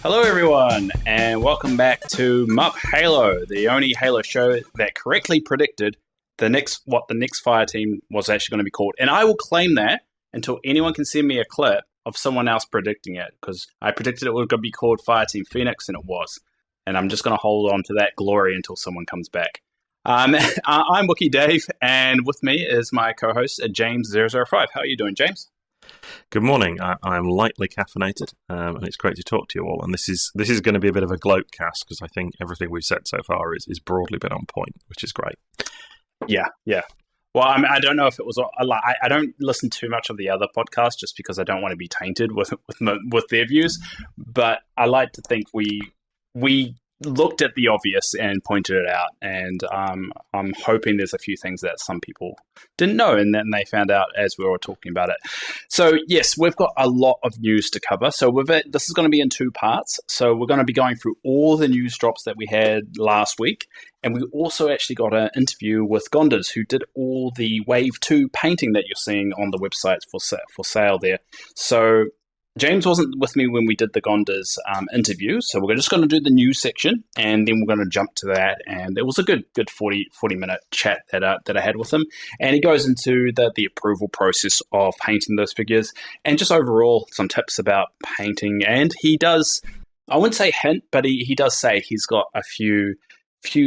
Hello, everyone, and welcome back to MUP Halo, the only Halo show that correctly predicted what the next fire team was actually going to be called. And I will claim that until anyone can send me a clip of someone else predicting it, because I predicted it was going to be called Fireteam Phoenix, and it was. And I'm just going to hold on to that glory until someone comes back. I'm Wiki Dave, and with me is my co-host, James005. How are you doing, James? Good morning. I'm lightly caffeinated, and it's great to talk to you all. And this is going to be a bit of a gloat cast because I think everything we've said so far is broadly been on point, which is great. Yeah. Well, I don't know if it was. I don't listen too much of the other podcasts just because I don't want to be tainted with their views. But I like to think we looked at the obvious and pointed it out, and I'm hoping there's a few things that some people didn't know, and then they found out as we were talking about it. So yes, we've got a lot of news to cover. So this is going to be in two parts. So we're going to be going through all the news drops that we had last week, and we also actually got an interview with Gonders, who did all the Wave 2 painting that you're seeing on the website for sale there. So James wasn't with me when we did the Gonders interview, so we're just going to do the news section, and then we're going to jump to that. And it was a good 40-minute chat that I had with him, and he goes into the approval process of painting those figures, and just overall some tips about painting. And he does, I wouldn't say hint, but he does say he's got a few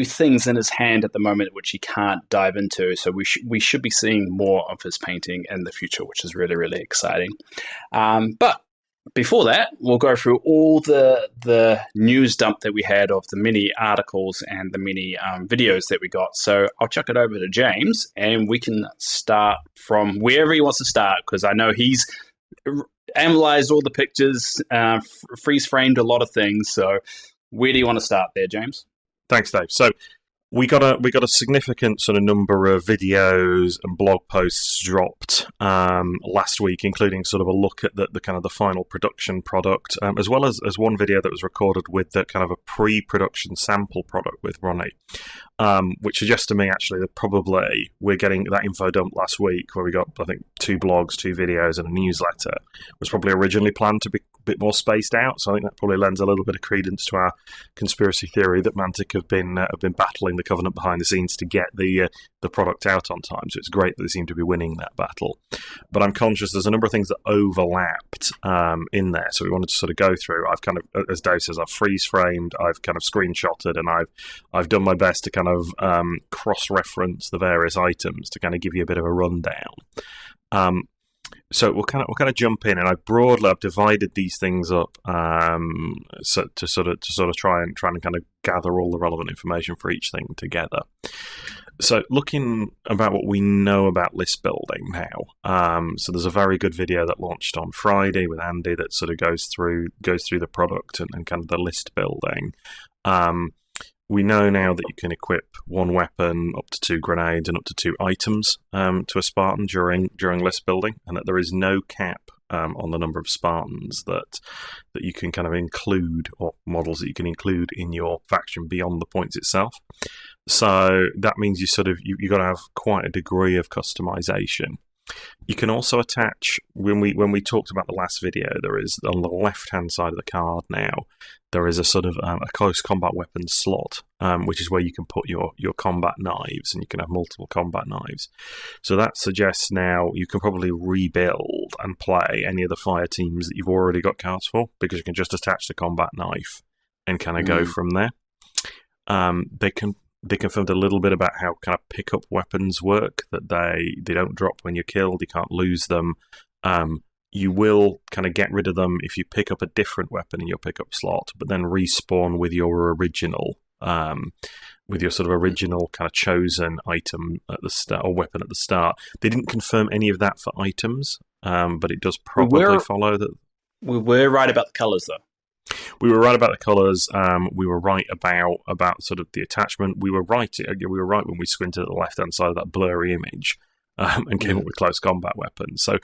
things in his hand at the moment which he can't dive into. So we should be seeing more of his painting in the future, which is really, really exciting. But before that, we'll go through all the news dump that we had of the many articles and the many videos that we got. So I'll chuck it over to James, and we can start from wherever he wants to start, because I know he's analyzed all the pictures, freeze-framed a lot of things. So where do you want to start there, James? Thanks, Dave. So we got a significant sort of number of videos and blog posts dropped last week, including sort of a look at the kind of the final production product, as well as one video that was recorded with the kind of a pre-production sample product with Ronnie, which suggests to me actually that probably we're getting that info dump last week, where we got, I think, 2 blogs, 2 videos, and a newsletter, was probably originally planned to be a bit more spaced out. So I think that probably lends a little bit of credence to our conspiracy theory that Mantic have been battling the Covenant behind the scenes to get the product out on time. So it's great that they seem to be winning that battle. But I'm conscious there's a number of things that overlapped in there. So we wanted to sort of go through. I've kind of, as Dave says, I've freeze-framed, I've kind of screenshotted, and I've done my best to kind of cross-reference the various items to kind of give you a bit of a rundown. So we'll kind of jump in, and I've divided these things up so to sort of try and kind of gather all the relevant information for each thing together. So looking about what we know about list building now, so there's a very good video that launched on Friday with Andy that sort of goes through the product and kind of the list building. We know now that you can equip 1 weapon, up to 2 grenades, and up to 2 items to a Spartan during list building, and that there is no cap on the number of Spartans that you can kind of include, or models that you can include in your faction beyond the points itself. So that means you got to have quite a degree of customization. You can also attach, when we talked about the last video, there is on the left-hand side of the card now, there is a sort of a close combat weapons slot, which is where you can put your combat knives, and you can have multiple combat knives. So that suggests now you can probably rebuild and play any of the fire teams that you've already got cards for, because you can just attach the combat knife and kind of go from there. They confirmed a little bit about how kind of pick-up weapons work, that they don't drop when you're killed, you can't lose them. You will kind of get rid of them if you pick up a different weapon in your pickup slot, but then respawn with your original, original kind of chosen item at the start, or weapon at the start. They didn't confirm any of that for items, but it does probably follow that. We were right about the colours, though. We were right about the colours. We were right about sort of the attachment. We were right when we squinted at the left-hand side of that blurry image and came up with close combat weapons. So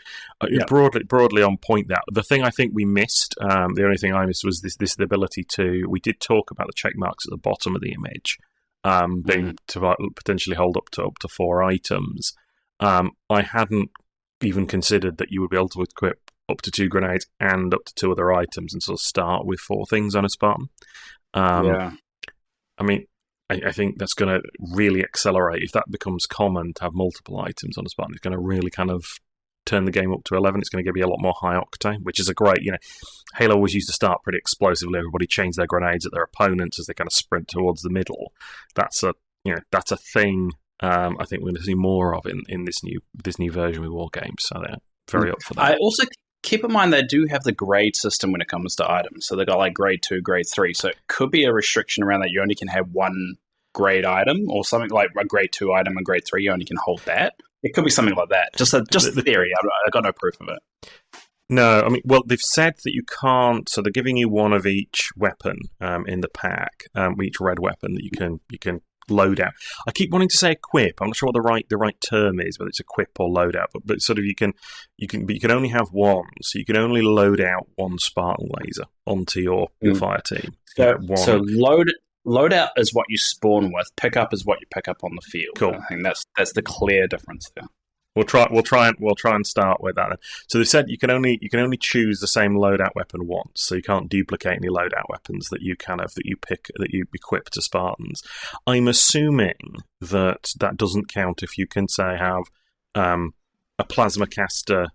broadly on point. That the thing I think we missed, the only thing I missed was the ability to. We did talk about the check marks at the bottom of the image being to potentially hold up to 4 items. I hadn't even considered that you would be able to equip up to 2 grenades and up to 2 other items, and sort of start with 4 things on a Spartan. I mean, I think that's going to really accelerate if that becomes common to have multiple items on a Spartan. It's going to really kind of turn the game up to 11. It's going to be a lot more high octane, which is a great, Halo always used to start pretty explosively. Everybody changed their grenades at their opponents as they kind of sprint towards the middle. That's a thing. I think we're going to see more of in this new version with War Games. So they're very up for that. I also keep in mind they do have the grade system when it comes to items. So they've got like grade 2, grade 3. So it could be a restriction around that you only can have one grade item, or something like a grade 2 item and grade 3, you only can hold that. It could be something like that. Just the theory. I've got no proof of it. No, I mean, well, they've said that you can't. So they're giving you one of each weapon in the pack, each red weapon that you can load out. I keep wanting to say equip. I'm not sure what the right term is, whether it's equip or loadout. But sort of you can only have one, so you can only load out one Spartan laser onto your fire team. So loadout is what you spawn with. Pickup is what you pick up on the field. Cool. I think that's the clear difference there. We'll try and start with that then. So they said you can only choose the same loadout weapon once, so you can't duplicate any loadout weapons that you equip to Spartans. I'm assuming that doesn't count if you can say have a plasma caster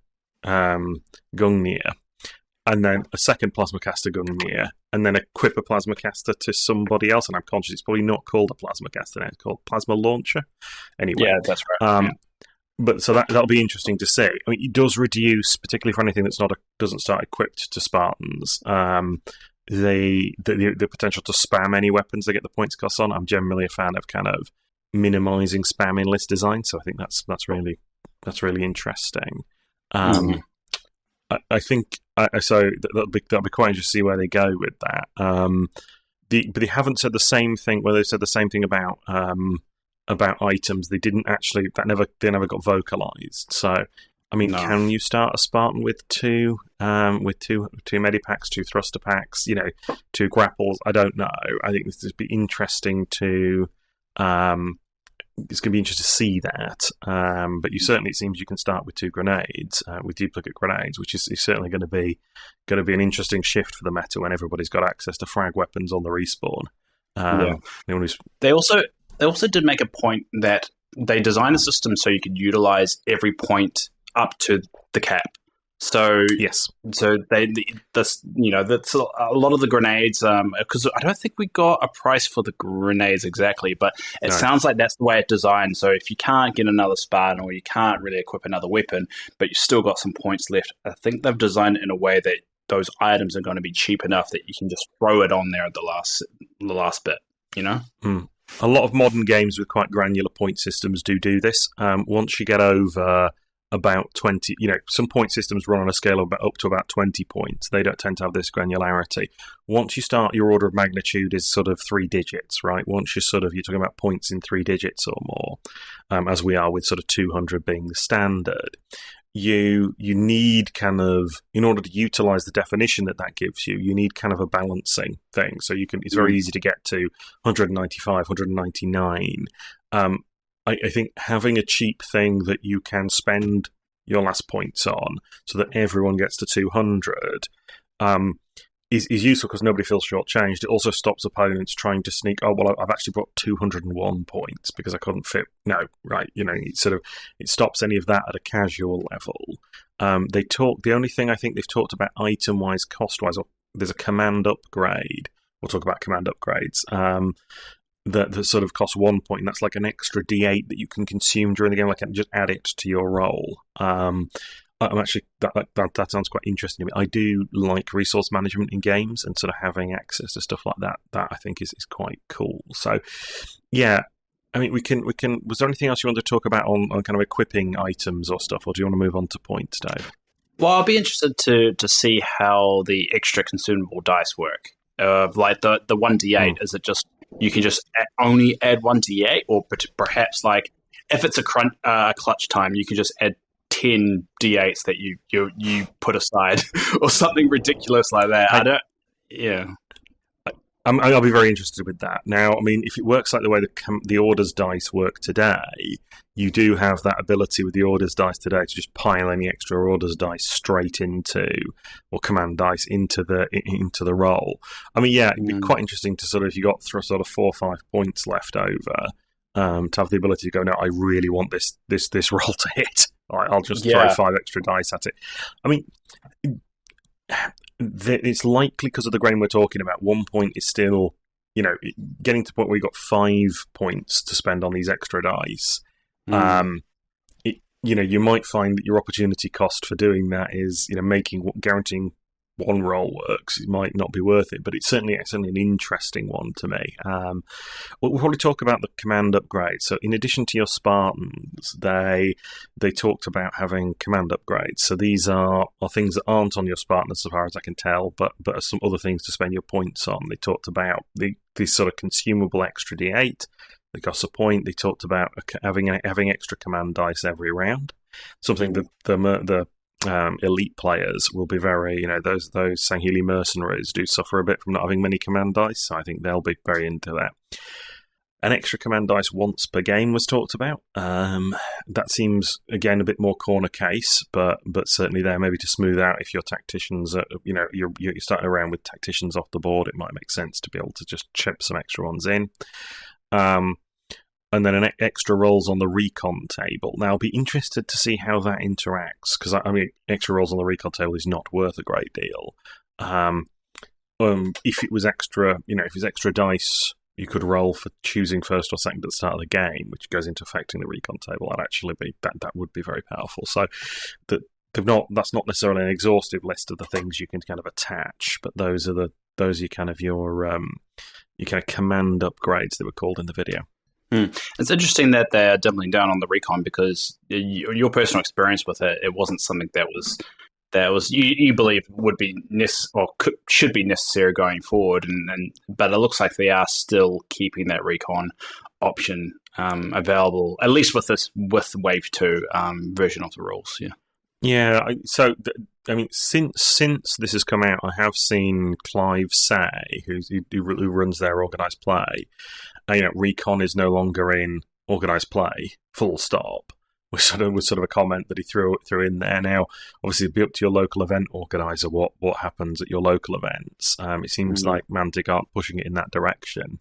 Gungnir, and then a second plasma caster Gungnir, and then equip a plasma caster to somebody else. And I'm conscious it's probably not called a plasma caster now; it's called plasma launcher. Anyway, yeah, that's right. But so that'll be interesting to see. I mean, it does reduce, particularly for anything that's doesn't start equipped to Spartans, the potential to spam any weapons they get the points cost on. I'm generally a fan of kind of minimizing spam in list design, so I think that's really interesting. I think so. That'll be quite interesting to see where they go with that. But they haven't said the same thing. Well, they said the same thing about items. They didn't actually. They never got vocalized. So, I mean, can you start a Spartan with two medipacks, 2 thruster packs, 2 grapples? I don't know. I think this would be interesting to. It's going to be interesting to see that. But it seems you can start with 2 grenades, with duplicate grenades, which is certainly going to be an interesting shift for the meta when everybody's got access to frag weapons on the respawn. They also did make a point that they designed a system so you could utilize every point up to the cap. So yes, so that's a lot of the grenades. Because I don't think we got a price for the grenades exactly, but it sounds like that's the way it's designed. So if you can't get another Spartan or you can't really equip another weapon, but you still got some points left, I think they've designed it in a way that those items are going to be cheap enough that you can just throw it on there at the last bit. A lot of modern games with quite granular point systems do this. Once you get over about 20, some point systems run on a scale of up to about 20 points. They don't tend to have this granularity. Once you start, your order of magnitude is sort of 3 digits, right? Once you're talking about points in 3 digits or more, as we are with sort of 200 being the standard. You need kind of, in order to utilize the definition that gives you, you need kind of a balancing thing. So it's very easy to get to 195, 199. I think having a cheap thing that you can spend your last points on so that everyone gets to 200 is useful because nobody feels shortchanged. It also stops opponents trying to sneak, I've actually brought 201 points because I couldn't fit. No, right. It stops any of that at a casual level. The only thing I think they've talked about item-wise, cost-wise, there's a command upgrade. We'll talk about command upgrades. That sort of costs 1 point, and that's like an extra D8 that you can consume during the game. Like, just add it to your roll. I'm actually that sounds quite interesting to me. I do like resource management in games, and sort of having access to stuff like that. That I think is quite cool. So, yeah, I mean, we can. Was there anything else you want to talk about on kind of equipping items or stuff, or do you want to move on to points, Dave? Well, I'll be interested to see how the extra consumable dice work. Like the 1d8, is it just you can just only add 1d8, or perhaps like if it's a clutch time, you can just add 10 d8s that you put aside, or something ridiculous like that. I'll be very interested with that. Now, I mean, if it works like the way the orders dice work today, you do have that ability with the orders dice today to just pile any extra orders dice straight into, or command dice into the roll. I mean, yeah, it'd be quite interesting to sort of, if you got sort of 4 or 5 points left over, to have the ability to go, no, I really want this roll to hit. I'll just throw 5 extra dice at it. I mean, it's likely, because of the grain we're talking about, 1 point is still, getting to the point where you've got 5 points to spend on these extra dice. You might find that your opportunity cost for doing that is, guaranteeing one roll works. It might not be worth it, but it's certainly an interesting one to me. We'll probably talk about the command upgrades. So in addition to your Spartans, they talked about having command upgrades. So these are things that aren't on your Spartans, as far as I can tell, but are some other things to spend your points on. They talked about these sort of consumable extra D8 that costs a point. They talked about having extra command dice every round, something that the elite players will be very, those Sangheili mercenaries do suffer a bit from not having many command dice, so I think they'll be very into that. An extra command dice once per game was talked about. That seems, again, a bit more corner case, but certainly there, maybe to smooth out if your tacticians, you're starting around with tacticians off the board, it might make sense to be able to just chip some extra ones in. And then an extra rolls on the recon table. Now, I'll be interested to see how that interacts, because I mean, extra rolls on the recon table is not worth a great deal. If it was extra, if it's extra dice you could roll for choosing first or second at the start of the game, which goes into affecting the recon table, that would be very powerful. So that's not necessarily an exhaustive list of the things you can kind of attach, but those are your kind of command upgrades that were called in the video. It's interesting that they're doubling down on the recon, because your personal experience with it wasn't something that was you believe would be should be necessary going forward, but it looks like they are still keeping that recon option available, at least with Wave 2 version of the rules. Yeah. So I mean, since this has come out, I have seen Clive say, who runs their organised play. Recon is no longer in organised play, full stop, was sort of a comment that he threw in there. Now, obviously, it'd be up to your local event organiser what happens at your local events. It seems like Mantic aren't pushing it in that direction.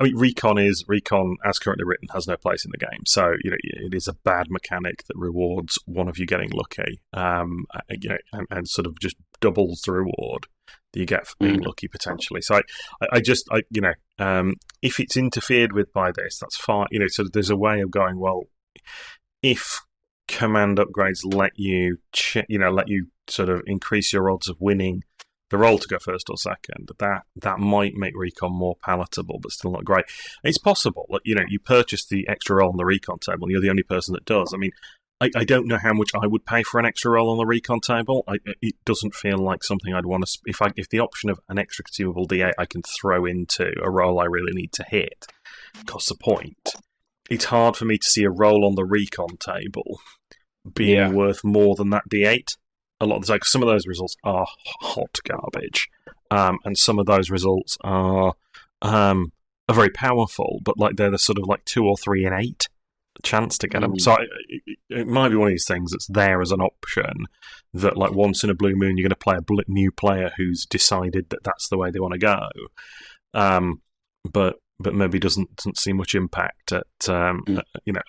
I mean, Recon, as currently written, has no place in the game. So, it is a bad mechanic that rewards one of you getting lucky, and sort of just doubles the reward that you get for being lucky, potentially. So if it's interfered with by this, that's fine. So there's a way of going, well, if command upgrades let you sort of increase your odds of winning the roll to go first or second, that might make recon more palatable, but still not great. It's possible that, you purchase the extra roll on the recon table and you're the only person that does. I mean, I don't know how much I would pay for an extra roll on the recon table. It doesn't feel like something I'd want to... If the option of an extra consumable D8 I can throw into a roll I really need to hit costs a point, it's hard for me to see a roll on the recon table being worth more than that D8. A lot of some of those results are hot garbage, and some of those results are very powerful, but they're the sort of 2 or 3 in 8 chance to get them. So it might be one of these things that's there as an option that, once in a blue moon, you're going to play a new player who's decided that that's the way they want to go, but maybe doesn't see much impact at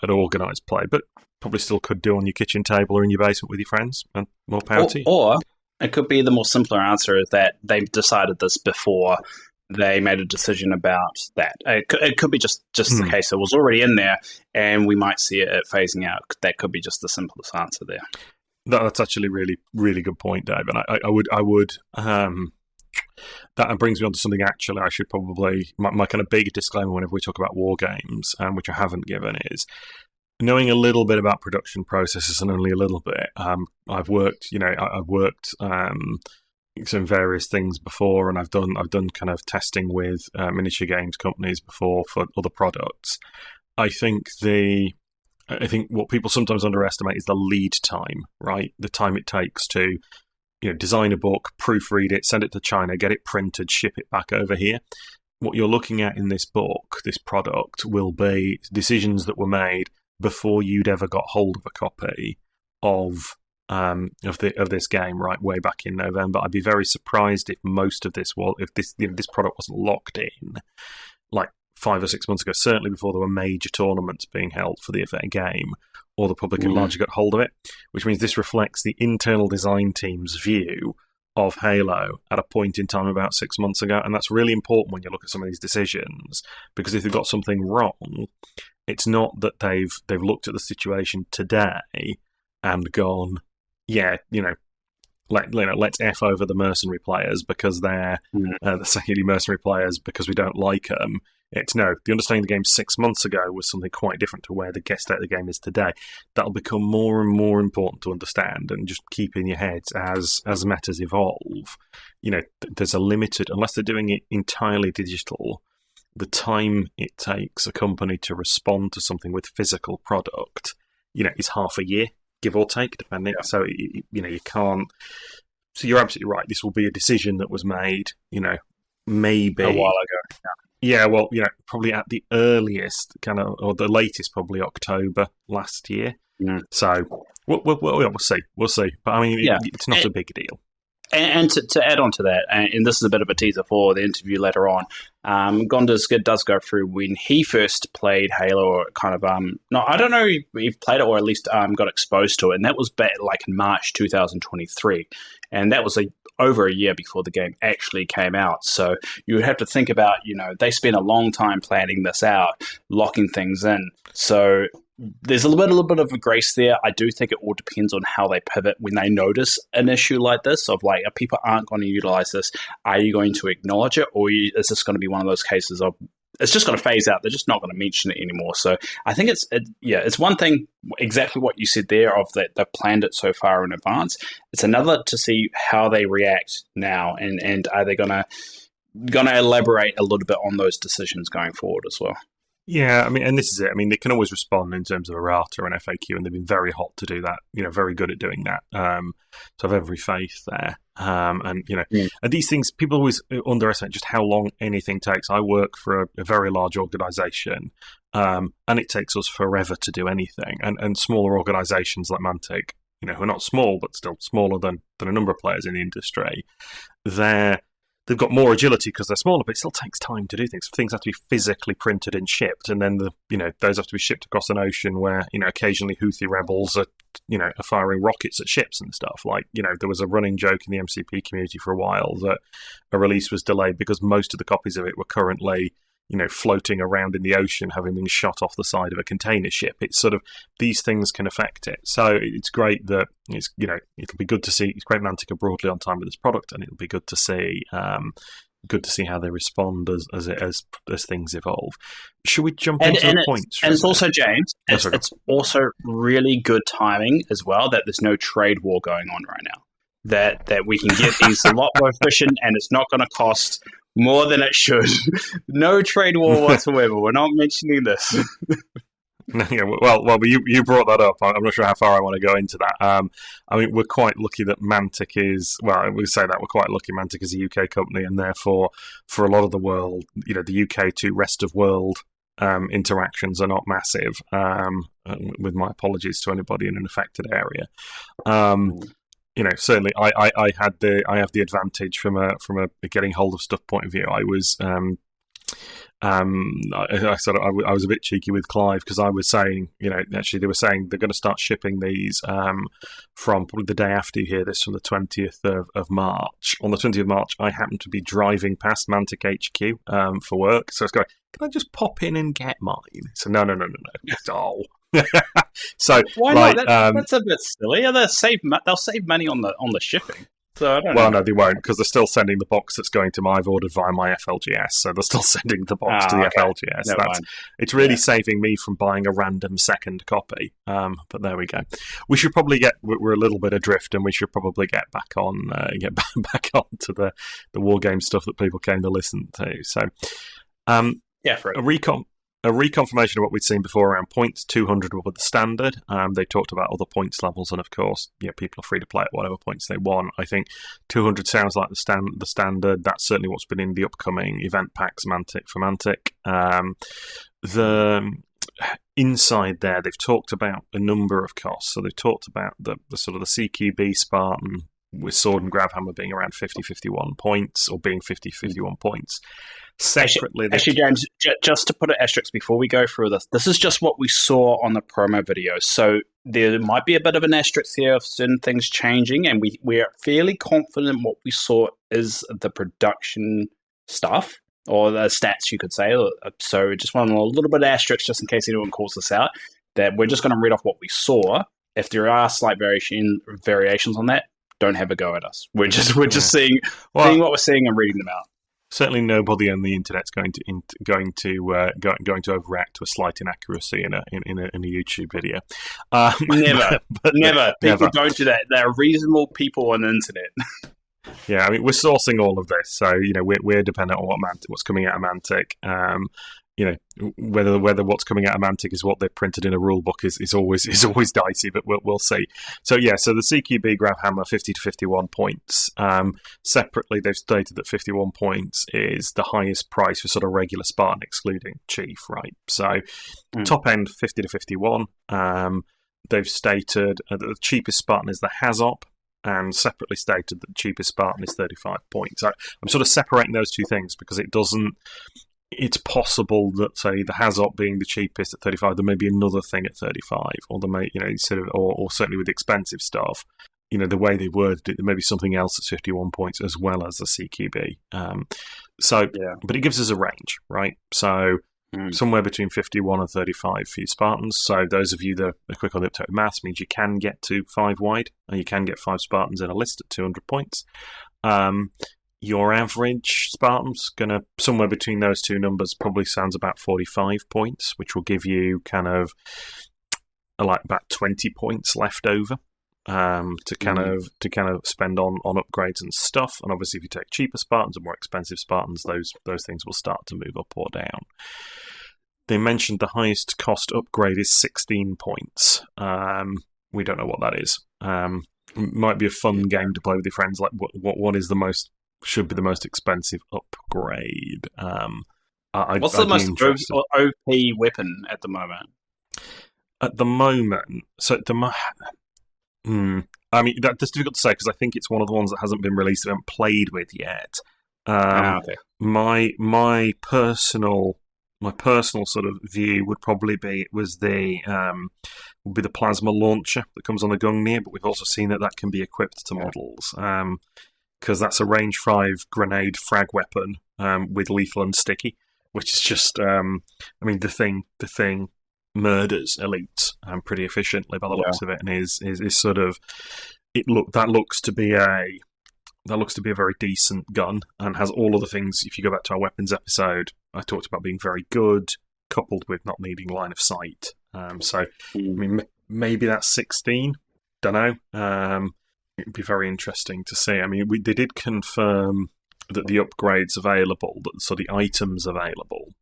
organised play, but probably still could do on your kitchen table or in your basement with your friends, and more power to you. Or it could be the more simpler answer is that they've decided this before they made a decision about that. It could be just the case it was already in there, and we might see it phasing out. That could be just the simplest answer there. That's actually a really, really good point, Dave. And I would that brings me on to something actually I should probably... My kind of big disclaimer whenever we talk about war games, which I haven't given, is knowing a little bit about production processes, and only a little bit. I've worked some various things before, and I've done kind of testing with miniature games companies before for other products. I think what people sometimes underestimate is the lead time, right? The time it takes to design a book, proofread it, send it to China, get it printed, ship it back over here. What you're looking at in this book, this product, will be decisions that were made before you'd ever got hold of a copy of this game, right, way back in November. I'd be very surprised if most of this this product wasn't locked in like 5 or 6 months ago, certainly before there were major tournaments being held for the game, or the public at large got hold of it, which means this reflects the internal design team's view of Halo at a point in time about 6 months ago. And that's really important when you look at some of these decisions, because if they've got something wrong, it's not that they've looked at the situation today and gone, let's F over the mercenary players because they're the secondary mercenary players because we don't like them. It's no, the understanding of the game 6 months ago was something quite different to where the state of the game is today. That'll become more and more important to understand and just keep in your heads as metas evolve. There's a limited, unless they're doing it entirely digital, the time it takes a company to respond to something with physical product, is half a year, give or take, depending. Yeah. So, you can't. So you're absolutely right. This will be a decision that was made, maybe a while ago. Yeah, well, probably at the earliest, or the latest, probably October last year. So we'll see. We'll see. But I mean, it's not a big deal. And to add on to that, and this is a bit of a teaser for the interview later on, Gonders does go through when he first played Halo, or kind of, I don't know if he played it or at least got exposed to it, and that was back like in March 2023, and that was over a year before the game actually came out. So you would have to think about, they spent a long time planning this out, locking things in. So there's a little bit of a grace there. I do think it all depends on how they pivot when they notice an issue like this of like, if people aren't going to utilize this, are you going to acknowledge it, or is this going to be one of those cases of it's just going to phase out? They're just not going to mention it anymore. So I think it's one thing, exactly what you said there, of that they've planned it so far in advance. It's another to see how they react now, and are they going to elaborate a little bit on those decisions going forward as well. Yeah, I mean, and this is it. I mean, they can always respond in terms of errata and FAQ, and they've been very hot to do that. Very good at doing that. So I have every faith there. And these things, people always underestimate just how long anything takes. I work for a very large organisation, and it takes us forever to do anything. And smaller organisations like Mantic, who are not small but still smaller than a number of players in the industry, they've got more agility because they're smaller, but it still takes time to do things. Things have to be physically printed and shipped, and then those have to be shipped across an ocean where occasionally Houthi rebels are firing rockets at ships and stuff. Like there was a running joke in the MCP community for a while that a release was delayed because most of the copies of it were currently floating around in the ocean, having been shot off the side of a container ship. It's sort of, these things can affect it. So it's great that it'll be good to see. It's great Mantic are broadly on time with this product, and it'll be good to see. Good to see how they respond as things evolve. Should we jump into the points? And it's also, James, it's also really good timing as well that there's no trade war going on right now. That we can get these a lot more efficient, and it's not going to cost more than it should. No trade war whatsoever. We're not mentioning this. Yeah, well, you brought that up. I'm not sure how far I want to go into that. I mean, we're quite lucky that Mantic is, we say that we're quite lucky Mantic is a UK company, and therefore, for a lot of the world, the UK to rest of world interactions are not massive, with my apologies to anybody in an affected area. Certainly, I have the advantage from a getting hold of stuff point of view. I was I was a bit cheeky with Clive because I was saying, actually they were saying they're going to start shipping these from probably the day after you hear this, from the 20th of March. On the 20th of March, I happened to be driving past Mantic HQ for work, so I was going, can I just pop in and get mine? So no. Oh. So why not? That's a bit silly. They'll save money on the shipping. So I don't know. No, they won't, because they're still sending the box that's going to I've ordered via my FLGS, so they're still sending the box to the FLGS. It's really saving me from buying a random second copy. But there we go. We should probably we're a little bit adrift, and we should probably get back on to the war game stuff that people came to listen to. So, for a recon. a reconfirmation of what we'd seen before around points. 200 were the standard. They talked about other points levels, and of course, people are free to play at whatever points they want. I think 200 sounds like the standard. That's certainly what's been in the upcoming event packs for Mantic. The inside there, they've talked about a number of costs. So they've talked about the sort of the CQB Spartan with Sword and Grabhammer being around 50-51 points, or being 50-51 points. Separately, actually, James, just to put an asterisk before we go through this is just what we saw on the promo video. So there might be a bit of an asterisk here of certain things changing, and we're fairly confident what we saw is the production stuff, or the stats, you could say. So just want a little bit of asterisk just in case anyone calls this out, that we're just going to read off what we saw. If there are slight variations on that, don't have a go at us. We're just seeing what we're seeing and reading them out. Certainly, nobody on the internet's going to overreact to a slight inaccuracy in a YouTube video. Never. People don't do that. They're reasonable people on the internet. Yeah, I mean, we're sourcing all of this, so we're dependent on what's coming out of Mantic. Whether what's coming out of Mantic is what they've printed in a rule book is always dicey, but we'll see. So the CQB Grabhammer 50-51 points. Separately, they've stated that 51 points is the highest price for sort of regular Spartan, excluding Chief, right? So top end 50-51. They've stated that the cheapest Spartan is the Hazop, and separately stated that the cheapest Spartan is 35 points. I'm sort of separating those two things because it's possible that, say, the Hazop being the cheapest at 35, there may be another thing at 35, or there may, or certainly with expensive stuff, the way they worded it, there may be something else at 51 points as well as the CQB. But it gives us a range, right? So somewhere between 51 and 35 for you Spartans. So those of you that are quick on the uptake maths means you can get to 5 wide, and you can get 5 Spartans in a list at 200 points. Your average Spartan's going to, somewhere between those two numbers, probably sounds about 45 points, which will give you kind of about 20 points left over to kind of spend on upgrades and stuff. And obviously, if you take cheaper Spartans and more expensive Spartans, those things will start to move up or down. They mentioned the highest cost upgrade is 16 points. We don't know what that is. Might be a fun game to play with your friends. Like, what is the most, should be the most expensive upgrade? What's the most OP weapon at the moment? At the moment, I mean, that's difficult to say because I think it's one of the ones that hasn't been released, I haven't played with yet. Okay. My personal sort of view would probably be the plasma launcher that comes on the Gungnir, but we've also seen that can be equipped to models because that's a range 5 grenade frag weapon with lethal and sticky, which is just the thing murders elites pretty efficiently by the looks of it, and is sort of that looks to be a very decent gun and has all of the things. If you go back to our weapons episode, I talked about being very good, coupled with not needing line of sight. I mean, maybe that's 16. Don't know. It'd be very interesting to see. I mean, they did confirm that the upgrades available, the items available,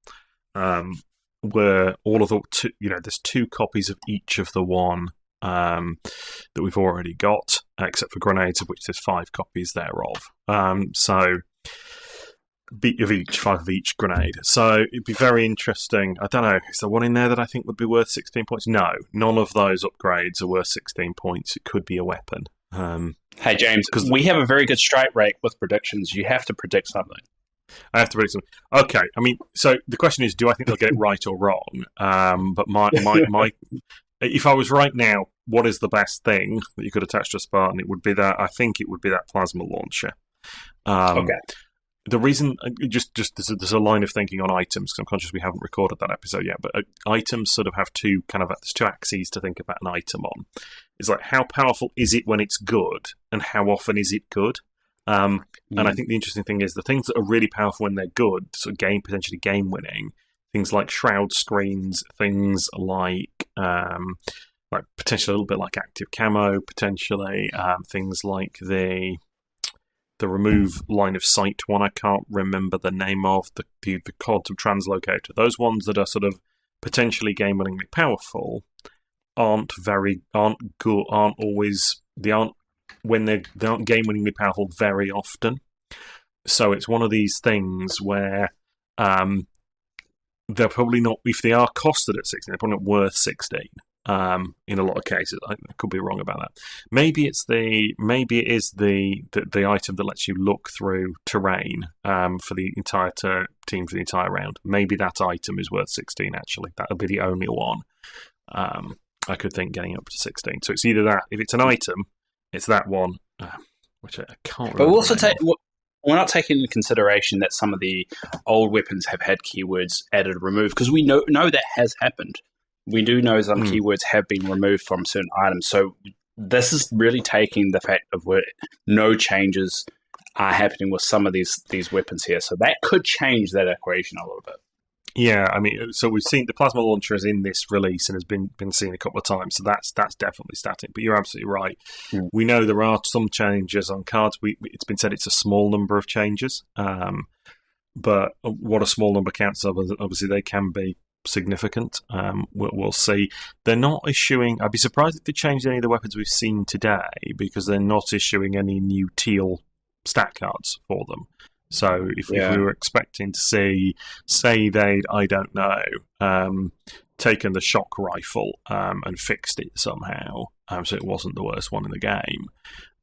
were all of the there's 2 copies of each of the one that we've already got, except for grenades, of which there's 5 copies thereof. So 5 of each grenade. So it'd be very interesting. I don't know, is there one in there that I think would be worth 16 points? No, none of those upgrades are worth 16 points. It could be a weapon. Hey James, because we have a very good strike rate with predictions. You have to predict something. I have to predict something. Okay, I mean, so the question is, do I think they'll get it right or wrong? But my if I was right now, what is the best thing that you could attach to a Spartan? It would be that. I think it would be that plasma launcher. Okay. The reason, just there's a line of thinking on items, because I'm conscious we haven't recorded that episode yet, but items sort of have there's 2 axes to think about an item on. It's like, how powerful is it when it's good, and how often is it good? And I think the interesting thing is the things that are really powerful when they're good, so potentially game winning, things like shroud screens, things like potentially a little bit like active camo, potentially things like the remove line of sight one. I can't remember the name of the quantum translocator. Those ones that are sort of potentially game-winningly powerful aren't game-winningly powerful very often. So it's one of these things where they're probably not, if they are costed at 16, they're probably not worth 16. In a lot of cases, I could be wrong about that. Maybe it is the item that lets you look through terrain for the entire team for the entire round. Maybe that item is worth 16. Actually, that would be the only one I could think getting up to 16. So it's either that. If it's an item, it's that one, which I can't. But we'll also we're not taking into consideration that some of the old weapons have had keywords added or removed, because we know that has happened. We do know some keywords have been removed from certain items. So this is really taking the fact of where no changes are happening with some of these weapons here. So that could change that equation a little bit. Yeah, I mean, so we've seen the plasma launcher is in this release and has been seen a couple of times. So that's definitely static. But you're absolutely right. We know there are some changes on cards. It's been said it's a small number of changes. But what a small number counts of, obviously they can be significant. We'll see. They're not issuing. I'd be surprised if they changed any of the weapons we've seen today, because they're not issuing any new teal stat cards for them. So if we were expecting to see, say they'd, I don't know, taken the shock rifle and fixed it somehow, so it wasn't the worst one in the game,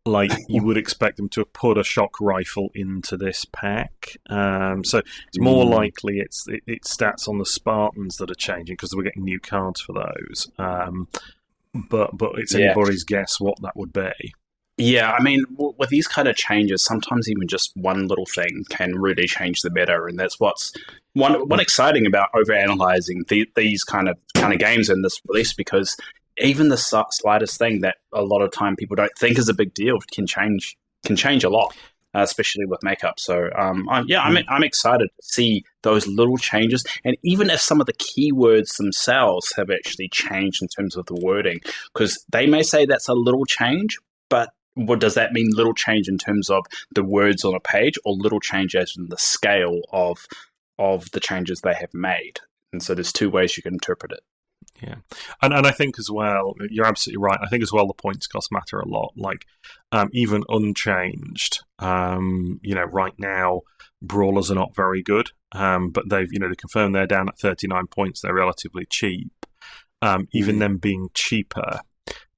like you would expect them to have put a shock rifle into this pack. So it's more likely it's stats on the Spartans that are changing, because we're getting new cards for those. But it's anybody's guess what that would be. Yeah, I mean, with these kind of changes, sometimes even just one little thing can really change the meta, and that's what's exciting about overanalyzing these kind of games in this release, because even the slightest thing that a lot of time people don't think is a big deal can change a lot, especially with makeup. So I'm excited to see those little changes, and even if some of the keywords themselves have actually changed in terms of the wording, because they may say that's a little change, but what does that mean? Little change in terms of the words on a page, or little change as in the scale of the changes they have made? And so there's two ways you can interpret it. Yeah, and I think as well, you're absolutely right. I think as well the points cost matter a lot. Like even unchanged, right now brawlers are not very good, but they've they confirmed they're down at 39 points. They're relatively cheap. Even them being cheaper,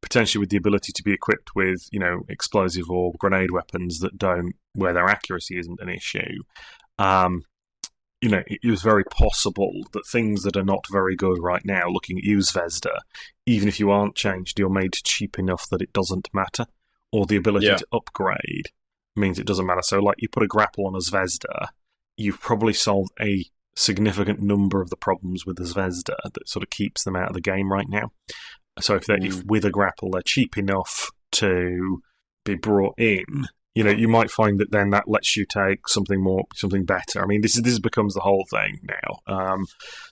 potentially with the ability to be equipped with explosive or grenade weapons where their accuracy isn't an issue. It was very possible that things that are not very good right now, looking at you, Zvezda, even if you aren't changed, you're made cheap enough that it doesn't matter, or the ability to upgrade means it doesn't matter. So, like, you put a grapple on a Zvezda, you've probably solved a significant number of the problems with the Zvezda that sort of keeps them out of the game right now. So if with a grapple they're cheap enough to be brought in, you might find that then that lets you take something better. I mean, this becomes the whole thing now.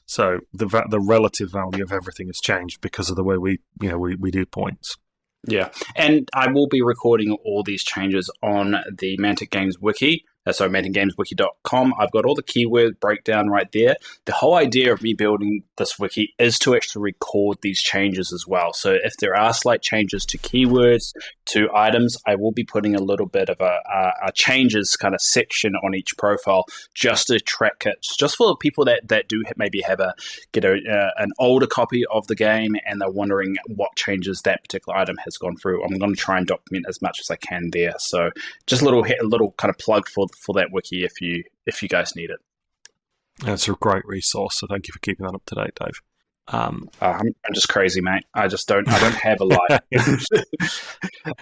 So the relative value of everything has changed because of the way we do points. Yeah, and I will be recording all these changes on the Mantic Games Wiki. So manticgameswiki.com. I've got all the keyword breakdown right there. The whole idea of me building this wiki is to actually record these changes as well. So if there are slight changes to keywords, to items, I will be putting a little bit of a changes kind of section on each profile just to track it, just for people that do maybe have an older copy of the game and they're wondering what changes that particular item has gone through. I'm going to try and document as much as I can there. So just a little kind of plug for that wiki if you guys need it. That's a great resource, so thank you for keeping that up to date, Dave. I'm just crazy, mate. I don't have a life.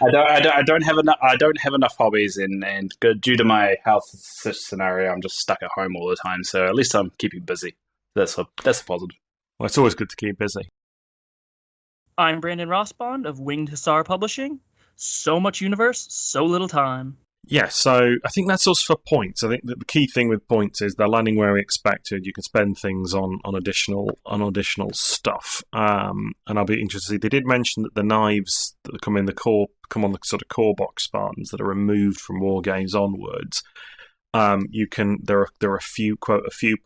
I don't have enough hobbies, and due to my health scenario, I'm just stuck at home all the time. So at least I'm keeping busy. That's a positive. Well, it's always good to keep busy. I'm Brandon Rossbond of Winged Hussar Publishing. So much universe, so little time. Yeah, so I think that's us for points. I think that the key thing with points is they're landing where we expected. You can spend things on additional stuff, and I'll be interested. They did mention that the knives that come on the sort of core box Spartans that are removed from war games onwards. There are a few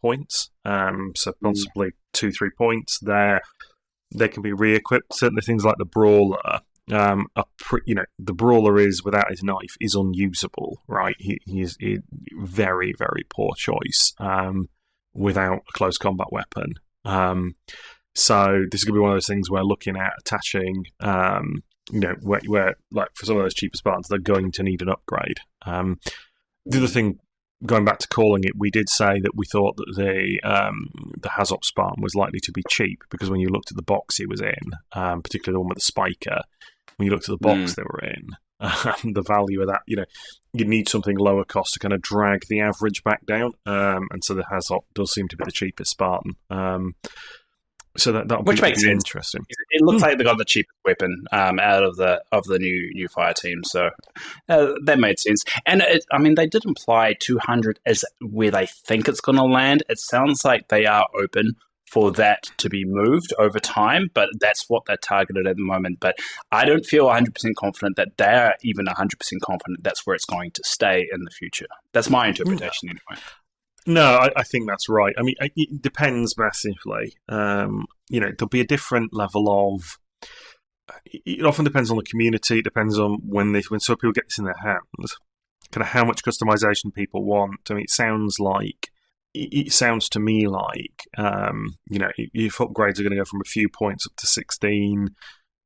points, so possibly 2-3 points. They can be re-equipped. Certainly things like the Brawler. The Brawler is, without his knife, is unusable, right? He is a very, very poor choice without a close combat weapon. So this is going to be one of those things where looking at attaching, where like for some of those cheaper Spartans, they're going to need an upgrade. The other thing, going back to calling it, we did say that we thought that the Hazop Spartan was likely to be cheap because when you looked at the box he was in, particularly the one with the spiker, when you looked at the box they were in, the value of that, you need something lower cost to kind of drag the average back down, and so the Hazop does seem to be the cheapest Spartan. So that'll Which makes sense. Interesting. It looks like they got the cheapest weapon out of the new fire team, so that made sense. And they did imply 200 as where they think it's going to land. It sounds like they are open for that to be moved over time, but that's what they're targeted at the moment. But I don't feel 100% confident that they're even 100% confident that's where it's going to stay in the future. That's my interpretation anyway. No, I think that's right. I mean, it depends massively. There'll be a different level of. It often depends on the community. It depends on when some people get this in their hands, kind of how much customization people want. I mean, it sounds to me like if upgrades are going to go from a few points up to 16.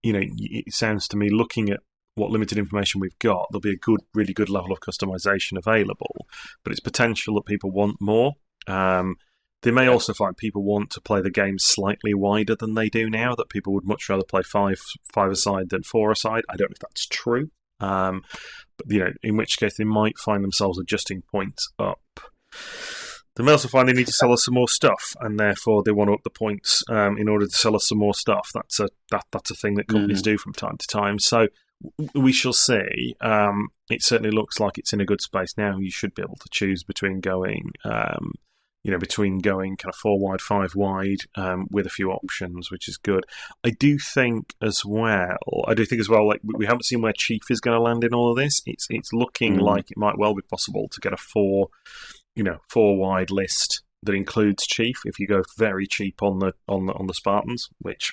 It sounds to me, looking at what limited information we've got, there'll be a really good level of customization available, but it's potential that people want more. They may also find people want to play the game slightly wider than they do now, that people would much rather play five-a-side than four-a-side. I don't know if that's true, but in which case they might find themselves adjusting points up. They may also find they need to sell us some more stuff, and therefore they want to up the points in order to sell us some more stuff. That's a thing that companies do from time to time. So we shall see. It certainly looks like it's in a good space now. You should be able to choose between going kind of 4 wide, 5 wide, with a few options, which is good. I do think as well, like we haven't seen where Chief is going to land in all of this. It's looking like it might well be possible to get a 4 wide list that includes Chief if you go very cheap on the Spartans, which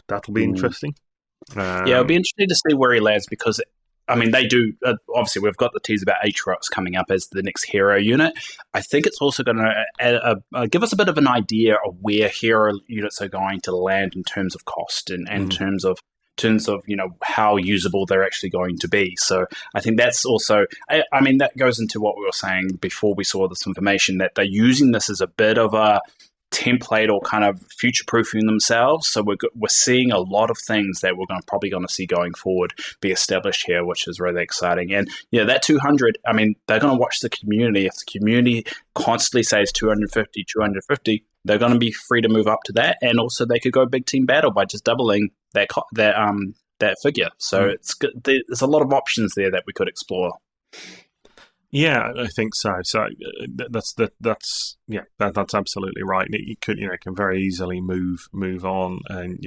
that'll be interesting. It'll be interesting to see where he lands because, they do. Obviously, we've got the tease about Aatrox coming up as the next hero unit. I think it's also going to give us a bit of an idea of where hero units are going to land in terms of cost and in terms of how usable they're actually going to be. So I think that's also, that goes into what we were saying before we saw this information, that they're using this as a bit of a template or kind of future-proofing themselves. So we're seeing a lot of things that we're probably going to see going forward be established here, which is really exciting. And that 200, they're going to watch the community. If the community constantly says 250, they're going to be free to move up to that. And also they could go big team battle by just doubling that figure. So it's good. There's a lot of options there that we could explore. Yeah, I think so. So that's absolutely right. It can very easily move on and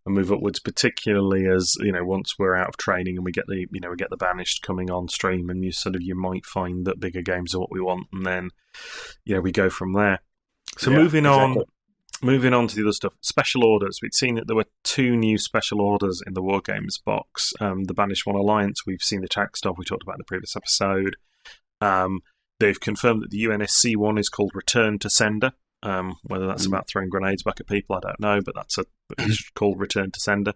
move upwards, particularly as once we're out of training and we get the banished coming on stream, and you might find that bigger games are what we want, and then we go from there. So moving on to the other stuff, special orders. We'd seen that there were 2 new special orders in the War Games box. The Banished One Alliance, we've seen the tax stuff we talked about in the previous episode. They've confirmed that the UNSC one is called Return to Sender. Whether that's about throwing grenades back at people, I don't know, but it's called Return to Sender.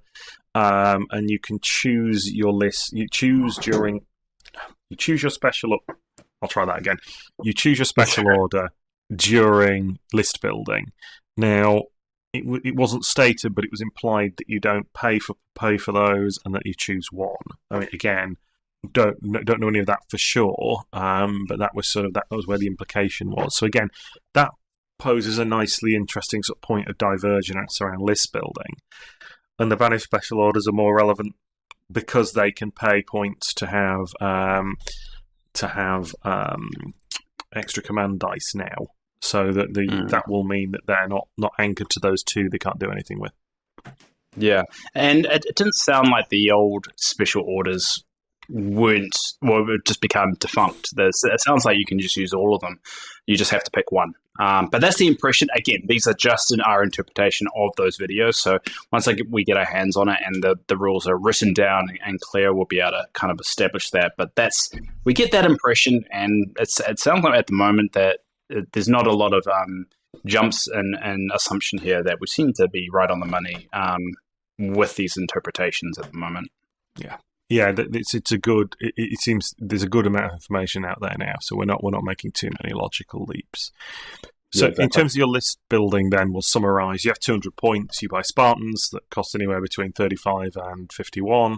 And you can choose your list. You choose your special. I'll try that again. You choose your special order during list building. Now, it wasn't stated, but it was implied that you don't pay for those, and that you choose one. Again, don't know any of that for sure, but that was where the implication was. So again, that poses a nicely interesting sort of point of divergence around list building, and the banished special orders are more relevant because they can pay points to have extra command dice now. So that that will mean that they're not anchored to those 2 they can't do anything with. Yeah, and it didn't sound like the old special orders would just become defunct. It sounds like you can just use all of them. You just have to pick one. But that's the impression. Again, these are just in our interpretation of those videos. So once we get our hands on it and the rules are written down and clear, we'll be able to kind of establish that. But we get that impression, and it sounds like at the moment that there's not a lot of jumps and assumption here, that we seem to be right on the money with these interpretations at the moment. Yeah, it's a good. It seems there's a good amount of information out there now, so we're not making too many logical leaps. So, in terms of your list building, then we'll summarise. You have 200 points. You buy Spartans that cost anywhere between 35 and 51.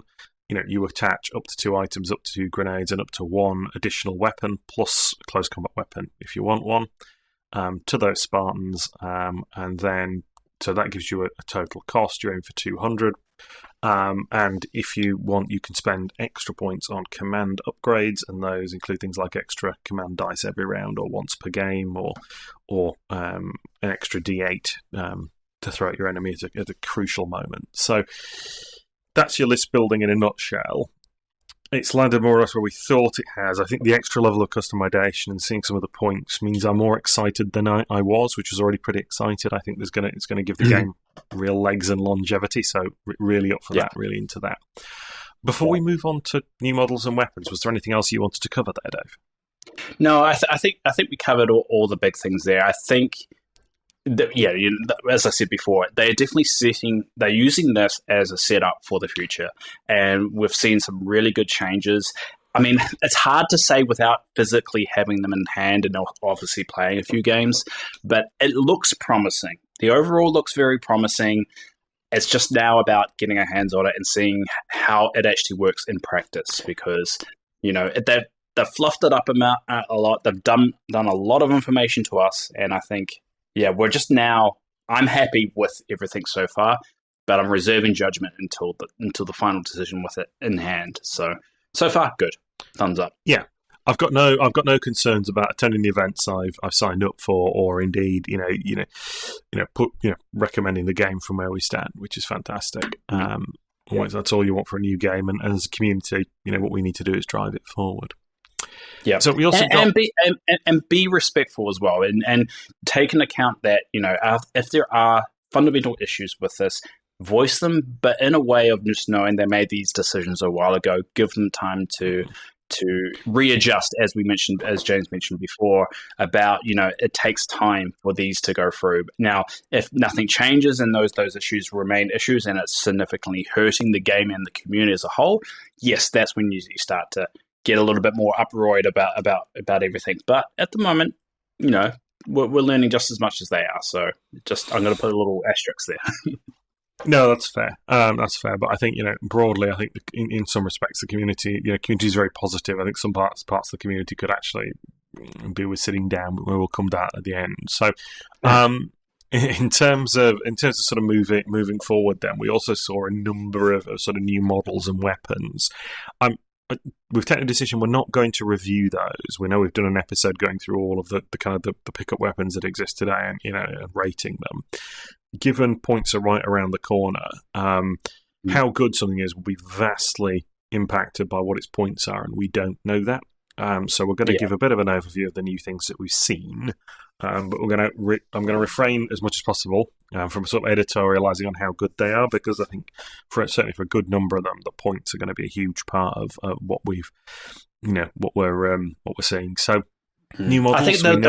You attach up to 2 items, up to 2 grenades, and up to 1 additional weapon plus a close combat weapon if you want one to those Spartans, and then so that gives you a total cost. You're aiming for 200. And if you want, you can spend extra points on command upgrades, and those include things like extra command dice every round, or once per game, or an extra D8 to throw at your enemy at a crucial moment. So that's your list building in a nutshell. It's landed more or less where we thought it has. I think the extra level of customization and seeing some of the points means I'm more excited than I was, which was already pretty excited. I think it's going to give the game real legs and longevity, so really up for that, really into that. Before we move on to new models and weapons, was there anything else you wanted to cover there, Dave? No, I think we covered all the big things there. I think as I said before, they're definitely they're using this as a setup for the future. And we've seen some really good changes. I mean, it's hard to say without physically having them in hand and obviously playing a few games, but it looks promising. The overall looks very promising. It's just now about getting our hands on it and seeing how it actually works in practice, because, they've fluffed it up a lot. They've done a lot of information to us, and I think, we're just now. I'm happy with everything so far, but I'm reserving judgment until the final decision with it in hand. So far, good. Thumbs up. Yeah, I've got no concerns about attending the events I've signed up for, or indeed, recommending the game from where we stand, which is fantastic. That's all you want for a new game, and as a community, what we need to do is drive it forward. Yeah. So we also be respectful as well, and take into account that if there are fundamental issues with this, voice them, but in a way of just knowing they made these decisions a while ago. Give them time to readjust, as James mentioned before, about it takes time for these to go through. Now, if nothing changes and those issues remain issues, and it's significantly hurting the game and the community as a whole, yes, that's when you start to get a little bit more uproaried about everything. But at the moment, we're learning just as much as they are. So I'm going to put a little asterisk there. No, that's fair. That's fair. But I think, broadly, I think in some respects, the community is very positive. I think some parts of the community could actually be with sitting down, but we'll come to that at the end. So, in terms of sort of moving forward, then we also saw a number of sort of new models and weapons. We've taken a decision we're not going to review those. We know we've done an episode going through all of the kind of the pickup weapons that exist today, and rating them. Given points are right around the corner, how good something is will be vastly impacted by what its points are, and we don't know that. So we're going to give a bit of an overview of the new things that we've seen, but I'm going to refrain as much as possible from sort of editorializing on how good they are, because I think certainly for a good number of them, the points are going to be a huge part of what we're seeing. So. New models, I think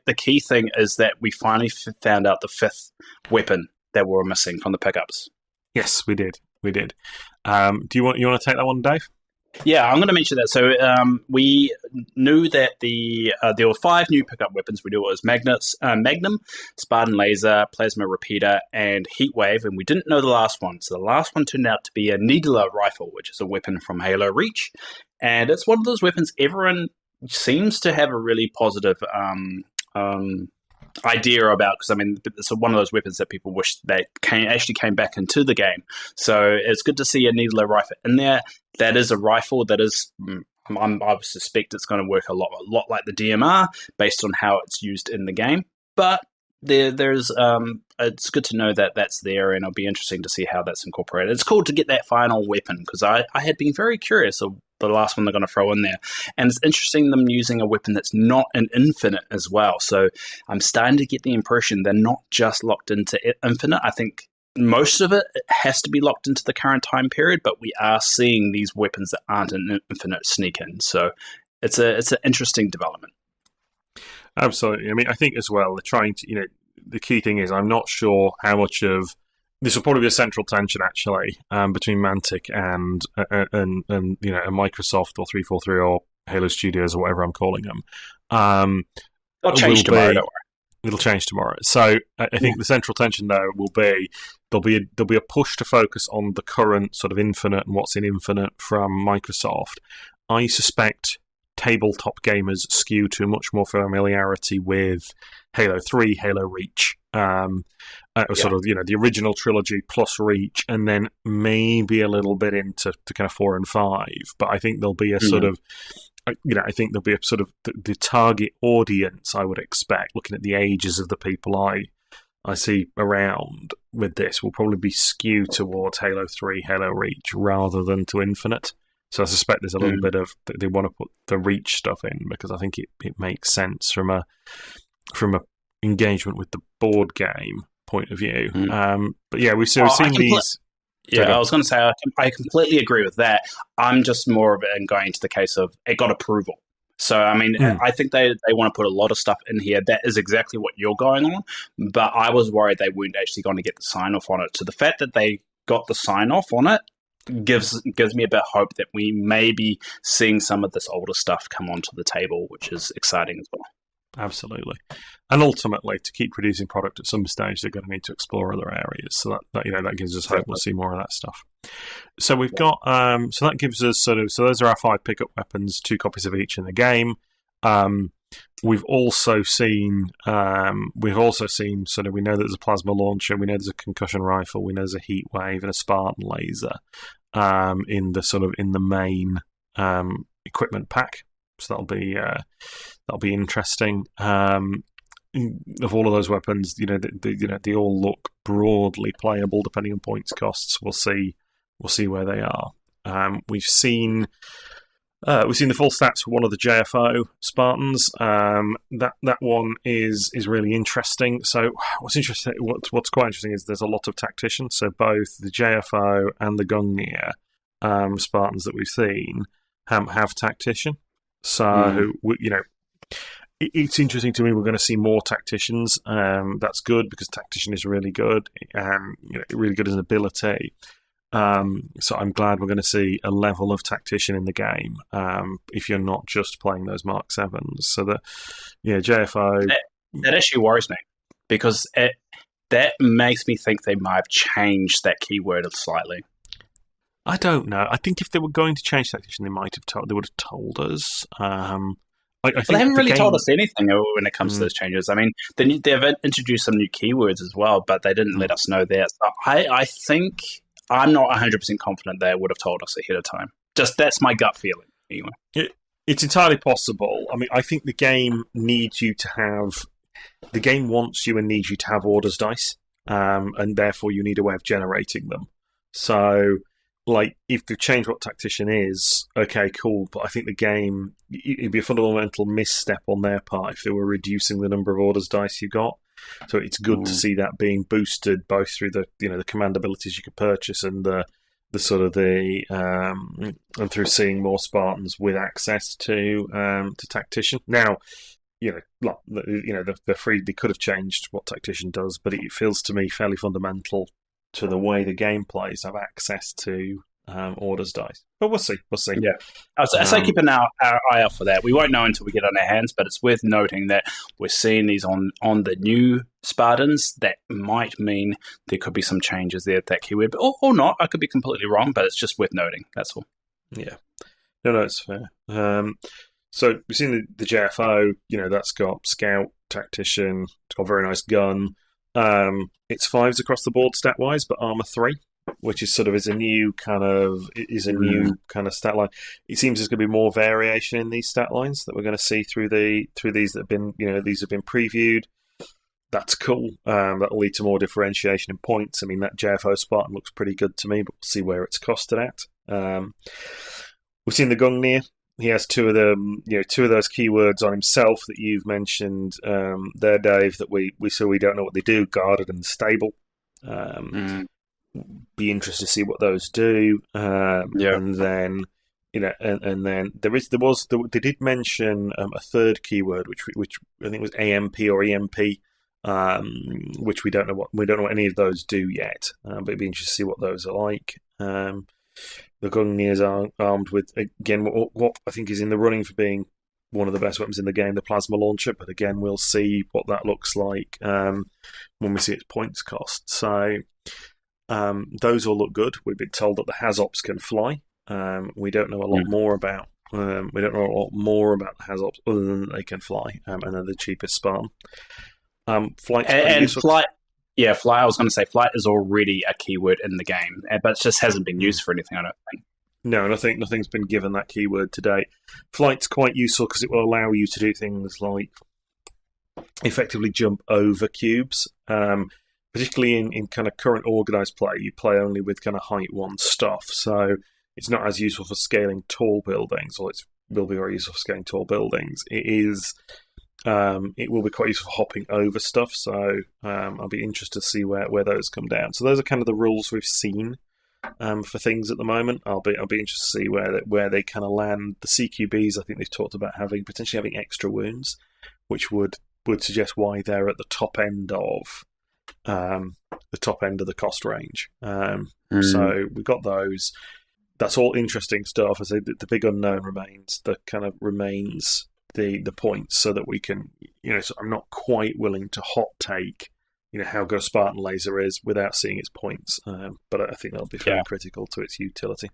the key thing is that we finally found out the 5th weapon that we were missing from the pickups. Yes, we did. Do you want to take that one, Dave? Yeah, I'm going to mention that. So we knew that there were 5 new pickup weapons. We knew it was Magnum, Spartan Laser, Plasma Repeater, and Heatwave, and we didn't know the last one. So the last one turned out to be a Needler Rifle, which is a weapon from Halo Reach, and it's one of those weapons everyone seems to have a really positive idea about, because it's one of those weapons that people wish they actually came back into the game. So it's good to see a Needler Rifle in there. That is a rifle that is, I suspect it's going to work a lot like the DMR based on how it's used in the game. But there's it's good to know that that's there, and it'll be interesting to see how that's incorporated. It's cool to get that final weapon, because I had been very curious of last one they're going to throw in there. And it's interesting them using a weapon that's not an infinite as well. So I'm starting to get the impression they're not just locked into infinite. I think most of it has to be locked into the current time period, but we are seeing these weapons that aren't an infinite sneak in. So it's an interesting development. Absolutely. I mean, I think as well, they're trying to, the key thing is I'm not sure how much of this will probably be a central tension actually between Mantic and Microsoft or 343 or Halo Studios or whatever I'm calling them. It'll change tomorrow, don't worry. It'll change tomorrow. So I think the central tension though will be there'll be a push to focus on the current sort of Infinite and what's in Infinite from Microsoft. I suspect tabletop gamers skew to much more familiarity with Halo 3, Halo Reach, sort of the original trilogy plus Reach, and then maybe a little bit into kind of 4 and 5. But I think there'll be a sort of I think there'll be a sort of the target audience, I would expect, looking at the ages of the people I see around with this, will probably be skewed towards Halo 3, Halo Reach, rather than to Infinite. So I suspect there's a little bit of they want to put the Reach stuff in because I think it makes sense from a engagement with the board game point of view. But yeah, we've seen these. Yeah, I was going to say I completely agree with that. I'm just more of it going to the case of it got approval. So, I mean, I think they want to put a lot of stuff in here. That is exactly what you're going on. But I was worried they weren't actually going to get the sign-off on it. So the fact that they got the sign-off on it gives me a bit of hope that we may be seeing some of this older stuff come onto the table, which is exciting as well. Absolutely. And ultimately, to keep producing product at some stage, they're going to need to explore other areas. So that gives us hope we'll see more of that stuff. So we've got so that gives us so those are our 5 pickup weapons, 2 copies of each in the game. We've also seen we know that there's a plasma launcher, we know there's a concussion rifle, we know there's a heat wave and a Spartan laser in the main equipment pack. So that'll be interesting. Of all of those weapons, they all look broadly playable depending on points costs. We'll see where they are. We've seen the full stats for one of the JFO Spartans. That one is really interesting. So what's quite interesting is there's a lot of tacticians. So both the JFO and the Gungnir Spartans that we've seen have tactician. So it's interesting to me. We're going to see more tacticians. That's good because tactician is really good and really good as an ability. So I'm glad we're going to see a level of tactician in the game. If you're not just playing those Mark 7s, so that JFO that actually worries me because that makes me think they might have changed that keyword slightly. I don't know. I think if they were going to change tactician, they would have told us. I think they haven't really told us anything when it comes to those changes. I mean, they've introduced some new keywords as well, but they didn't let us know that. So I think I'm not 100% confident they would have told us ahead of time. Just that's my gut feeling, anyway. It's entirely possible. I mean, I think the game needs you to have. The game wants you and needs you to have orders dice, and therefore you need a way of generating them. So, if they've changed what tactician is, okay, cool. But I think the game, it'd be a fundamental misstep on their part if they were reducing the number of orders dice you got. So it's good to see that being boosted both through the the command abilities you could purchase and and through seeing more Spartans with access to tactician. Now, they're free. They could have changed what tactician does, but it feels to me fairly fundamental to the way the game plays, have access to orders dice. But we'll see. Yeah. I say keep an eye out for that. We won't know until we get on our hands, but it's worth noting that we're seeing these on the new Spartans. That might mean there could be some changes there with that keyword, or not. I could be completely wrong, but it's just worth noting. That's all. Yeah. No, it's fair. So we've seen the JFO, that's got Scout, Tactician, it's got a very nice gun. It's 5s across the board stat-wise, but armor 3, which is is a new kind of stat line. It seems there's going to be more variation in these stat lines that we're going to see through these that have been these have been previewed. That's cool. That'll lead to more differentiation in points. I mean, that JFO Spartan looks pretty good to me, but we'll see where it's costed at. We've seen the Gungnir. He has two of those keywords on himself that you've mentioned there, Dave. That we don't know what they do. Guarded and stable. Be interested to see what those do. And then and then they did mention a third keyword, which I think was AMP or EMP, which we don't know what any of those do yet. But it'd be interesting to see what those are like. The Gungnir are armed with, again, what I think is in the running for being one of the best weapons in the game, the plasma launcher. But again, we'll see what that looks like when we see its points cost. So those all look good. We've been told that the Hazops can fly. We don't know a lot more about. We don't know a lot more about the Hazops other than that they can fly, and they're the cheapest Spartan. Flight and flight. Yeah, flight. I was going to say flight is already a keyword in the game, but it just hasn't been used for anything, I don't think. No, nothing's been given that keyword to date. Flight's quite useful because it will allow you to do things like effectively jump over cubes. Particularly in kind of current organised play, you play only with kind of height 1 stuff, so it's not as useful for scaling tall buildings, or it will be very useful for scaling tall buildings. It will be quite useful for hopping over stuff, so I'll be interested to see where those come down. So those are kind of the rules we've seen for things at the moment. I'll be interested to see where they kind of land. The CQBs, I think they've talked about potentially having extra wounds, which would suggest why they're at the top end of the cost range. So we've got those. That's all interesting stuff. I say the big unknown remains the points, so that we can, so I'm not quite willing to hot take, how good a Spartan laser is without seeing its points. But I think that'll be very critical to its utility.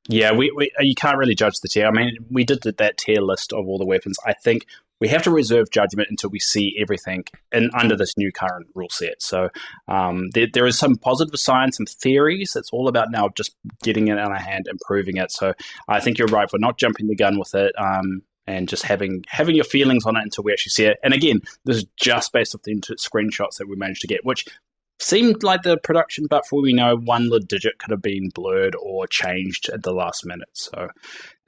Yeah, you can't really judge the tier. I mean, we did that tier list of all the weapons. I think we have to reserve judgment until we see everything under this new current rule set. So there is some positive signs, some theories. It's all about now just getting it in our hand, improving it. So I think you're right for not jumping the gun with it. And just having your feelings on it until we actually see it. And again, this is just based off the screenshots that we managed to get, which seemed like the production, but for all we know, one little digit could have been blurred or changed at the last minute. So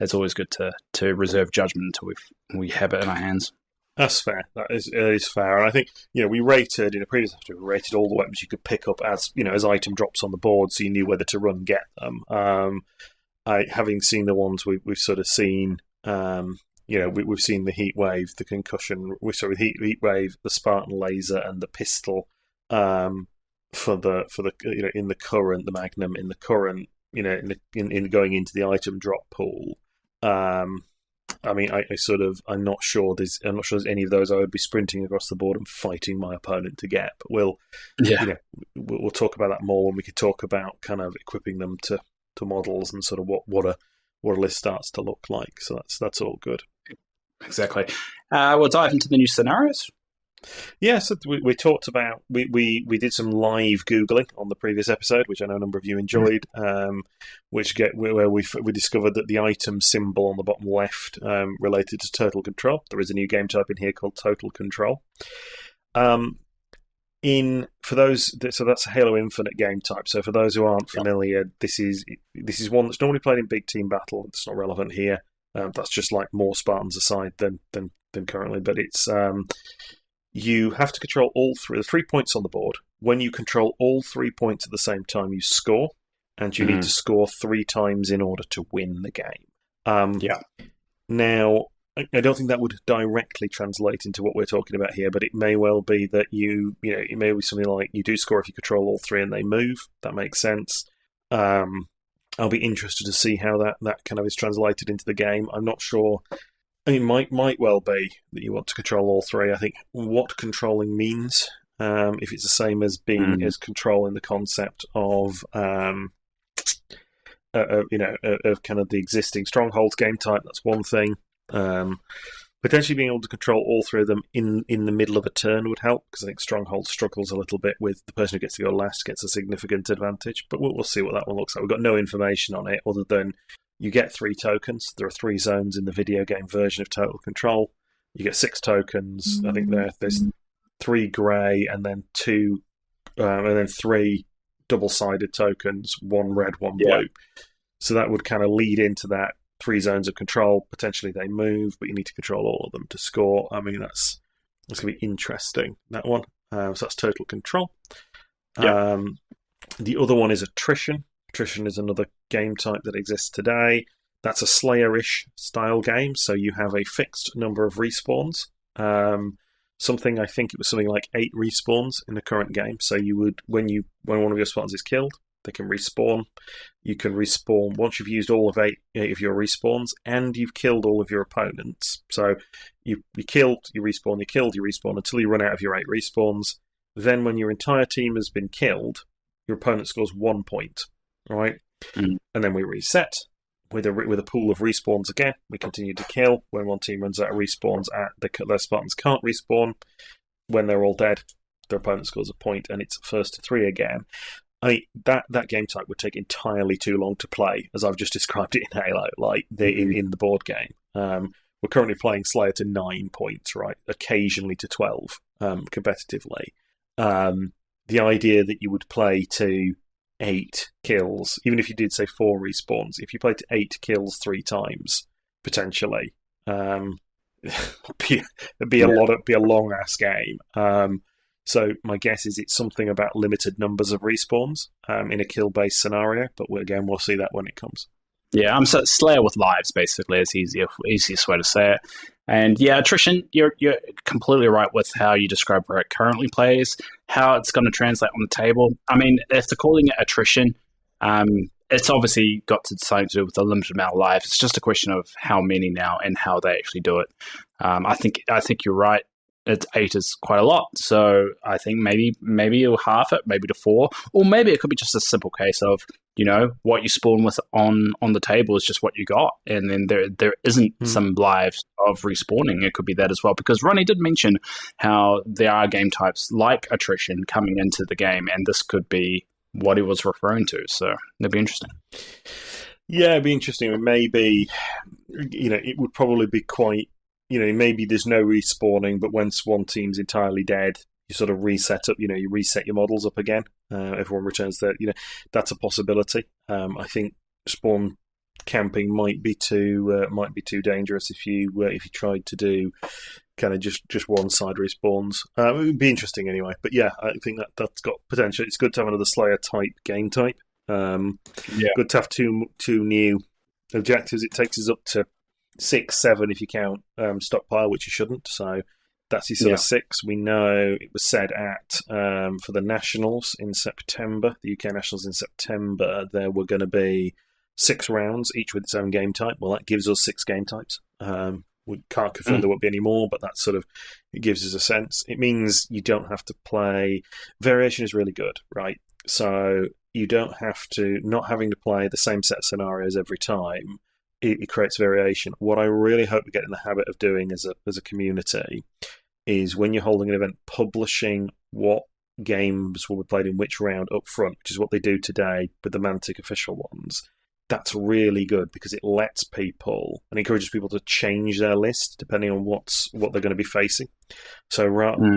it's always good to reserve judgment until we have it in our hands. That's fair. That is fair. And I think, we rated, in a previous episode, we rated all the weapons you could pick up as item drops on the board, so you knew whether to run and get them. Having seen the ones we've sort of seen, we've seen the heat wave, the concussion. We saw the heat wave, the Spartan laser, and the pistol. For the in the current, the Magnum in the current, in going into the item drop pool. I mean, I'm not sure there's any of those I would be sprinting across the board and fighting my opponent to get. But we'll talk about that more when we could talk about kind of equipping them to models and sort of what a list starts to look like. So that's all good. Exactly. We'll dive into the new scenarios. Yeah, so we talked about we did some live Googling on the previous episode, which I know a number of you enjoyed. Where we discovered that the item symbol on the bottom left related to total control. There is a new game type in here called total control. So that's a Halo Infinite game type. So for those who aren't familiar, this is one that's normally played in big team battle. It's not relevant here. That's just like more Spartans aside than currently, but it's. You have to control all three. The 3 points on the board. When you control all 3 points at the same time, you score, and you need to score 3 times in order to win the game. Now, I don't think that would directly translate into what we're talking about here, but it may well be that it may be something like you do score if you control all 3 and they move. That makes sense. I'll be interested to see how that kind of is translated into the game. I'm not sure. I mean, might well be that you want to control all 3. I think what controlling means, if it's the same as being as controlling the concept of kind of the existing strongholds game type. That's one thing. Potentially being able to control all 3 of them in the middle of a turn would help, because I think stronghold struggles a little bit with the person who gets to go last gets a significant advantage. But we'll see what that one looks like. We've got no information on it other than. You get 3 tokens. There are 3 zones in the video game version of Total Control. You get 6 tokens. I think there's 3 grey and then 2, and then 3 double-sided tokens. 1 red, 1 blue. So that would kind of lead into that 3 zones of control. Potentially they move, but you need to control all of them to score. I mean, that's going to be interesting, that one. So that's total control. Yep. The other one is attrition. Attrition is another game type that exists today. That's a Slayer-ish style game, so you have a fixed number of respawns. I think it was something like 8 respawns in the current game. So you would, when one of your Spartans is killed, they can respawn. You can respawn once you've used all of 8 of your respawns, and you've killed all of your opponents. So you killed, you respawn, you killed, you respawn until you run out of your 8 respawns. Then when your entire team has been killed, your opponent scores 1 point, right? And then we reset with a pool of respawns again. We continue to kill. When one team runs out of respawns, their Spartans can't respawn. When they're all dead, their opponent scores a point, and it's first to 3 again. That game type would take entirely too long to play, as I've just described it in Halo, like in the board game. We're currently playing Slayer to 9 points, right? Occasionally to 12, competitively. The idea that you would play to 8 kills, even if you did say 4 respawns, if you played to 8 kills 3 times, potentially, it'd be a long ass game. So my guess is it's something about limited numbers of respawns in a kill-based scenario, but we'll see that when it comes. Yeah, I'm Slayer with lives, basically, is easiest way to say it. And yeah, attrition, you're completely right with how you describe where it currently plays, how it's going to translate on the table. I mean, if they're calling it attrition, it's obviously got something to do with the limited amount of lives. It's just a question of how many now and how they actually do it. I think you're right. 8 is quite a lot, so I think maybe you'll half it, maybe to 4, or maybe it could be just a simple case of, what you spawn with on the table is just what you got, and then there isn't some lives of respawning. It could be that as well, because Ronnie did mention how there are game types like attrition coming into the game, and this could be what he was referring to, so it'd be interesting. Yeah, it'd be interesting, and maybe, it would probably be quite, maybe there's no respawning, but once one team's entirely dead, you sort of reset up, you reset your models up again. Everyone returns there. That's a possibility. I think spawn camping might be too dangerous if you tried to do kind of just one side respawns. It would be interesting anyway. But yeah, I think that's got potential. It's good to have another Slayer type game type. Good to have two new objectives. It takes us up to 6, 7 if you count stockpile, which you shouldn't. So that's your sort of 6. We know it was said at for the Nationals in September, the UK Nationals in September, there were going to be 6 rounds, each with its own game type. Well, that gives us 6 game types. We can't confirm there won't be any more, but that sort of, it gives us a sense. It means you don't have to play. Variation is really good, right? So you don't have to, not having to play the same set of scenarios every time. It creates variation. What I really hope we get in the habit of doing as a community is when you're holding an event, publishing what games will be played in which round up front, which is what they do today with the Mantic official ones. That's really good because it lets people and encourages people to change their list depending on what they're going to be facing. So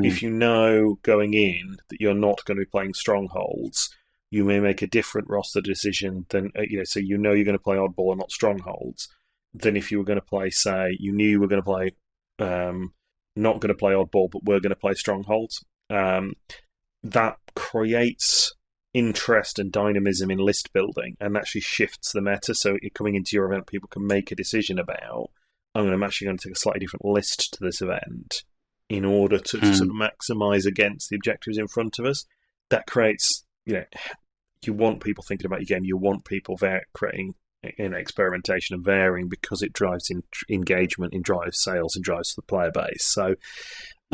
if you know going in that you're not going to be playing strongholds, you may make a different roster decision than, so you're going to play oddball and not strongholds, than if you were going to play, say, you knew you were going to play, not going to play oddball, but we're going to play strongholds. That creates interest and dynamism in list building and actually shifts the meta. So coming into your event, people can make a decision about, I'm actually going to take a slightly different list to this event in order to sort of maximise against the objectives in front of us. That creates, you want people thinking about your game. You want people creating experimentation and varying because it drives engagement, it drives sales, and drives the player base. So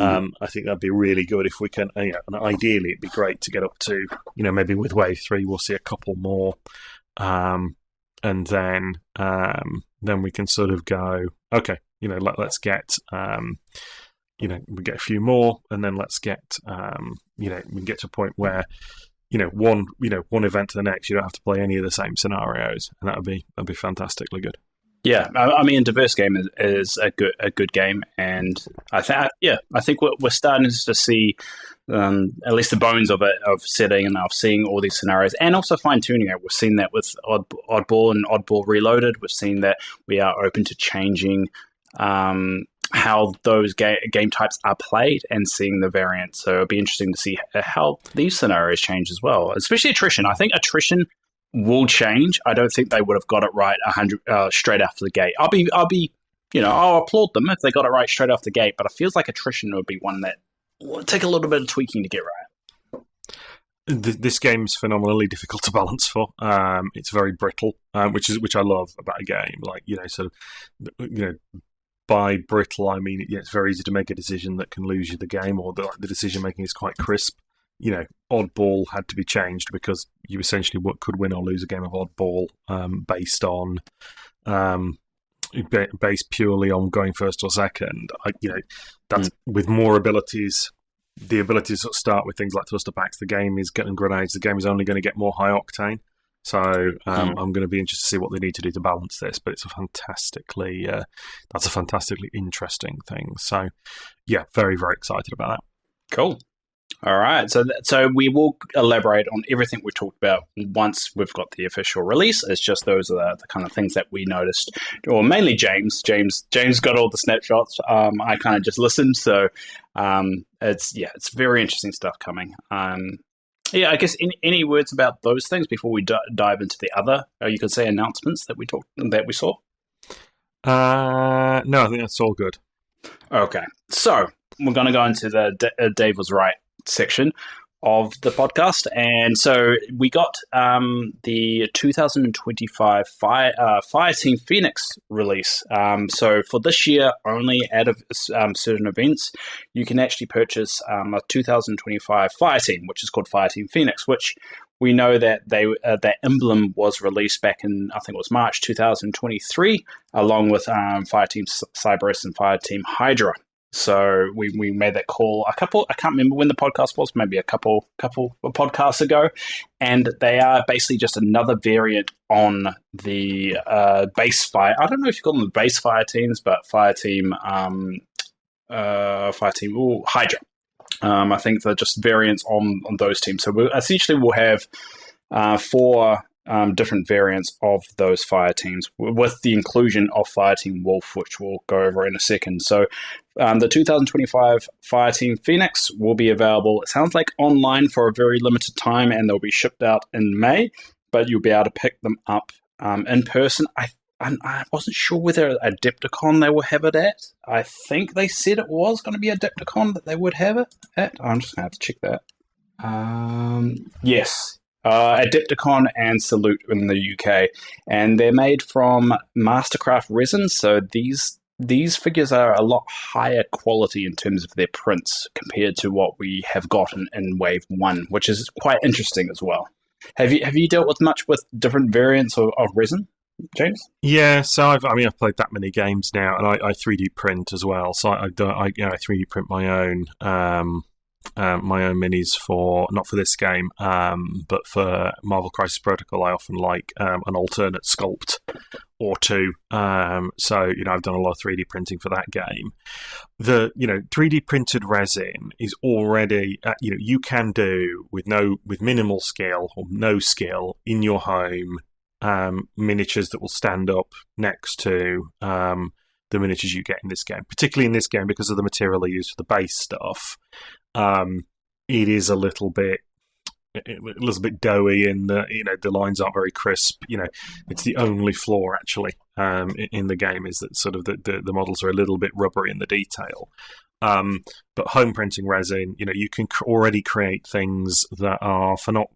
I think that'd be really good if we can. And ideally, it'd be great to get up to, maybe with Wave 3, we'll see a couple more, and then we can sort of go, okay, let's get. We get a few more, and then let's get, we can get to a point where, one event to the next, you don't have to play any of the same scenarios, and that'd be fantastically good. Yeah, I mean, diverse game is a good game, and I think we're starting to see at least the bones of it, of setting and of seeing all these scenarios, and also fine tuning it. We've seen that with Oddball and Oddball Reloaded. We've seen that we are open to changing how those game types are played and seeing the variants. So it'll be interesting to see how these scenarios change as well, especially attrition. I think attrition will change. I don't think they would have got it right 100 straight after the gate. I'll be, I'll applaud them if they got it right straight off the gate. But it feels like attrition would be one that will take a little bit of tweaking to get right. This game's phenomenally difficult to balance for. It's very brittle, which I love about a game. Like by brittle I mean it's very easy to make a decision that can lose you the game, or the decision making is quite crisp. Oddball had to be changed because you essentially could win or lose a game of oddball based purely on going first or second. That's with more abilities. The abilities that start with things like thruster packs. The game is getting grenades. The game is only going to get more high octane. So I'm going to be interested to see what they need to do to balance this. But it's that's a fantastically interesting thing. So yeah, very, very excited about that. Cool. All right, so we will elaborate on everything we talked about once we've got the official release. It's just those are the kind of things that we noticed, or mainly James. James got all the snapshots. I kind of just listened, so it's very interesting stuff coming. I guess any words about those things before we dive into the other? You could say announcements that we saw. No, I think that's all good. Okay, so we're going to go into the Dave was right section of the podcast, and so we got the 2025 Fireteam Phoenix release. So for this year only, out of certain events, you can actually purchase a 2025 Fireteam, which is called Fireteam Phoenix, which we know that that emblem was released back in, I think it was March 2023, along with Fireteam Cerberus and Fireteam Hydra. So we made that call I can't remember when the podcast was, maybe a couple of podcasts ago, and they are basically just another variant on the base fire. I don't know if you call them the base fire teams, but Fireteam Hydra. I think they're just variants on those teams. So we'll have 4 different variants of those fire teams, with the inclusion of Fireteam Wolf, which we'll go over in a second. So the 2025 Fireteam Phoenix will be available, it sounds like, online for a very limited time, and they'll be shipped out in May, but you'll be able to pick them up in person. I wasn't sure whether Adepticon they will have it at. I think they said it was going to be Adepticon that they would have it at. I'm just going to have to check that. Yes. Adepticon and Salute in the UK, and they're made from Mastercraft resin. So these figures are a lot higher quality in terms of their prints compared to what we have gotten in Wave 1, which is quite interesting as well. Have you dealt with much with different variants of resin, James? Yeah, so I've played that many games now, and I 3D print as well. So I 3D print my own minis for, not for this game, but for Marvel Crisis Protocol. I often like an alternate sculpt or two. So I've done a lot of 3D printing for that game. The 3D printed resin is already you can do with minimal skill or no skill in your home miniatures that will stand up next to the miniatures you get in this game, particularly in this game because of the material they use for the base stuff. It is a little bit doughy, and the lines aren't very crisp. It's the only flaw actually in the game, is that sort of the models are a little bit rubbery in the detail. But home printing resin, you can already create things that are for not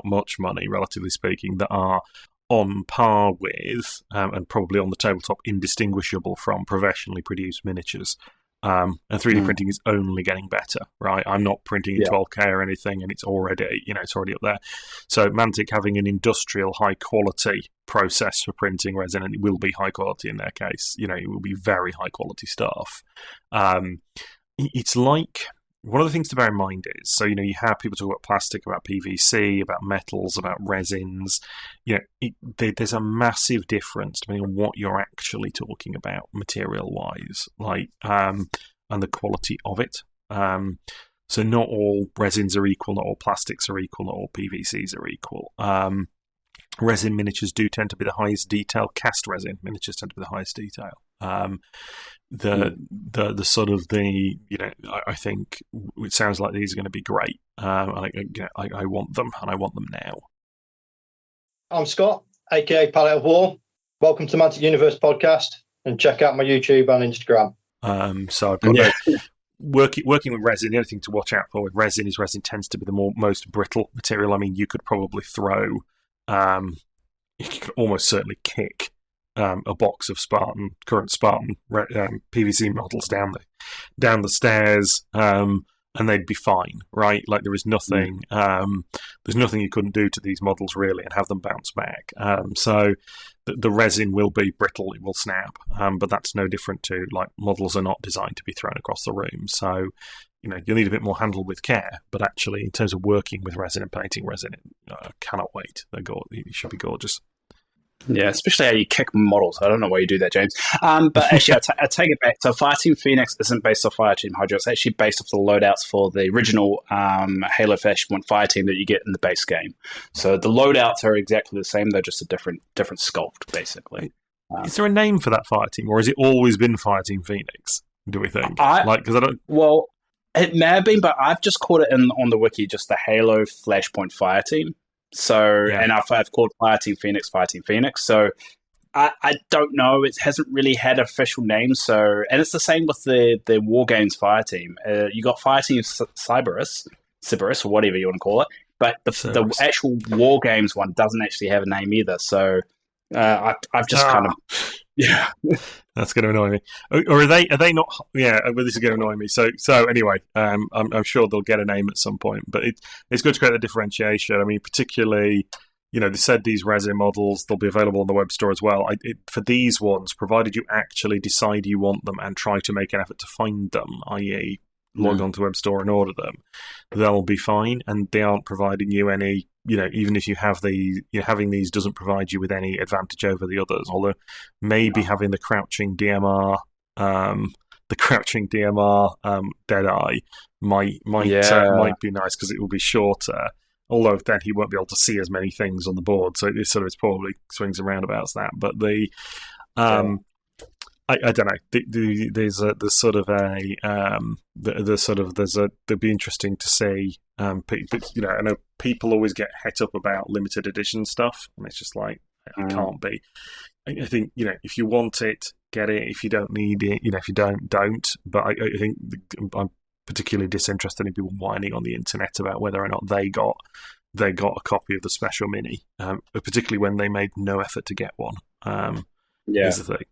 much money, relatively speaking, that are on par with and probably on the tabletop indistinguishable from professionally produced miniatures. And 3D printing is only getting better, right? I'm not printing in 12K or anything, and it's already up there. So Mantic having an industrial high quality process for printing resin, and it will be high quality in their case. It will be very high quality stuff. It's like one of the things to bear in mind is, so, you have people talk about plastic, about PVC, about metals, about resins. There's a massive difference depending on what you're actually talking about material-wise, and the quality of it. So not all resins are equal, not all plastics are equal, not all PVCs are equal. Resin miniatures do tend to be the highest detail. Cast resin miniatures tend to be the highest detail. The sort of I think it sounds like these are going to be great. I want them, and I want them now. I'm Scott, aka Palette of War. Welcome to Mantic Universe podcast, and check out my YouTube and Instagram. So I've got working with resin. The only thing to watch out for with resin is resin tends to be the most brittle material. I mean, you could probably throw, you could almost certainly kick a box of current Spartan PVC models down the stairs, and they'd be fine, right? Like there is nothing, there's nothing you couldn't do to these models really and have them bounce back. So the resin will be brittle, it will snap, but that's no different to models are not designed to be thrown across the room. So you'll need a bit more handled with care, but actually in terms of working with resin and painting resin, I cannot wait. It should be gorgeous. Yeah, especially how you kick models. I don't know why you do that, James. But actually, I take it back. So Fireteam Phoenix isn't based off Fireteam Hydra. It's actually based off the loadouts for the original Halo Flashpoint Fireteam that you get in the base game. So the loadouts are exactly the same. They're just a different sculpt, basically. Is there a name for that Fireteam, or has it always been Fireteam Phoenix, do we think? Because I don't... Well, it may have been, but I've just called it on the wiki just the Halo Flashpoint Fireteam. So, and I've called Fireteam Phoenix. So, I don't know. It hasn't really had official names. So, and it's the same with the War Games Fireteam. You got Fireteam Cerberus, or whatever you want to call it. But the actual War Games one doesn't actually have a name either. So, I've just kind of... Yeah, that's going to annoy me. Or are they not? Yeah, well, this is going to annoy me. So anyway, I'm sure they'll get a name at some point. But it's good to create the differentiation. I mean, particularly, they said these resin models, they'll be available on the web store as well. For these ones, provided you actually decide you want them and try to make an effort to find them, i.e., log on to web store and order them, they'll be fine, and they aren't providing you any. Even if you have having these doesn't provide you with any advantage over the others. Although maybe having the crouching DMR Deadeye might be nice because it will be shorter. Although then he won't be able to see as many things on the board, so it's probably swings and roundabouts that. But I don't know. It'd be interesting to see. I know people always get het up about limited edition stuff, and it's just like it can't be. I think if you want it, get it. If you don't need it, if you don't. But I think I'm particularly disinterested in people whining on the internet about whether or not they got a copy of the special mini, particularly when they made no effort to get one. Is the thing.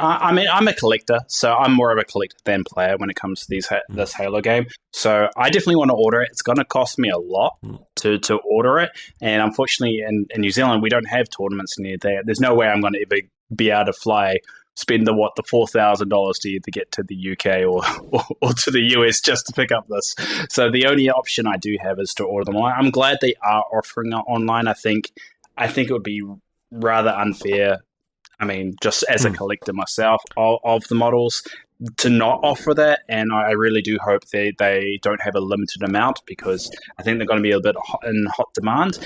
I mean, I'm a collector, so I'm more of a collector than player when it comes to this Halo game. So I definitely want to order it. It's going to cost me a lot to order it. And unfortunately, in New Zealand, we don't have tournaments near there. There's no way I'm going to ever be able to spend the $4,000 to either get to the UK or to the US just to pick up this. So the only option I do have is to order them online. I'm glad they are offering it online. I think it would be rather unfair. I mean, just as a collector myself of the models, to not offer that, and I really do hope they don't have a limited amount because I think they're going to be a bit in hot demand.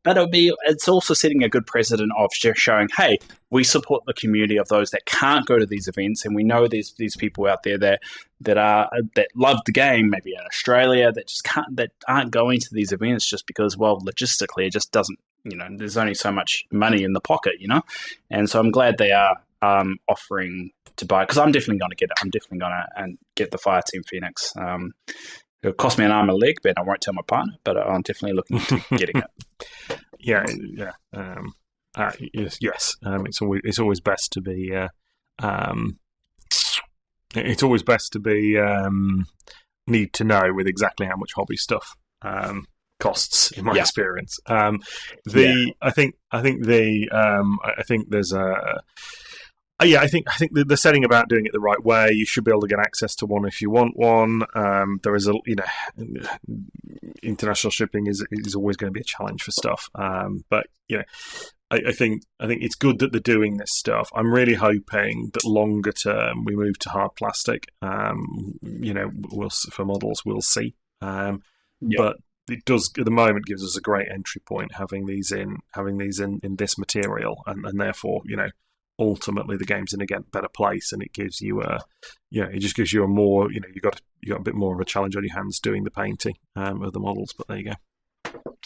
But it's also setting a good precedent of showing, hey, we support the community of those that can't go to these events, and we know there's these people out there that love the game, maybe in Australia, that aren't going to these events just because, well, logistically, it just doesn't. There's only so much money in the pocket, and so I'm glad they are offering to buy, because I'm definitely going to get it. I'm definitely going to get the Fireteam Phoenix. It'll cost me an arm and a leg, but I won't tell my partner. But I'm definitely looking to getting it. Yeah. Yes. It's always best to be. It's always best to be need to know with exactly how much hobby stuff costs in my experience. I think there's Yeah, I think the setting about doing it the right way. You should be able to get access to one if you want one. There is international shipping is always going to be a challenge for stuff. But I think it's good that they're doing this stuff. I'm really hoping that longer term we move to hard plastic. We'll for models we'll see. But it does at the moment gives us a great entry point having these in this material, and therefore ultimately the game's in a better place, and it gives you it just gives you a more you got a bit more of a challenge on your hands doing the painting of the models. But there you go.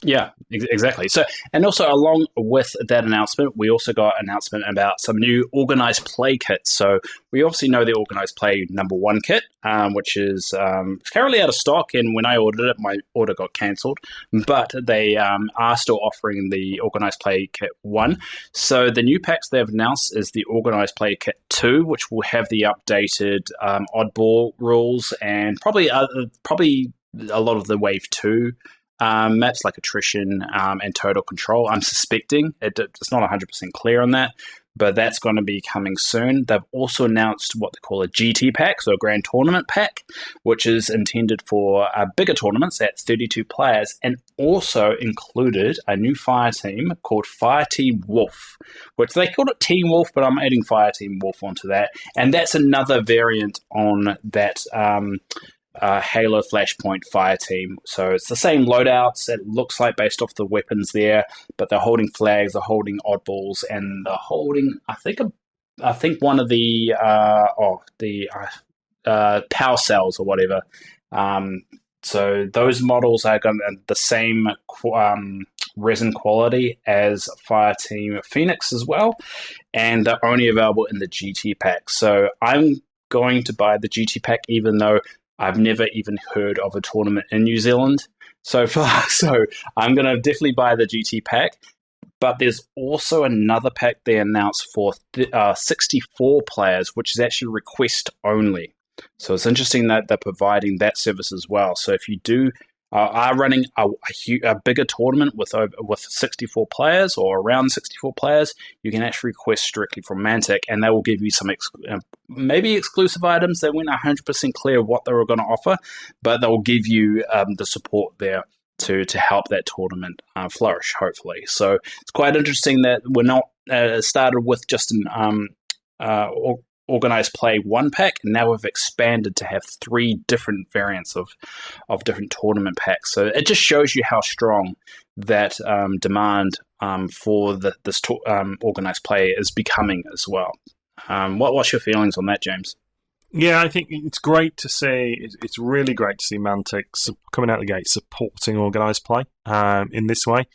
Yeah, exactly. So, and also along with that announcement, we also got an announcement about some new organized play kits. So we obviously know the organized play #1 kit, which is currently out of stock. And when I ordered it, my order got cancelled. But they are still offering the organized play kit 1. So the new packs they've announced is the organized play kit 2, which will have the updated oddball rules and probably a lot of the wave 2. Maps like attrition and total control. I'm suspecting it's not 100% clear on that, but that's going to be coming soon. They've also announced what they call a GT pack, so a Grand Tournament pack, which is intended for bigger tournaments at 32 players, and also included a new fire team called Fireteam Wolf, which they called it Team Wolf, but I'm adding Fireteam Wolf onto that, and that's another variant on that Halo Flashpoint fire team. So it's the same loadouts, it looks like, based off the weapons there, but they're holding flags, they're holding oddballs, and they're holding I think one of the power cells or whatever. So those models are going to the same resin quality as Fireteam Phoenix as well, and they're only available in the GT pack. So I'm going to buy the GT pack, even though I've never even heard of a tournament in New Zealand so far. So I'm going to definitely buy the GT pack. But there's also another pack they announced for 64 players, which is actually request only. So it's interesting that they're providing that service as well. So if you are running a bigger tournament with 64 players or around 64 players, you can actually request directly from Mantic, and they will give you some maybe exclusive items. They weren't 100% clear what they were going to offer, but they'll give you the support there to help that tournament flourish, hopefully. So it's quite interesting that we're not started with just an organized play 1 pack, and now we've expanded to have 3 different variants of different tournament packs. So it just shows you how strong that demand for this organized play is becoming as well. What's your feelings on that, James? Yeah, I think it's great to see. It's really great to see Mantic coming out of the gate supporting organised play in this way.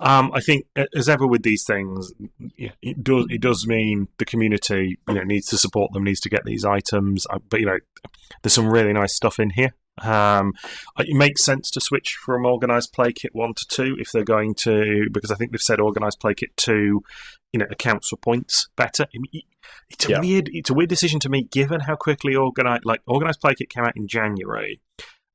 I think, as ever with these things, it does mean the community needs to support them, needs to get these items. But there's some really nice stuff in here. It makes sense to switch from organised play kit 1 to 2 if they're going to, because I think they've said organised play kit 2 accounts for points better. It's a weird decision to me, given how quickly organised play kit came out in January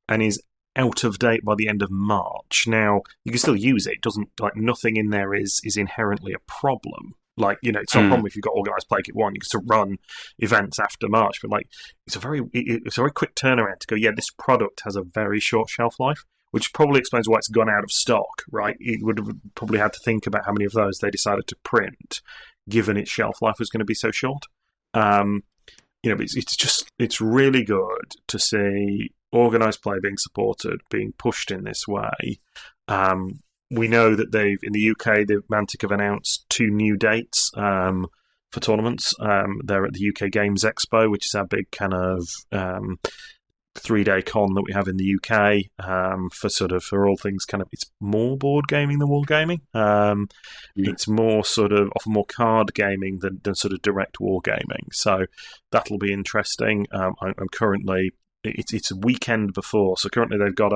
and is out of date by the end of March. Now you can still use it. It doesn't, nothing in there is inherently a problem. It's not a problem if you've got organised play kit 1. You can still run events after March, but it's a very quick turnaround to go, yeah, this product has a very short shelf life, which probably explains why it's gone out of stock, right? It would have probably had to think about how many of those they decided to print, given its shelf life was going to be so short. It's really good to see organised play being supported, being pushed in this way. We know that in the UK, Mantic have announced 2 new dates for tournaments. They're at the UK Games Expo, which is our big kind of 3-day con that we have in the UK for all things kind of, it's more board gaming than wargaming. It's more often more card gaming than sort of direct wargaming. So that'll be interesting. I'm currently, it's a weekend before, so currently they've got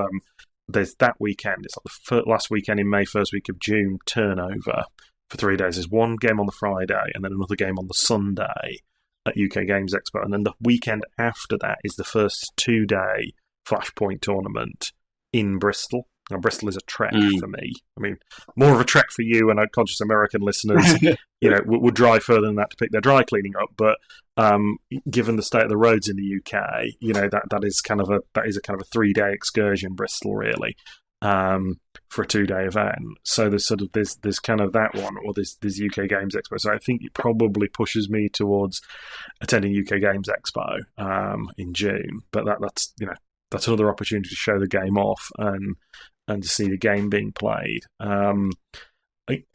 there's that weekend. It's the last weekend in May, first week of June turnover for 3 days. There's one game on the Friday and then another game on the Sunday at UK Games Expo. And then the weekend after that is the first 2-day Flashpoint tournament in Bristol. Bristol is a trek for me. I mean, more of a trek for you and our conscious American listeners, would drive further than that to pick their dry cleaning up. But given the state of the roads in the UK, that is a kind of a 3-day excursion, Bristol, really, for a 2-day event. So there's kind of that one, or there's UK Games Expo. So I think it probably pushes me towards attending UK Games Expo in June. But that's another opportunity to show the game off and to see the game being played. I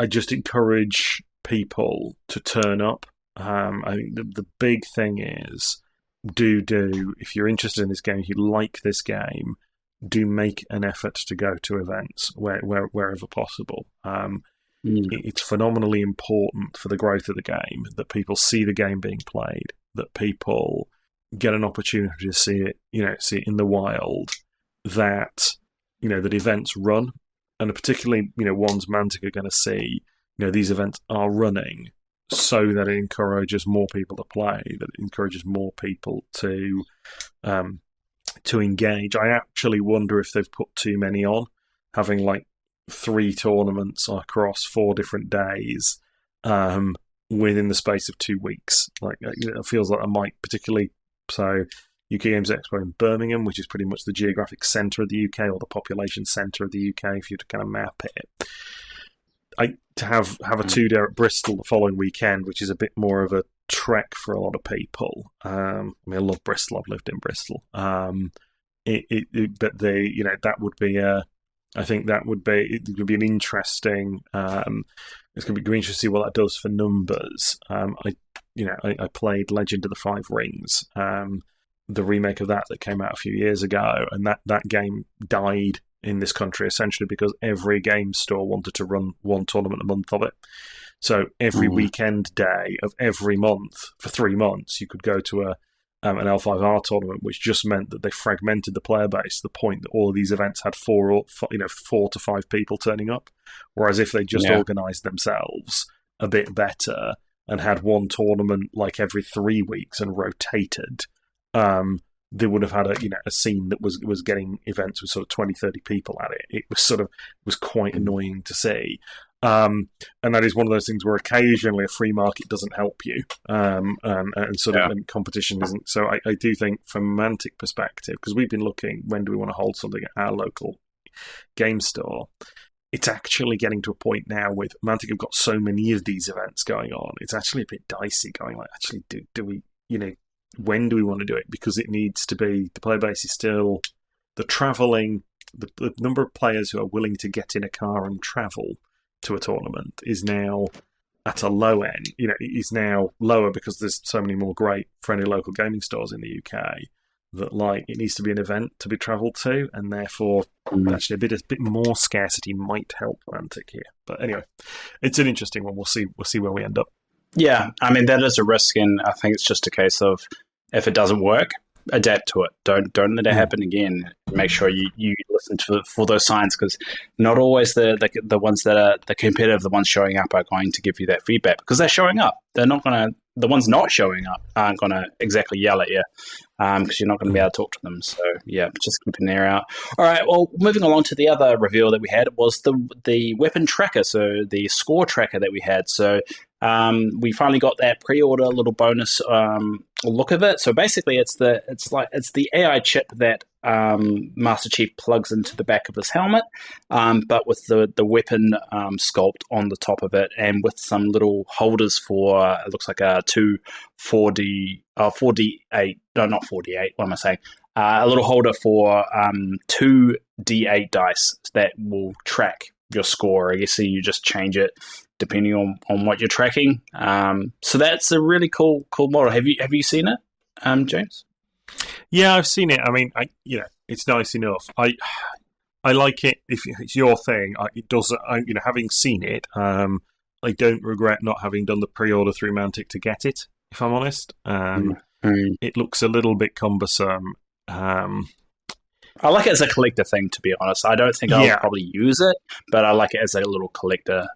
just encourage people to turn up. I think the big thing is if you're interested in this game, if you like this game, do make an effort to go to events wherever possible. It's phenomenally important for the growth of the game that people see the game being played, that people get an opportunity to see it in the wild, that events run, and particularly ones Mantic are going to see. These events are running so that it encourages more people to play, that it encourages more people to engage. I actually wonder if they've put too many on, having like 3 tournaments across 4 different days within the space of 2 weeks. Like, it feels like I might particularly. So UK Games Expo in Birmingham, which is pretty much the geographic centre of the UK, or the population centre of the UK, if you were to kind of map it. To have a 2-day at Bristol the following weekend, which is a bit more of a trek for a lot of people. I love Bristol. I've lived in Bristol. That would be it would be an interesting. It's going to be interesting to see what that does for numbers. I played Legend of the Five Rings, the remake of that came out a few years ago, and that game died in this country essentially because every game store wanted to run one tournament a month of it. So every weekend day of every month for 3 months, you could go to an L5R tournament, which just meant that they fragmented the player base to the point that all of these events had 4 to 5 people turning up. Whereas if they just organised themselves a bit better and had one tournament like every 3 weeks and rotated, they would have had a scene that was getting events with sort of 20, 30 people at it. It was quite annoying to see. And that is one of those things where occasionally a free market doesn't help you, and competition isn't. So I do think from a Mantic perspective, because we've been looking, when do we want to hold something at our local game store? It's actually getting to a point now with Mantic have got so many of these events going on. It's actually a bit dicey going like, actually, do we, when do we want to do it? Because it needs to be, the player base is still, the number of players who are willing to get in a car and travel to a tournament is now at a low end. Is now lower because there's so many more great friendly local gaming stores in the UK that it needs to be an event to be travelled to, and therefore actually a bit more scarcity might help Mantic here. But anyway, it's an interesting one. We'll see where we end up. Yeah, I mean that is a risk, and I think it's just a case of if it doesn't work, adapt to it. Don't let it happen again. Make sure you listen for those signs, because not always the ones that are the competitive, the ones showing up are going to give you that feedback because they're showing up. They're not going to. The ones not showing up aren't going to exactly yell at you because you're not going to be able to talk to them. So yeah, just keep an ear out. All right. Well, moving along to the other reveal that we had was the weapon tracker, so the score tracker that we had. So we finally got that pre-order little bonus look of it. So basically, it's the AI chip that Master Chief plugs into the back of his helmet, but with the weapon sculpt on the top of it, and with some little holders for it looks like a 4D8. No, not 4D8. What am I saying? A little holder for 2 D8 dice that will track your score. I guess you just change it depending on what you're tracking. So that's a really cool model. Have you seen it, James? Yeah, I've seen it. I mean, it's nice enough. I like it if it's your thing. It does. Having seen it, I don't regret not having done the pre-order through Mantic to get it. If I'm honest, it looks a little bit cumbersome. I like it as a collector thing, to be honest. I don't think I'll probably use it, but I like it as a little collector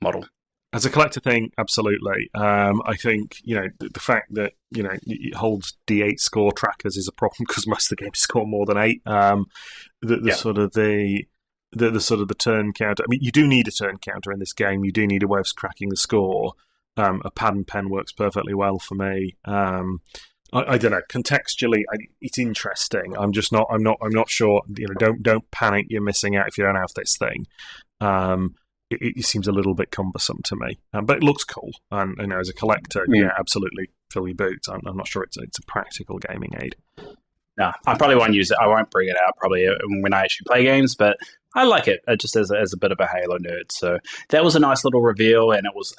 model. As a collector thing, absolutely. I think, the fact that, it holds D8 score trackers is a problem because most of the games score more than 8. the sort of the turn counter. I mean, you do need a turn counter in this game. You do need a way of cracking the score. A pad and pen works perfectly well for me. I don't know. Contextually, it's interesting. I'm not sure. Don't panic. You're missing out if you don't have this thing. It seems a little bit cumbersome to me, but it looks cool. And as a collector, yeah, absolutely fill your boots. I'm not sure it's a practical gaming aid. No, I probably won't use it. I won't bring it out probably when I actually play games, but I like it just as a bit of a Halo nerd. So that was a nice little reveal, and it was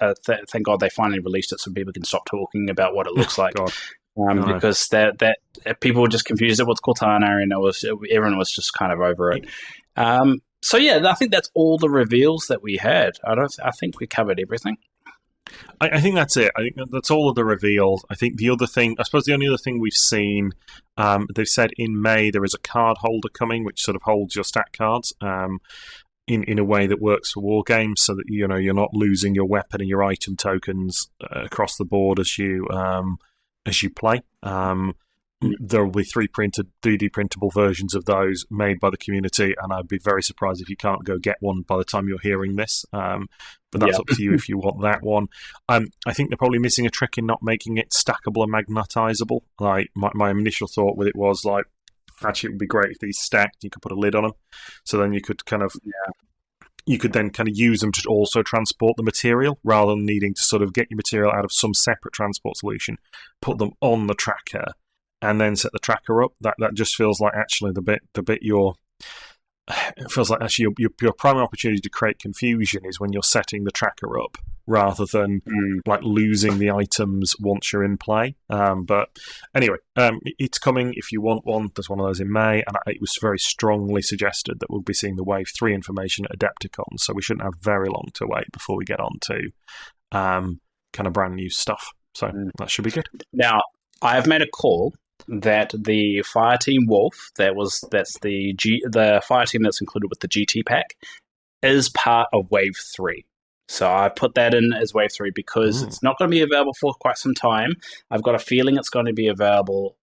thank God they finally released it so people can stop talking about what it looks like. Because that people were just confused it with Cortana, and everyone was just kind of over it. So yeah, I think that's all the reveals that we had. I think we covered everything. I think that's it. I think that's all of the reveals. I think the only other thing we've seen, they've said in May there is a card holder coming, which sort of holds your stat cards in a way that works for war games, so that you're not losing your weapon and your item tokens across the board as you play. There will be 3D printable versions of those made by the community, and I'd be very surprised if you can't go get one by the time you're hearing this. But that's up to you if you want that one. I think they're probably missing a trick in not making it stackable and magnetizable. Like my initial thought with it was like, actually, it would be great if these stacked. You could put a lid on them, so then you could you could then kind of use them to also transport the material, rather than needing to sort of get your material out of some separate transport solution, put them on the tracker, and then set the tracker up. That just feels like actually it feels like actually your primary opportunity to create confusion is when you're setting the tracker up, rather than like losing the items once you're in play. But anyway, it's coming. If you want one, there's one of those in May, and it was very strongly suggested that we'll be seeing the Wave 3 information at Adepticon, so we shouldn't have very long to wait before we get on to kind of brand new stuff. So that should be good. Now, I have made a call that the Fireteam Wolf, that's the Fireteam that's included with the GT pack, is part of Wave 3. So I put that in as Wave 3 because it's not going to be available for quite some time. I've got a feeling it's going to be available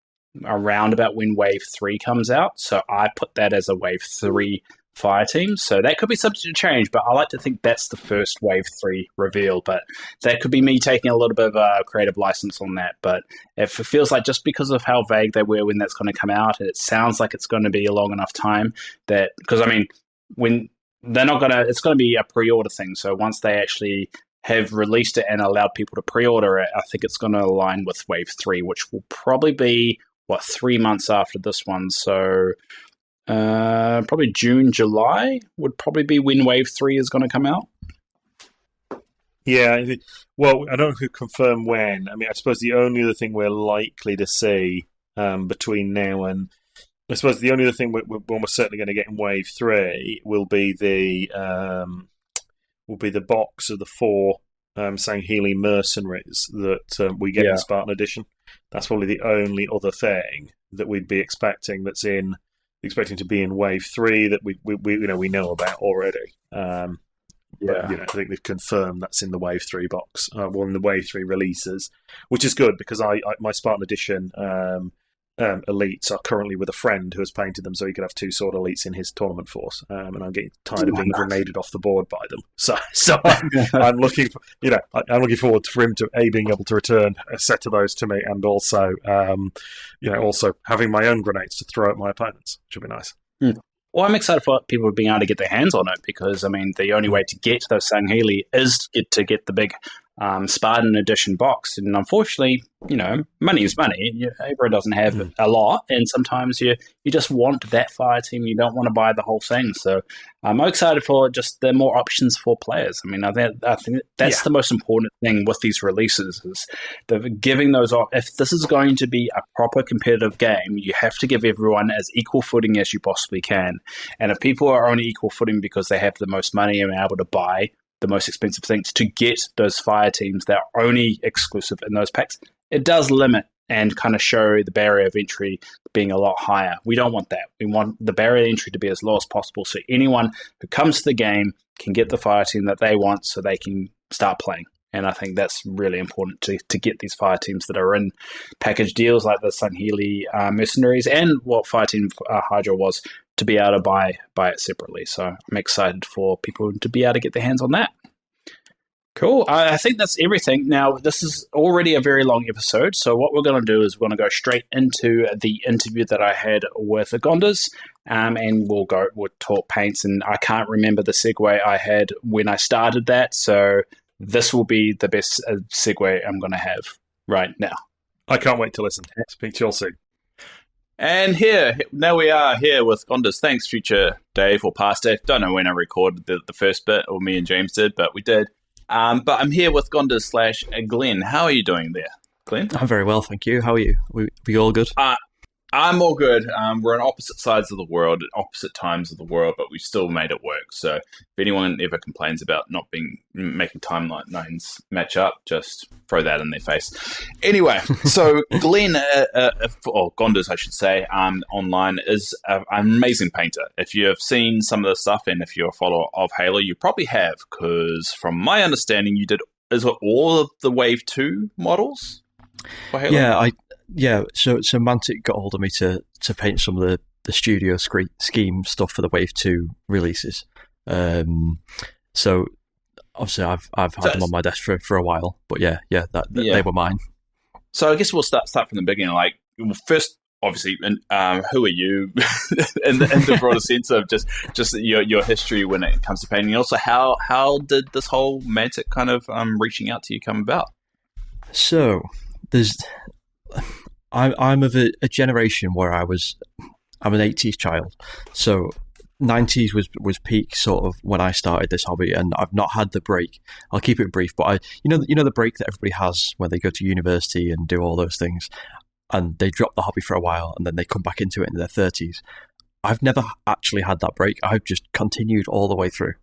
around about when Wave 3 comes out. So I put that as a Wave 3 Fireteam. So that could be subject to change, but I like to think that's the first Wave 3 reveal. But that could be me taking a little bit of a creative license on that. But if it feels like, just because of how vague they were when that's going to come out, and it sounds like it's going to be a long enough time, that, because I mean, when they're not going to, it's going to be a pre-order thing. So once they actually have released it and allowed people to pre-order it, I think it's going to align with Wave 3, which will probably be 3 months after this one. So probably June, July would probably be when Wave 3 is going to come out. Yeah, well, I don't know who confirm when. I mean, I suppose the only other thing we're likely to see between now and, I suppose the only other thing we're almost certainly going to get in Wave 3 will be the box of the 4 Sangheili mercenaries that we get in Spartan Edition. That's probably the only other thing that we'd be expecting to be in Wave 3 that we know about already. But, I think they've confirmed that's in the Wave 3 box, in the Wave 3 releases, which is good because my Spartan Edition elites are currently with a friend who has painted them so he could have 2 sword elites in his tournament force, and I'm getting tired of being grenaded off the board by them. So I'm looking forward for him to being able to return a set of those to me, and also also having my own grenades to throw at my opponents, which would be nice. Well, I'm excited for people being able to get their hands on it, because I mean the only way to get those Sangheili is to get the big Spartan Edition box, and unfortunately, money is money. Everyone doesn't have a lot, and sometimes you just want that fire team. You don't want to buy the whole thing. So I'm excited for just the more options for players. I mean, I think that's the most important thing with these releases, is giving those off. If this is going to be a proper competitive game, you have to give everyone as equal footing as you possibly can. And if people are only equal footing because they have the most money and are able to buy the most expensive things to get those fire teams that are only exclusive in those packs, it does limit and kind of show the barrier of entry being a lot higher. We don't want that. We want the barrier of entry to be as low as possible, so anyone who comes to the game can get the fire team that they want so they can start playing. And I think that's really important to get these fire teams that are in package deals like the Sangheili mercenaries, and what Fireteam Hydra was to be able to buy it separately. So I'm excited for people to be able to get their hands on that. Cool. I think that's everything. Now, this is already a very long episode, so what we're going to do is we're going to go straight into the interview that I had with the Gonders, and we'll talk paints, and I can't remember the segue I had when I started that, so this will be the best segue I'm going to have right now. I can't wait to listen. Speak to you all soon. And now we are here with Gonders. Thanks, future Dave or past Dave. Don't know when I recorded the first bit, or me and James did, but we did. But I'm here with Gonders / Glenn. How are you doing there, Glenn? I'm very well, thank you. How are you? We all good? I'm all good. We're on opposite sides of the world, at opposite times of the world, but we still made it work. So if anyone ever complains about not making timelines match up, just throw that in their face. Anyway, so Glenn, or Gonders, I should say, online is an amazing painter. If you have seen some of the stuff, and if you're a follower of Halo, you probably have, because from my understanding, you did all of the Wave 2 models for Halo? So Mantic got hold of me to paint some of the studio scheme stuff for the Wave 2 releases. So obviously I've had them on my desk for a while, but they were mine. So I guess we'll start from the beginning. Like, first, obviously, who are you in the broader sense of just your history when it comes to painting? Also, how did this whole Mantic kind of reaching out to you come about? So I'm of a generation where I'm an 80s child, so 90s was peak sort of when I started this hobby, and I've not had the break. I'll keep it brief, but you know the break that everybody has when they go to university and do all those things, and they drop the hobby for a while and then they come back into it in their 30s. I've never actually had that break. I've just continued all the way through.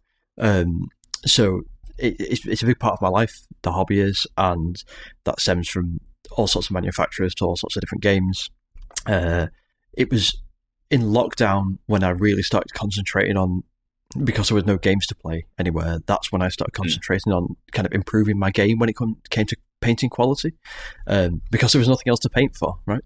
So it's a big part of my life, the hobby is, and that stems from all sorts of manufacturers to all sorts of different games. It was in lockdown when I really started concentrating on, because there was no games to play anywhere, that's when I started concentrating on kind of improving my game when it came to painting quality, because there was nothing else to paint for, right?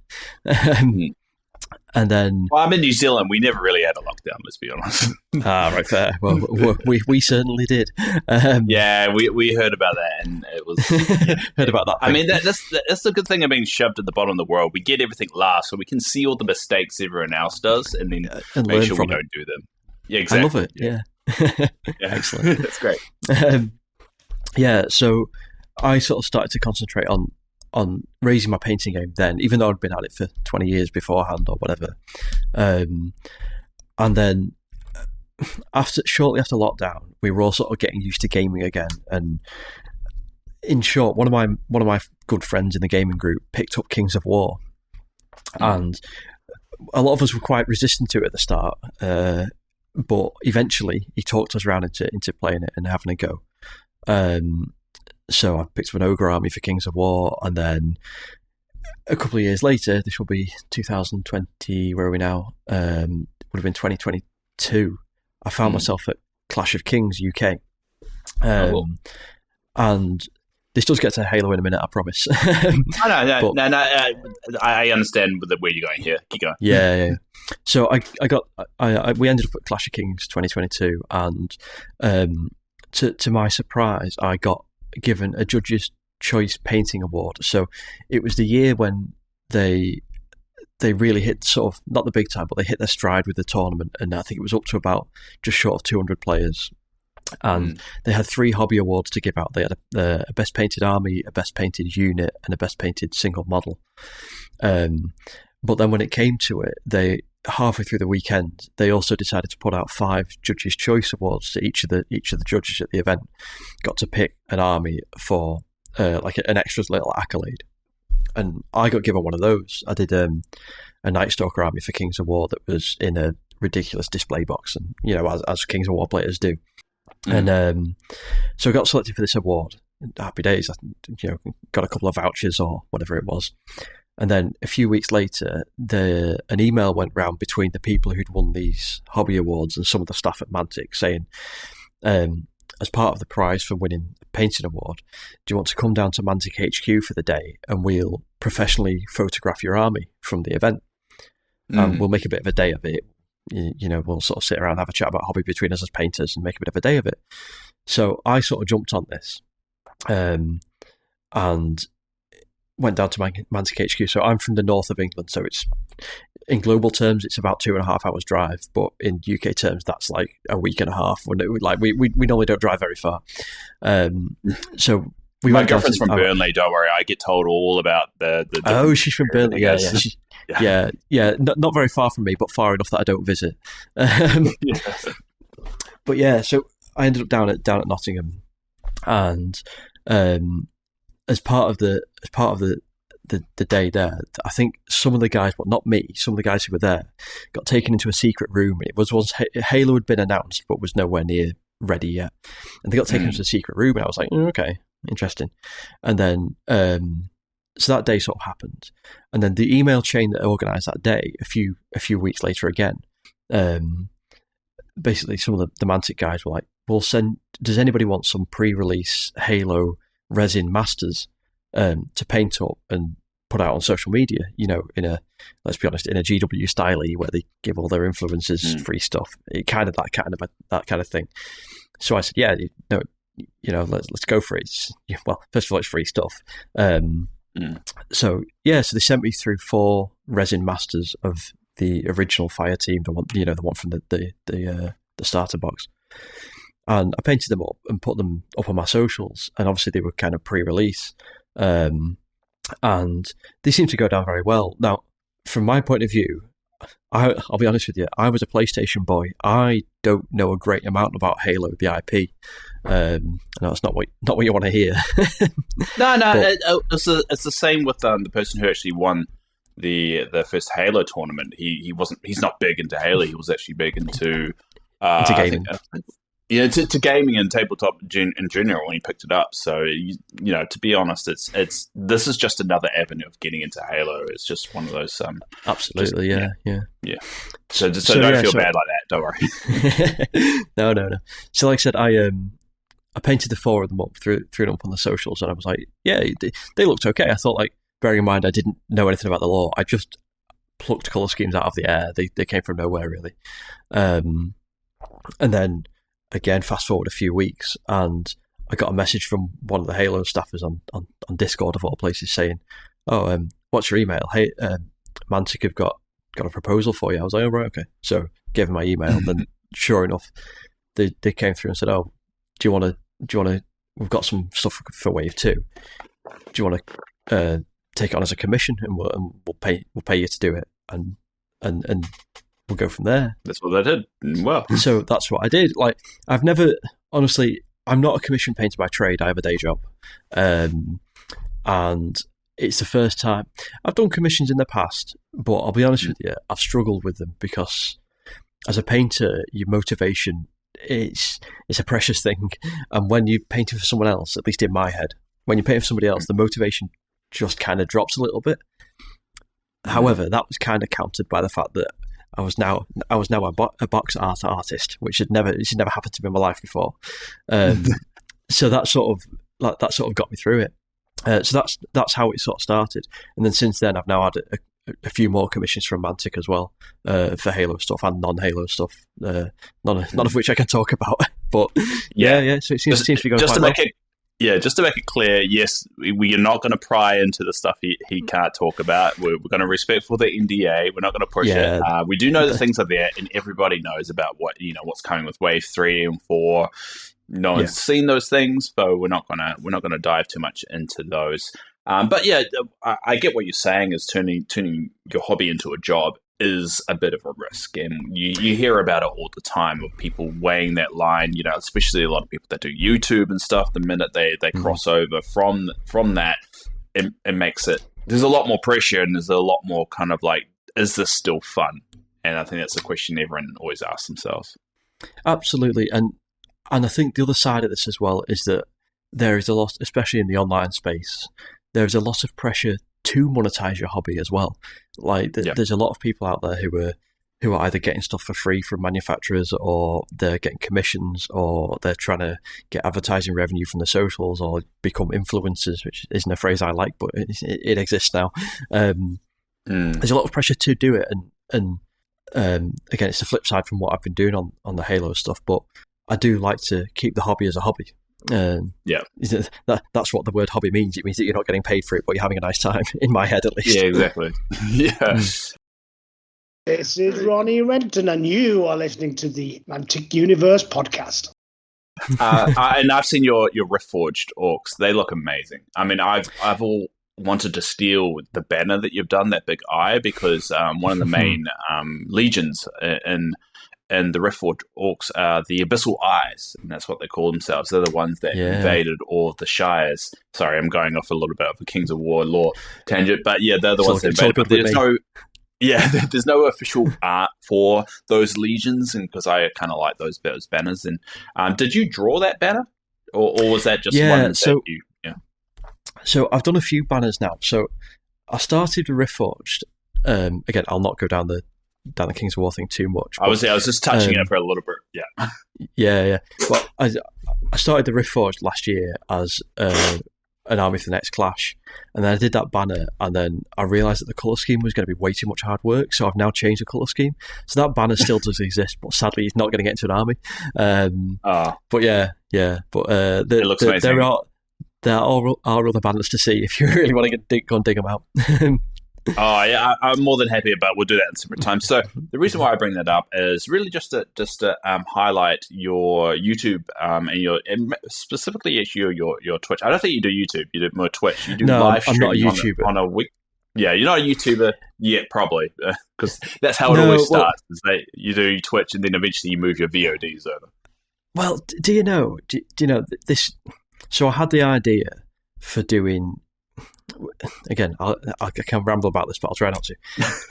And then... Well, I'm in New Zealand. We never really had a lockdown, let's be honest. Right, fair. Well, we certainly did. We heard about that, and it was... Yeah. Heard about that thing. I mean, that's the good thing of being shoved at the bottom of the world. We get everything last, so we can see all the mistakes everyone else does, and then make sure we don't do them. Yeah, exactly. I love it, yeah. Excellent. That's great. So I sort of started to concentrate on raising my painting game then, even though I'd been at it for 20 years beforehand or whatever. And then shortly after lockdown, we were all sort of getting used to gaming again. And in short, one of my good friends in the gaming group picked up Kings of War, and a lot of us were quite resistant to it at the start. But eventually, he talked us around into playing it and having a go. So I picked up an Ogre army for Kings of War, and then a couple of years later, this will be 2020, where are we now? Would have been 2022. I found myself at Clash of Kings UK. And this does get to Halo in a minute, I promise. No, I understand where you're going here. Keep going. Yeah. So we ended up at Clash of Kings 2022, and to my surprise, I got given a Judge's Choice Painting Award. So it was the year when they really hit sort of, not the big time, but they hit their stride with the tournament, and I think it was up to about just short of 200 players. And they had 3 hobby awards to give out. They had a best painted army, a best painted unit, and a best painted single model. But then when it came to it, they halfway through the weekend, they also decided to put out 5 Judges' Choice Awards. So each of the judges at the event got to pick an army for like an extra little accolade. And I got given one of those. I did a Night Stalker army for Kings of War that was in a ridiculous display box, and as Kings of War players do. And so I got selected for this award. Happy days. I got a couple of vouchers or whatever it was. And then a few weeks later, an email went round between the people who'd won these hobby awards and some of the staff at Mantic saying, as part of the prize for winning a painting award, do you want to come down to Mantic HQ for the day, and we'll professionally photograph your army from the event? And we'll make a bit of a day of it. we'll sort of sit around, have a chat about hobby between us as painters and make a bit of a day of it. So I sort of jumped on this and went down to Mantic HQ. So I'm from the north of England, so it's, in global terms, it's about 2.5 hours drive, but in UK terms, that's like a week and a half. We normally don't drive very far. So my girlfriend's from Burnley. Don't worry, I get told all about the oh, she's from Burnley. Yeah. Not very far from me, but far enough that I don't visit. But yeah, so I ended up down at Nottingham, and as part of the day there, I think some of the guys, but not me, some of the guys who were there got taken into a secret room. It was once Halo had been announced, but was nowhere near ready yet, and they got taken into a secret room, and I was like, okay, interesting. And then so that day sort of happened, and then the email chain that organised that day a few weeks later again, basically some of the Mantic guys were like, we'll send, does anybody want some pre-release Halo resin masters to paint up and put out on social media, let's be honest, in a GW style where they give all their influencers free stuff, that kind of thing. So I said, yeah, let's go for it. Well, first of all, it's free stuff. So they sent me through 4 resin masters of the original Fireteam, the one from the starter box. And I painted them up and put them up on my socials, and obviously they were kind of pre-release, and they seemed to go down very well. Now, from my point of view, I'll be honest with you, I was a PlayStation boy. I don't know a great amount about Halo, the IP. No, it's not what you want to hear. No, it's the same with the person who actually won the first Halo tournament. He's not big into Halo. He was actually big into gaming. To gaming and tabletop in general when he picked it up. So to be honest, this is just another avenue of getting into Halo. It's just one of those. Absolutely, yeah. So don't feel bad like that. Don't worry. No. So like I said, I painted the 4 of them up, threw them up on the socials, and I was like, yeah, they looked okay. I thought, like, bearing in mind I didn't know anything about the lore, I just plucked colour schemes out of the air. They came from nowhere, really. And then, again, fast forward a few weeks, and I got a message from one of the Halo staffers on Discord, of all places, saying, oh, what's your email? Hey, Mantic have got a proposal for you. I was like, oh, right, okay. So gave them my email, and then sure enough, they came through and said, oh, do you want to, we've got some stuff for Wave 2. Do you want to take it on as a commission, and we'll pay you to do it, and we'll go from there. That's what they did. Well, so that's what I did. Like, I'm not a commission painter by trade. I have a day job, and it's the first time I've done commissions in the past. But I'll be honest with you, I've struggled with them because, as a painter, your motivation it's a precious thing, and when you're painting for someone else, at least in my head, when you're painting for somebody else, the motivation just kind of drops a little bit. However, that was kind of countered by the fact that I was now a box art artist, which had never happened to me in my life before. So that sort of got me through it. So that's how it sort of started, and then since then I've now had a few more commissions from Mantic as well, for Halo stuff and non-Halo stuff. None of which I can talk about. But yeah. So it seems to be going quite well. Just to make it clear, yes, we are not going to pry into the stuff he can't talk about. We're going to respect for the NDA. We're not going to push it. We do know that things are there, and everybody knows about what's coming with Wave 3 and 4. No one's seen those things, so we're not gonna dive too much into those. But yeah, I get what you're saying. Is turning your hobby into a job is a bit of a risk, and you hear about it all the time of people weighing that line. Especially a lot of people that do YouTube and stuff. The minute they cross over from that, it makes it. There's a lot more pressure, and there's a lot more kind of like, is this still fun? And I think that's a question everyone always asks themselves. Absolutely, and I think the other side of this as well is that there is a lot, especially in the online space, there's a lot of pressure to monetize your hobby as well. Like there's a lot of people out there who are either getting stuff for free from manufacturers, or they're getting commissions, or they're trying to get advertising revenue from the socials, or become influencers, which isn't a phrase I like, but it exists now. There's a lot of pressure to do it, and again, it's the flip side from what I've been doing on the Halo stuff, but I do like to keep the hobby as a hobby. That's what the word hobby means. It means that you're not getting paid for it, but you're having a nice time, in my head at least. Yeah, exactly. Yeah. This is Ronnie Renton, and you are listening to the Mantic Universe podcast. And I've seen your Riftforged orcs. They look amazing. I mean, I've all wanted to steal the banner that you've done, that big eye, because one of the main legions in the Riftforged orcs are the Abyssal Eyes, and that's what they call themselves. They're the ones that invaded all of the Shires. Sorry, I'm going off a little bit of a Kings of War lore tangent, but yeah, they're the ones that invaded. But there's no official art for those legions, and because I kind of like those banners. And did you draw that banner, or was that just one that you? Yeah. So I've done a few banners now. So I started with Riftforged. Again, I'll not go down the Kings of War thing too much. But, I was just touching it for a little bit. Yeah. Well, I started the Riftforged last year as an army for the next clash, and then I did that banner, and then I realised that the colour scheme was going to be way too much hard work, so I've now changed the colour scheme. So that banner still does exist, but sadly it's not going to get into an army. But it looks amazing. There are other banners to see if you really want to go and dig them out. Oh yeah, I'm more than happy, but we'll do that in separate time. So the reason why I bring that up is really just to highlight your YouTube and specifically your Twitch. I don't think you do YouTube. You do more Twitch. You do live streaming. I'm not a YouTuber. On a week. Yeah, you're not a YouTuber yet, probably, because that's how it always starts. Is that you do Twitch and then eventually you move your VODs over. Well, do you know this? So I had the idea for doing. Again, I can ramble about this, but I'll try not to.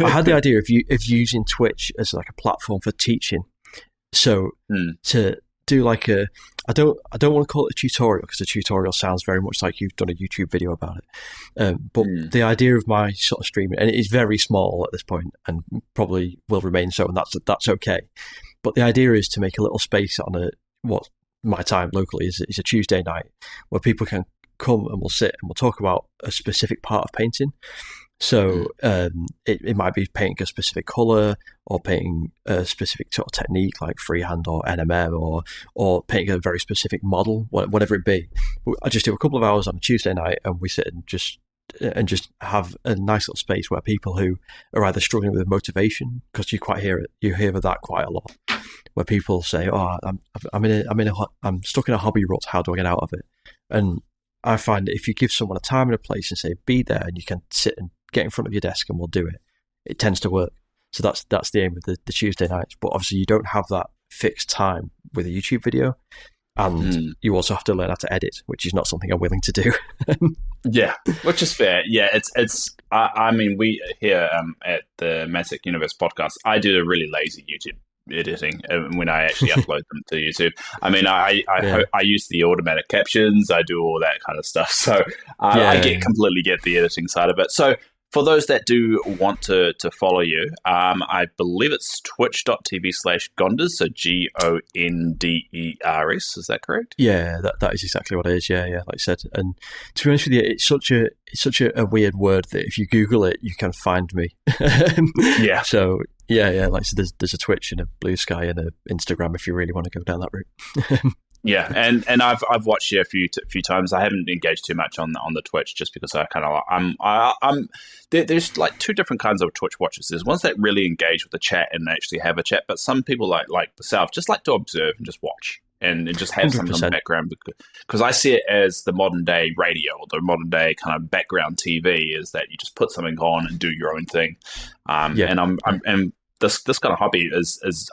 I had the idea of using Twitch as like a platform for teaching. So to do like I don't want to call it a tutorial, because a tutorial sounds very much like you've done a YouTube video about it. But the idea of my sort of streaming, and it is very small at this point, and probably will remain so, and that's okay. But the idea is to make a little space on what my time locally is a Tuesday night where people can come and we'll sit and we'll talk about a specific part of painting. So it might be painting a specific colour, or painting a specific sort of technique like freehand or NMM, or painting a very specific model, whatever it be. I just do a couple of hours on a Tuesday night, and we sit and just have a nice little space where people who are either struggling with motivation, because you hear that quite a lot, where people say, "Oh, I'm stuck in a hobby rut. How do I get out of it?" And I find that if you give someone a time and a place and say, be there, and you can sit and get in front of your desk and we'll do it, it tends to work. So that's the aim of the Tuesday nights. But obviously you don't have that fixed time with a YouTube video. And you also have to learn how to edit, which is not something I'm willing to do. Yeah, which is fair. Yeah, it's I mean, we here at the Mantic Universe podcast, I do a really lazy YouTube editing when I actually upload them to YouTube. I mean, I use the automatic captions, I do all that kind of stuff. So I completely get the editing side of it. So for those that do want to follow you, I believe it's twitch.tv/Gonders, so Gonders. Is that correct? Yeah, that is exactly what it is. Yeah, like I said. And to be honest with you, it's such a weird word that if you Google it, you can find me. Yeah. So yeah. Like I said, there's a Twitch and a Blue Sky and a Instagram if you really want to go down that route. Yeah, and I've watched you a few times. I haven't engaged too much on the Twitch just because I kind of there's like two different kinds of Twitch watchers. There's ones that really engage with the chat and actually have a chat, but some people like myself just like to observe and just watch and just have 100%. Something on the background, because I see it as the modern day radio, or the modern day kind of background TV, is that you just put something on and do your own thing. And this kind of hobby is this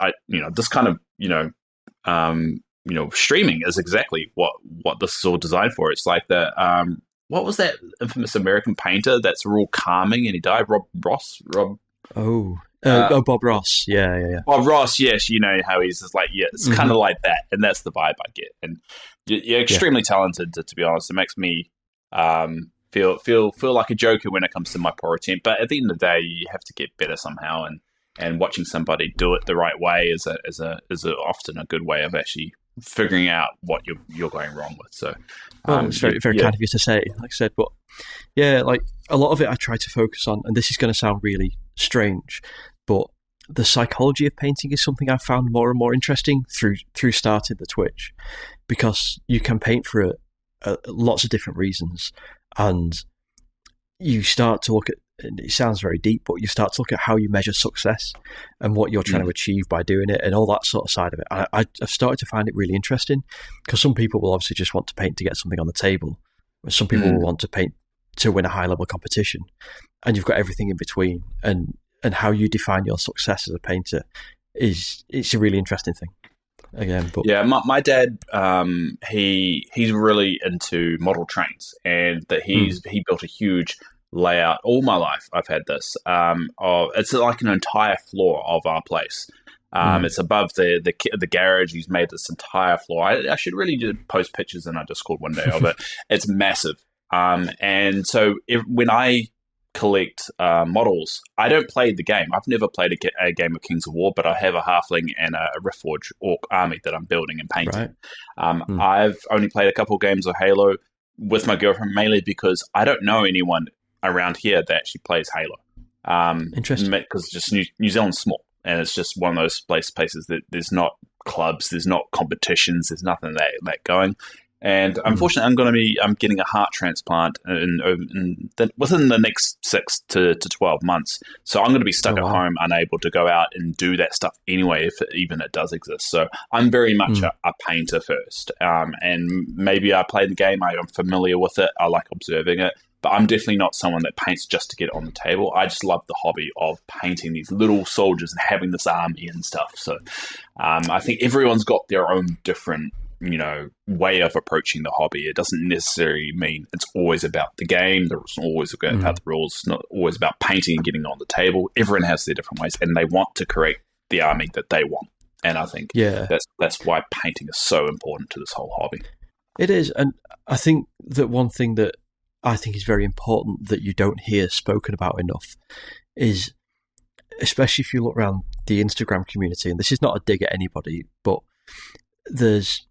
kind of streaming is exactly what this is all designed for. It's like the what was that infamous American painter that's real calming and he died? Bob Ross. Yeah. Bob Ross, yes, you know how he's just like, it's kind of like that, and that's the vibe I get. And you're extremely talented, to be honest. It makes me feel like a joker when it comes to my poor attempt. But at the end of the day, you have to get better somehow, and watching somebody do it the right way is often a good way of actually figuring out what you're going wrong with. So it's very, very kind of you to say, like I said, but yeah, like a lot of it I try to focus on, and this is going to sound really strange, but the psychology of painting is something I've found more and more interesting through starting the Twitch, because you can paint for lots of different reasons, and you start to look at, and it sounds very deep, but you start to look at how you measure success and what you're trying to achieve by doing it and all that sort of side of it. I've started to find it really interesting, because some people will obviously just want to paint to get something on the table. Some people will want to paint to win a high-level competition, and you've got everything in between. And how you define your success as a painter it's a really interesting thing. Again, but yeah, my dad, he's really into model trains, and that he built a huge layout. All my life I've had this. It's like an entire floor of our place. It's above the garage. He's made this entire floor. I should really just post pictures in our Discord one day of it. It's massive. And so when I collect models, I don't play the game. I've never played a game of Kings of War, but I have a halfling and a Riftforge orc army that I'm building and painting. Right. I've only played a couple of games of Halo with my girlfriend, mainly because I don't know anyone around here that actually plays Halo. Interesting. Because just New Zealand's small, and it's just one of those places that there's not clubs, there's not competitions, there's nothing that going. And unfortunately, I'm getting a heart transplant within the next 6 to 12 months. So I'm going to be stuck at home, unable to go out and do that stuff anyway, if even it does exist. So I'm very much a painter first. And maybe I play the game, I'm familiar with it, I like observing it. But I'm definitely not someone that paints just to get it on the table. I just love the hobby of painting these little soldiers and having this army and stuff. So I think everyone's got their own different way of approaching the hobby. It doesn't necessarily mean it's always about the game. It's always about the rules. It's not always about painting and getting it on the table. Everyone has their different ways, and they want to create the army that they want. And I think that's why painting is so important to this whole hobby. It is, and I think that one thing that I think is very important that you don't hear spoken about enough is, especially if you look around the Instagram community, and this is not a dig at anybody, but there's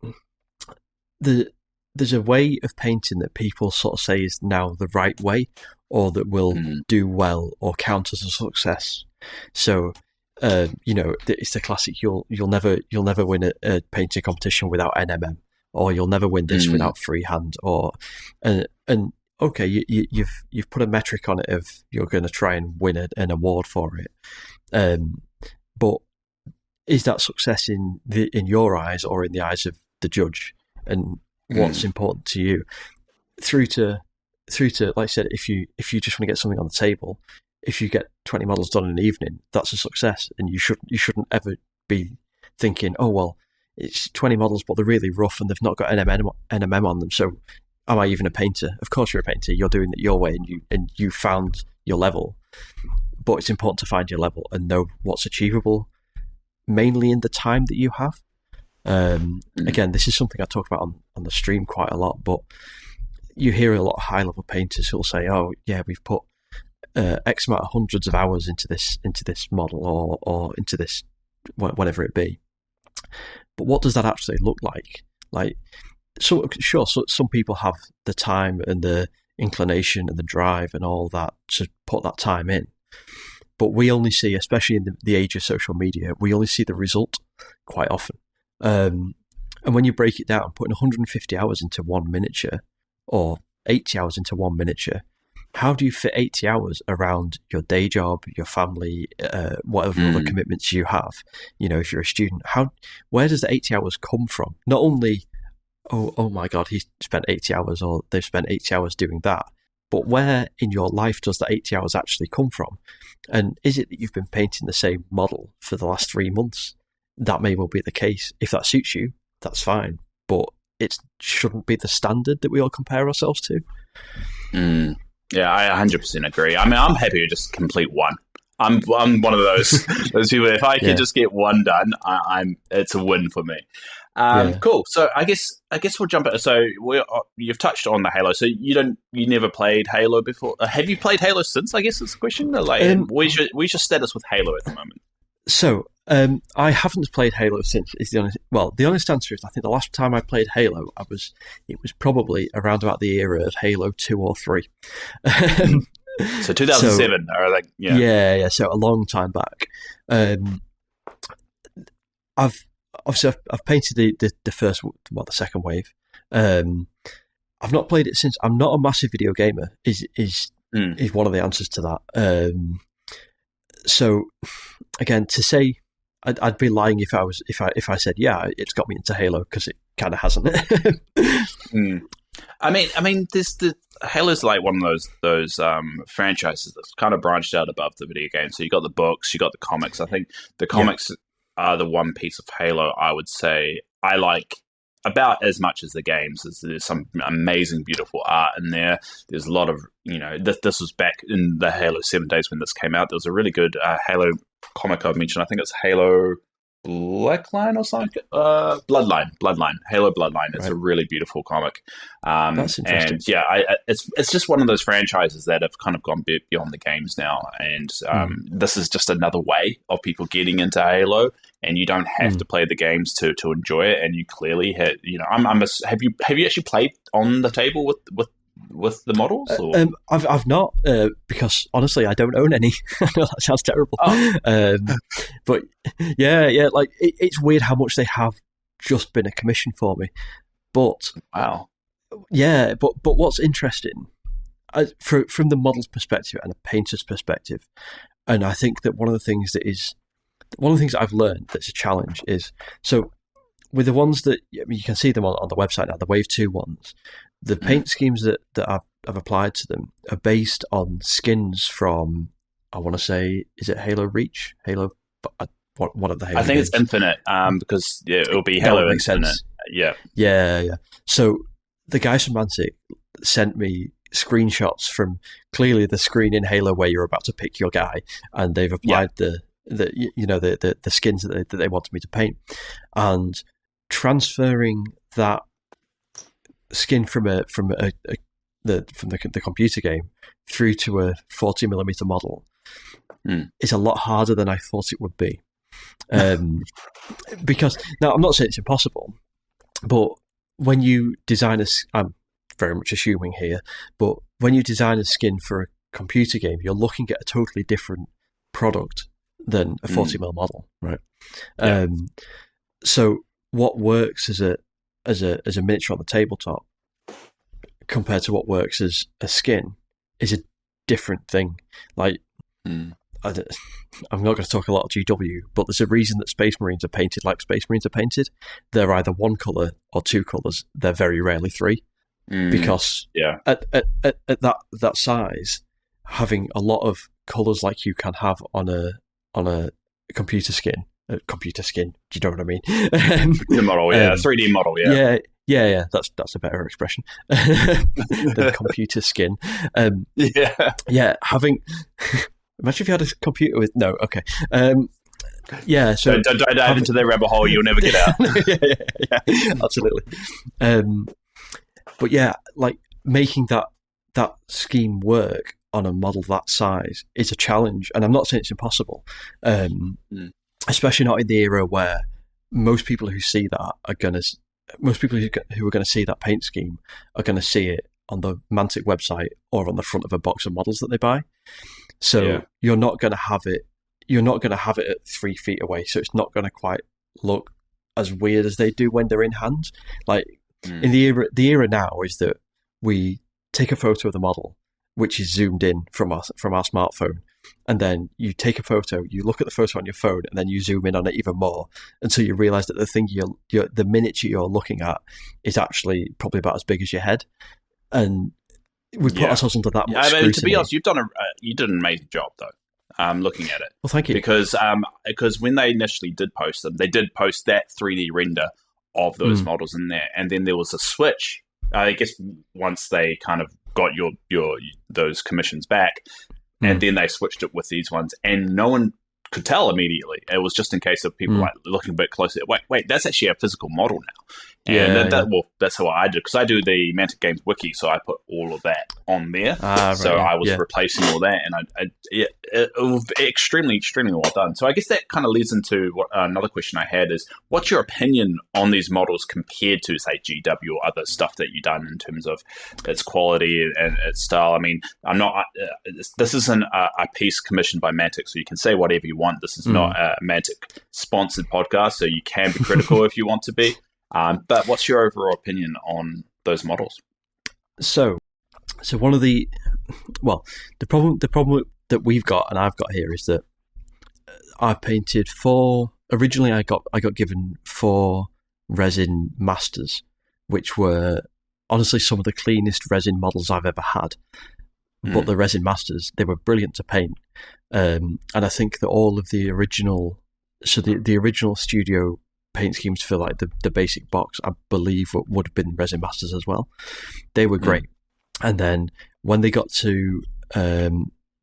a way of painting that people sort of say is now the right way, or that will do well or count as a success. So it's the classic you'll never win a painting competition without NMM, or you'll never win this without freehand, or and okay, you've put a metric on it of you're going to try and win an award for it, but is that success in your eyes or in the eyes of the judge? And what's important to you? Through to like I said, if you just want to get something on the table, if you get 20 models done in an evening, that's a success, and you shouldn't ever be thinking, oh well, it's 20 models but they're really rough and they've not got NMM on them, so am I even a painter? Of course you're a painter. You're doing it your way, and you found your level. But it's important to find your level and know what's achievable, mainly in the time that you have. Again, this is something I talk about on the stream quite a lot, but you hear a lot of high-level painters who'll say, oh, yeah, we've put X amount of hundreds of hours into this model or into this, whatever it be. But what does that actually look like? Like, so some people have the time and the inclination and the drive and all that to put that time in. But we only see, especially in the age of social media, we only see the result quite often. And when you break it down, putting 150 hours into one miniature or 80 hours into one miniature, how do you fit 80 hours around your day job, your family, whatever other commitments you have? If you're a student, where does the 80 hours come from? Not only, oh my God, he spent 80 hours or they've spent 80 hours doing that, but where in your life does that 80 hours actually come from? And is it that you've been painting the same model for the last 3 months? That may well be the case. If that suits you, that's fine. But it shouldn't be the standard that we all compare ourselves to. Yeah, I 100% agree. I mean, I'm happy to just complete one. I'm one of those people. If I can just get one done, it's a win for me. Cool. So I guess we'll jump in. So you've touched on the Halo. So you never played Halo before. Have you played Halo since? I guess that's the question. Where's your status with Halo at the moment? So I haven't played Halo since. Is the honest. Well, the honest answer is I think the last time I played Halo, it was probably around about the era of Halo 2 or 3. So 2007, or like yeah. So a long time back. I've painted the first, the second wave. I've not played it since. I'm not a massive video gamer. Is one of the answers to that. So again, to say, I'd be lying if I said it's got me into Halo, because it kind of hasn't. I mean, Halo's like one of those franchises that's kind of branched out above the video game. So you got the books, you got the comics. I think the comics are the one piece of Halo I would say I like about as much as the games. There's some amazing, beautiful art in there. There's a lot of, this was back in the Halo 7 days when this came out. There was a really good Halo comic I've mentioned. I think it's Halo Blackline or something. Bloodline. Halo Bloodline. It's a really beautiful comic. That's interesting. And it's just one of those franchises that have kind of gone beyond the games now. And this is just another way of people getting into Halo. And you don't have to play the games to enjoy it. And you clearly have you actually played on the table with the models? Or? I've not, because honestly I don't own any. I know that sounds terrible. But like it's weird how much they have just been a commission for me. But wow. Yeah, but what's interesting, from the model's perspective and a painter's perspective, and I think that one of the things that I've learned that's a challenge is, so with the ones that you can see them on the website now, the Wave 2 ones, the paint schemes that I've applied to them are based on skins from, I want to say, is it Halo Reach? Halo, one of the Halo I think games. it's Infinite, because it'll be Halo Infinite. Sense. Yeah. So the guys from Mantic sent me screenshots from clearly the screen in Halo where you're about to pick your guy, and they've applied the skins that they wanted me to paint, and transferring that skin from the computer game through to a 40mm model is a lot harder than I thought it would be. Because now I'm not saying it's impossible, but when you design I'm very much assuming here, but when you design a skin for a computer game, you're looking at a totally different product than a 40mm model, right? Yeah. So what works as a miniature on the tabletop compared to what works as a skin is a different thing. Like, I'm not going to talk a lot of GW, but there's a reason that Space Marines are painted like Space Marines are painted. They're either one colour or two colours. They're very rarely three. Because at that size, having a lot of colours like you can have on a computer skin. Do you know what I mean? The model, 3D model, Yeah. That's a better expression than computer skin. Having. Imagine if you had a computer with no. Okay. So don't dive into that rabbit hole. You'll never get out. yeah, absolutely. But like making that scheme work on a model that size is a challenge, and I'm not saying it's impossible. Especially not in the era where most people who see that most people who are going to see that paint scheme are going to see it on the Mantic website or on the front of a box of models that they buy. So you're not going to have it. You're not going to have it at 3 feet away. So it's not going to quite look as weird as they do when they're in hand. Like in the era now is that we take a photo of the model, which is zoomed in from our smartphone. And then you take a photo, you look at the photo on your phone, and then you zoom in on it even more until you realise that the thing the miniature you're looking at is actually probably about as big as your head. And we put ourselves under that much scrutiny. To be honest, you did an amazing job though. Looking at it. Well, thank you. Because when they initially did post them, they did post that 3D render of those models in there, and then there was a switch. I guess once they kind of got your those commissions back. And then they switched it with these ones, and no one could tell immediately. It was just in case of people like looking a bit closer. Wait, that's actually a physical model now. And that's how I did, because I do the Mantic Games wiki, so I put all of that on there. So I was replacing all that, and it was extremely, extremely well done. So I guess that kind of leads into another question I had is, what's your opinion on these models compared to, say, GW or other stuff that you've done in terms of its quality and its style? I mean, I'm not. This isn't a piece commissioned by Mantic, so you can say whatever you want. This is not a Mantic sponsored podcast, so you can be critical if you want to be. But what's your overall opinion on those models? So one of the problem that we've got and I've got here is that I've painted 4. Originally, I got given 4 resin masters, which were honestly some of the cleanest resin models I've ever had. But the resin masters, they were brilliant to paint, and I think that all of the original, the original studio paint schemes for like the basic box, I believe would have been resin masters as well. They were great. And then when they got to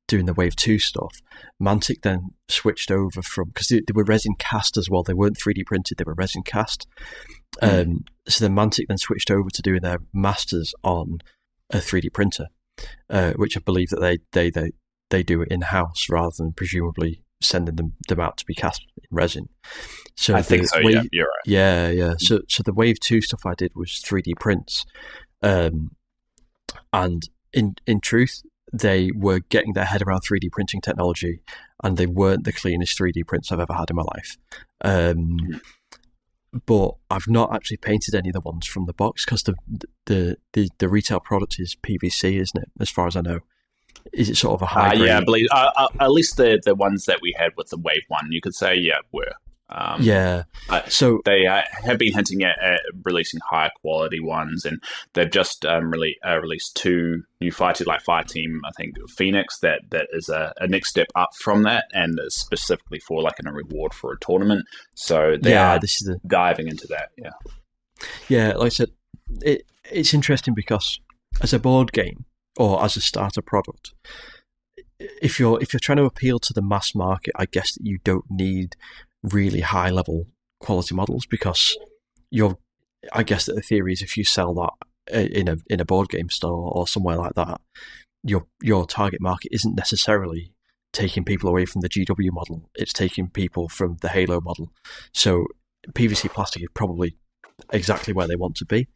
doing the Wave 2 stuff, Mantic then switched over from, because they were resin cast as well, they weren't 3D printed, they were resin cast. So then Mantic then switched over to doing their masters on a 3D printer, which I believe that they do it in-house rather than presumably sending them out to be cast in resin. So I think so. Yeah, you're right. Yeah. So the Wave 2 stuff I did was 3D prints, and in truth, they were getting their head around 3D printing technology, and they weren't the cleanest 3D prints I've ever had in my life. But I've not actually painted any of the ones from the box, because the retail product is PVC, isn't it? As far as I know. Is it sort of a high grade? Yeah, I believe at least the ones that we had with the Wave 1, you could say, were. So they have been hinting at releasing higher quality ones, and they've just released 2 new fighters, like Fireteam, I think Phoenix, that is a next step up from that, and specifically for like a reward for a tournament. So they are diving into that. Yeah, like I said, it's interesting because as a board game or as a starter product, if you're trying to appeal to the mass market, I guess that you don't need really high level quality models, because I guess that the theory is if you sell that in a board game store or somewhere like that, your target market isn't necessarily taking people away from the GW model, it's taking people from the Halo model. So PVC plastic is probably exactly where they want to be.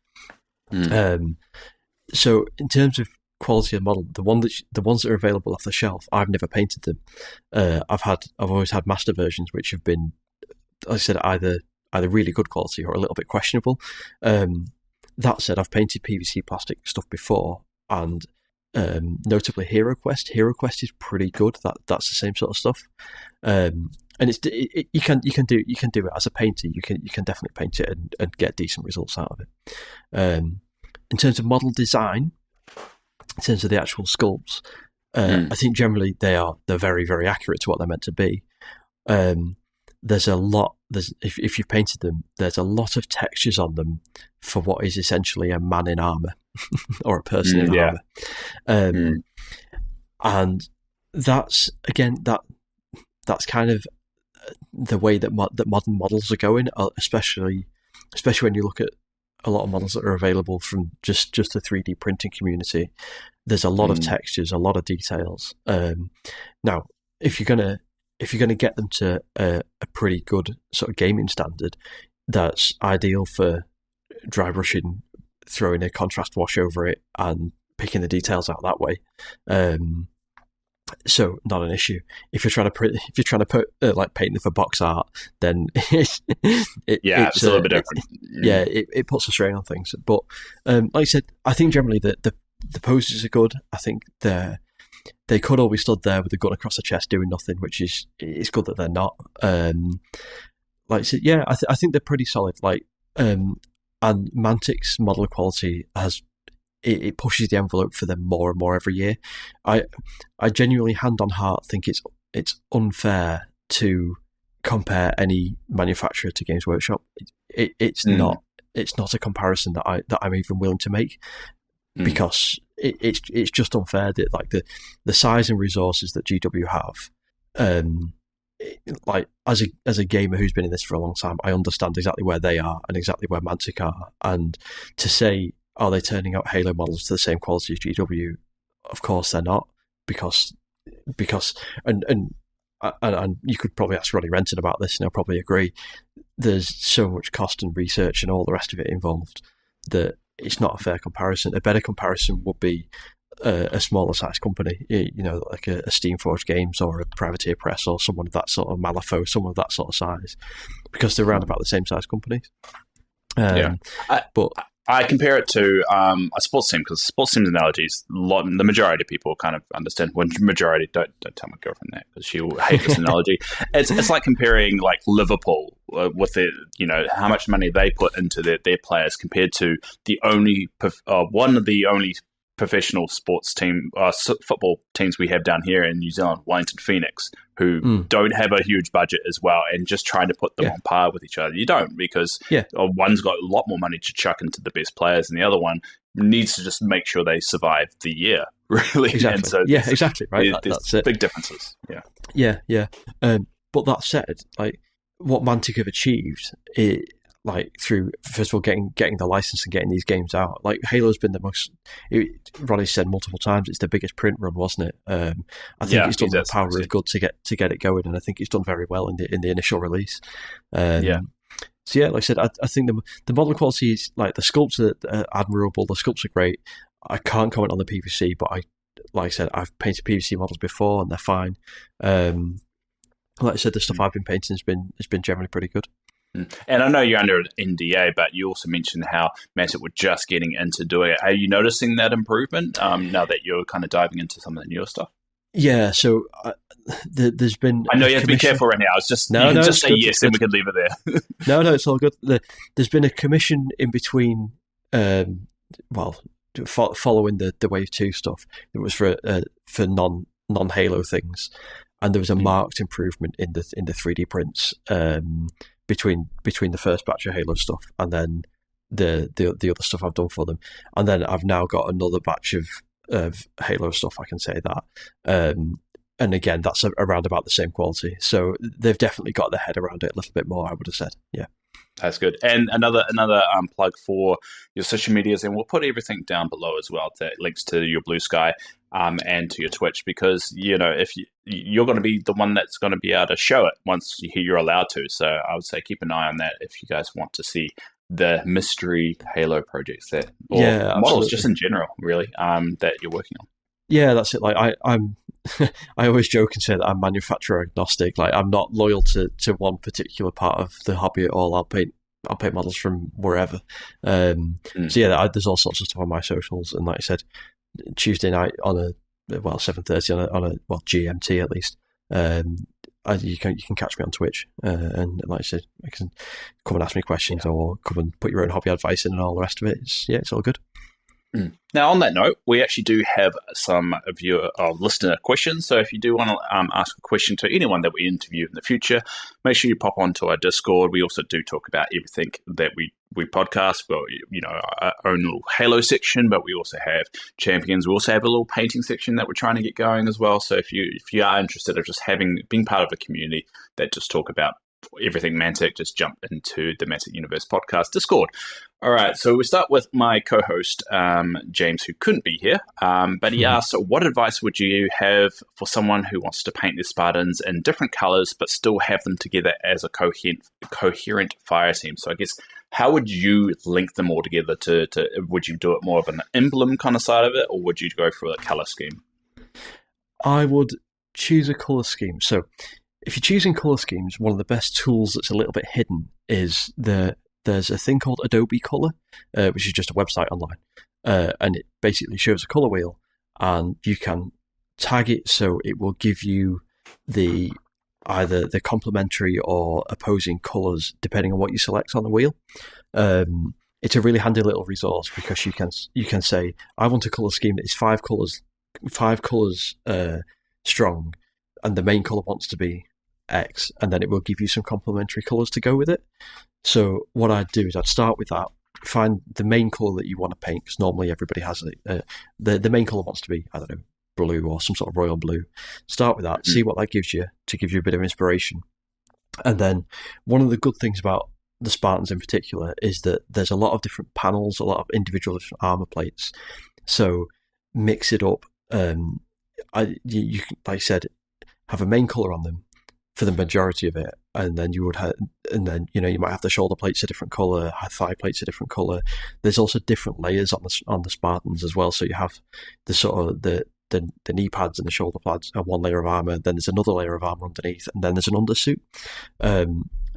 So in terms of quality of model, the ones that are available off the shelf, I've never painted them. I've always had master versions which have been, like I said, either really good quality or a little bit questionable. That said, I've painted PVC plastic stuff before, and notably Hero Quest. Hero Quest is pretty good. That's the same sort of stuff. And you can do it as a painter. You can definitely paint it and get decent results out of it. In terms of model design, in terms of the actual sculpts, I think generally they're very, very accurate to what they're meant to be. There's if you've painted them, there's a lot of textures on them for what is essentially a man in armor or a person in armor, and that's kind of the way that modern models are going, especially when you look at a lot of models that are available from just the 3D printing community. There's a lot of textures, a lot of details. Now, if you're gonna get them to a pretty good sort of gaming standard, that's ideal for dry brushing, throwing a contrast wash over it, and picking the details out that way. So not an issue. If you're trying to put like painting for box art, then it's a little bit different. It puts a strain on things. But like I said, I think generally the poses are good. I think they could all be stood there with a gun across the chest doing nothing, which is good that they're not. Like I said, I think they're pretty solid. Like and Mantic's model quality it pushes the envelope for them more and more every year. I genuinely, hand on heart, think it's unfair to compare any manufacturer to Games Workshop. It's not a comparison that I'm even willing to make, because it's just unfair that like the size and resources that GW have, like as a gamer who's been in this for a long time, I understand exactly where they are and exactly where Mantic are. And to say, are they turning out Halo models to the same quality as GW? Of course they're not, because and you could probably ask Ronnie Renton about this, and he'll probably agree. There's so much cost and research and all the rest of it involved that it's not a fair comparison. A better comparison would be a smaller size company, like a Steamforged Games or a Privateer Press or someone of that sort of Malifaux, someone of that sort of size, because they're around about the same size companies. But I compare it to a sports team, because sports teams analogies, the majority of people kind of understand. When majority, don't tell my girlfriend that, because she will hate this analogy. It's like comparing like Liverpool with the how much money they put into their players compared to the only one of the only professional sports team, football teams we have down here in New Zealand, Wellington Phoenix, who don't have a huge budget as well, and just trying to put them on par with each other. You don't, because one's got a lot more money to chuck into the best players, and the other one needs to just make sure they survive the year, really. Exactly. And so exactly. Right. That's it. Big differences. Yeah. But that said, like what Mantic have achieved, through first of all getting the license and getting these games out. Like Halo's been the most. Ronnie said multiple times, it's the biggest print run, wasn't it? I think it's done the power of good to get it going, and I think it's done very well in the initial release. So like I said, I think the model quality is like the sculpts are admirable. The sculpts are great. I can't comment on the PVC, but like I said, I've painted PVC models before and they're fine. Like I said, the stuff I've been painting has been generally pretty good. And I know you're under an NDA, but you also mentioned how Mantic were just getting into doing it. Are you noticing that improvement now that you're kind of diving into some of the newer stuff? Yeah, so there's been... I know you have to be careful right now. It's just, you can just say yes and we can leave it there. No, it's all good. There's been a commission in between, following the Wave 2 stuff. It was for non-Halo things. And there was a marked improvement in the 3D prints between the first batch of Halo stuff and then the other stuff I've done for them, and then I've now got another batch of Halo stuff. I can say that, and again, that's around about the same quality. So they've definitely got their head around it a little bit more, I would have said. Yeah. That's good. And another plug for your social medias, and we'll put everything down below as well, that links to your Blue Sky and to your Twitch, because if you're going to be the one that's going to be able to show it once you're allowed to. So I would say keep an eye on that if you guys want to see the mystery Halo projects or models absolutely. Just in general, really, that you're working on. Yeah, that's it. Like I'm I always joke and say that I'm manufacturer agnostic. Like I'm not loyal to one particular part of the hobby at all. I'll paint models from wherever. So yeah, there's all sorts of stuff on my socials, and like I said, Tuesday night on 7:30 on a GMT at least. You can catch me on Twitch, and like I said, you can come and ask me questions or come and put your own hobby advice in and all the rest of it. It's all good. Now, on that note, we actually do have some viewer or listener questions. So if you do want to ask a question to anyone that we interview in the future, make sure you pop onto our Discord. We also do talk about everything that we podcast. Well, our own little Halo section, but we also have champions. We also have a little painting section that we're trying to get going as well. So if you are interested in just being part of a community that just talk about everything Mantic, just jump into the Mantic Universe podcast Discord. All right, so we start with my co-host, James, who couldn't be here, but he asked, what advice would you have for someone who wants to paint their Spartans in different colors but still have them together as a coherent fire team? So I guess, how would you link them all together would you do it more of an emblem kind of side of it, or would you go for a color scheme? I would choose a color scheme. So if you're choosing color schemes, one of the best tools that's a little bit hidden is there's a thing called Adobe Color, which is just a website online, and it basically shows a color wheel, and you can tag it so it will give you either the complementary or opposing colors depending on what you select on the wheel. It's a really handy little resource because you can say, I want a color scheme that is five colors strong, and the main color wants to be X, and then it will give you some complementary colors to go with it. So what I'd do is I'd start with that, find the main color that you want to paint, because normally everybody has it. The main color wants to be, I don't know, blue or some sort of royal blue. Start with that, see what that gives you to give you a bit of inspiration. And then one of the good things about the Spartans in particular is that there's a lot of different panels, a lot of individual different armor plates. So mix it up. You can, like I said, have a main color on them for the majority of it, and then you would have, and then you might have the shoulder plates a different color, thigh plates a different color. There's also different layers on the Spartans as well. So you have the sort of the knee pads and the shoulder pads are one layer of armor. Then there's another layer of armor underneath, and then there's an undersuit.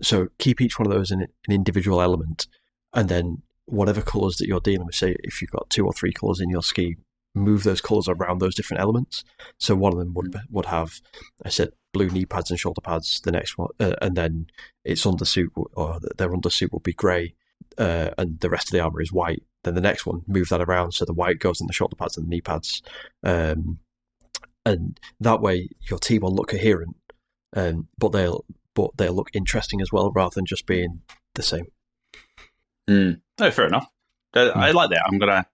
So keep each one of those in an individual element, and then whatever colors that you're dealing with. Say if you've got 2 or 3 colors in your scheme, move those colors around those different elements. So one of them would have, I said, blue knee pads and shoulder pads. The next one, and then its undersuit or their undersuit will be grey, and the rest of the armor is white. Then the next one, move that around so the white goes in the shoulder pads and the knee pads, and that way your team will look coherent, but they'll look interesting as well, rather than just being the same. No, fair enough. I like that. I'm gonna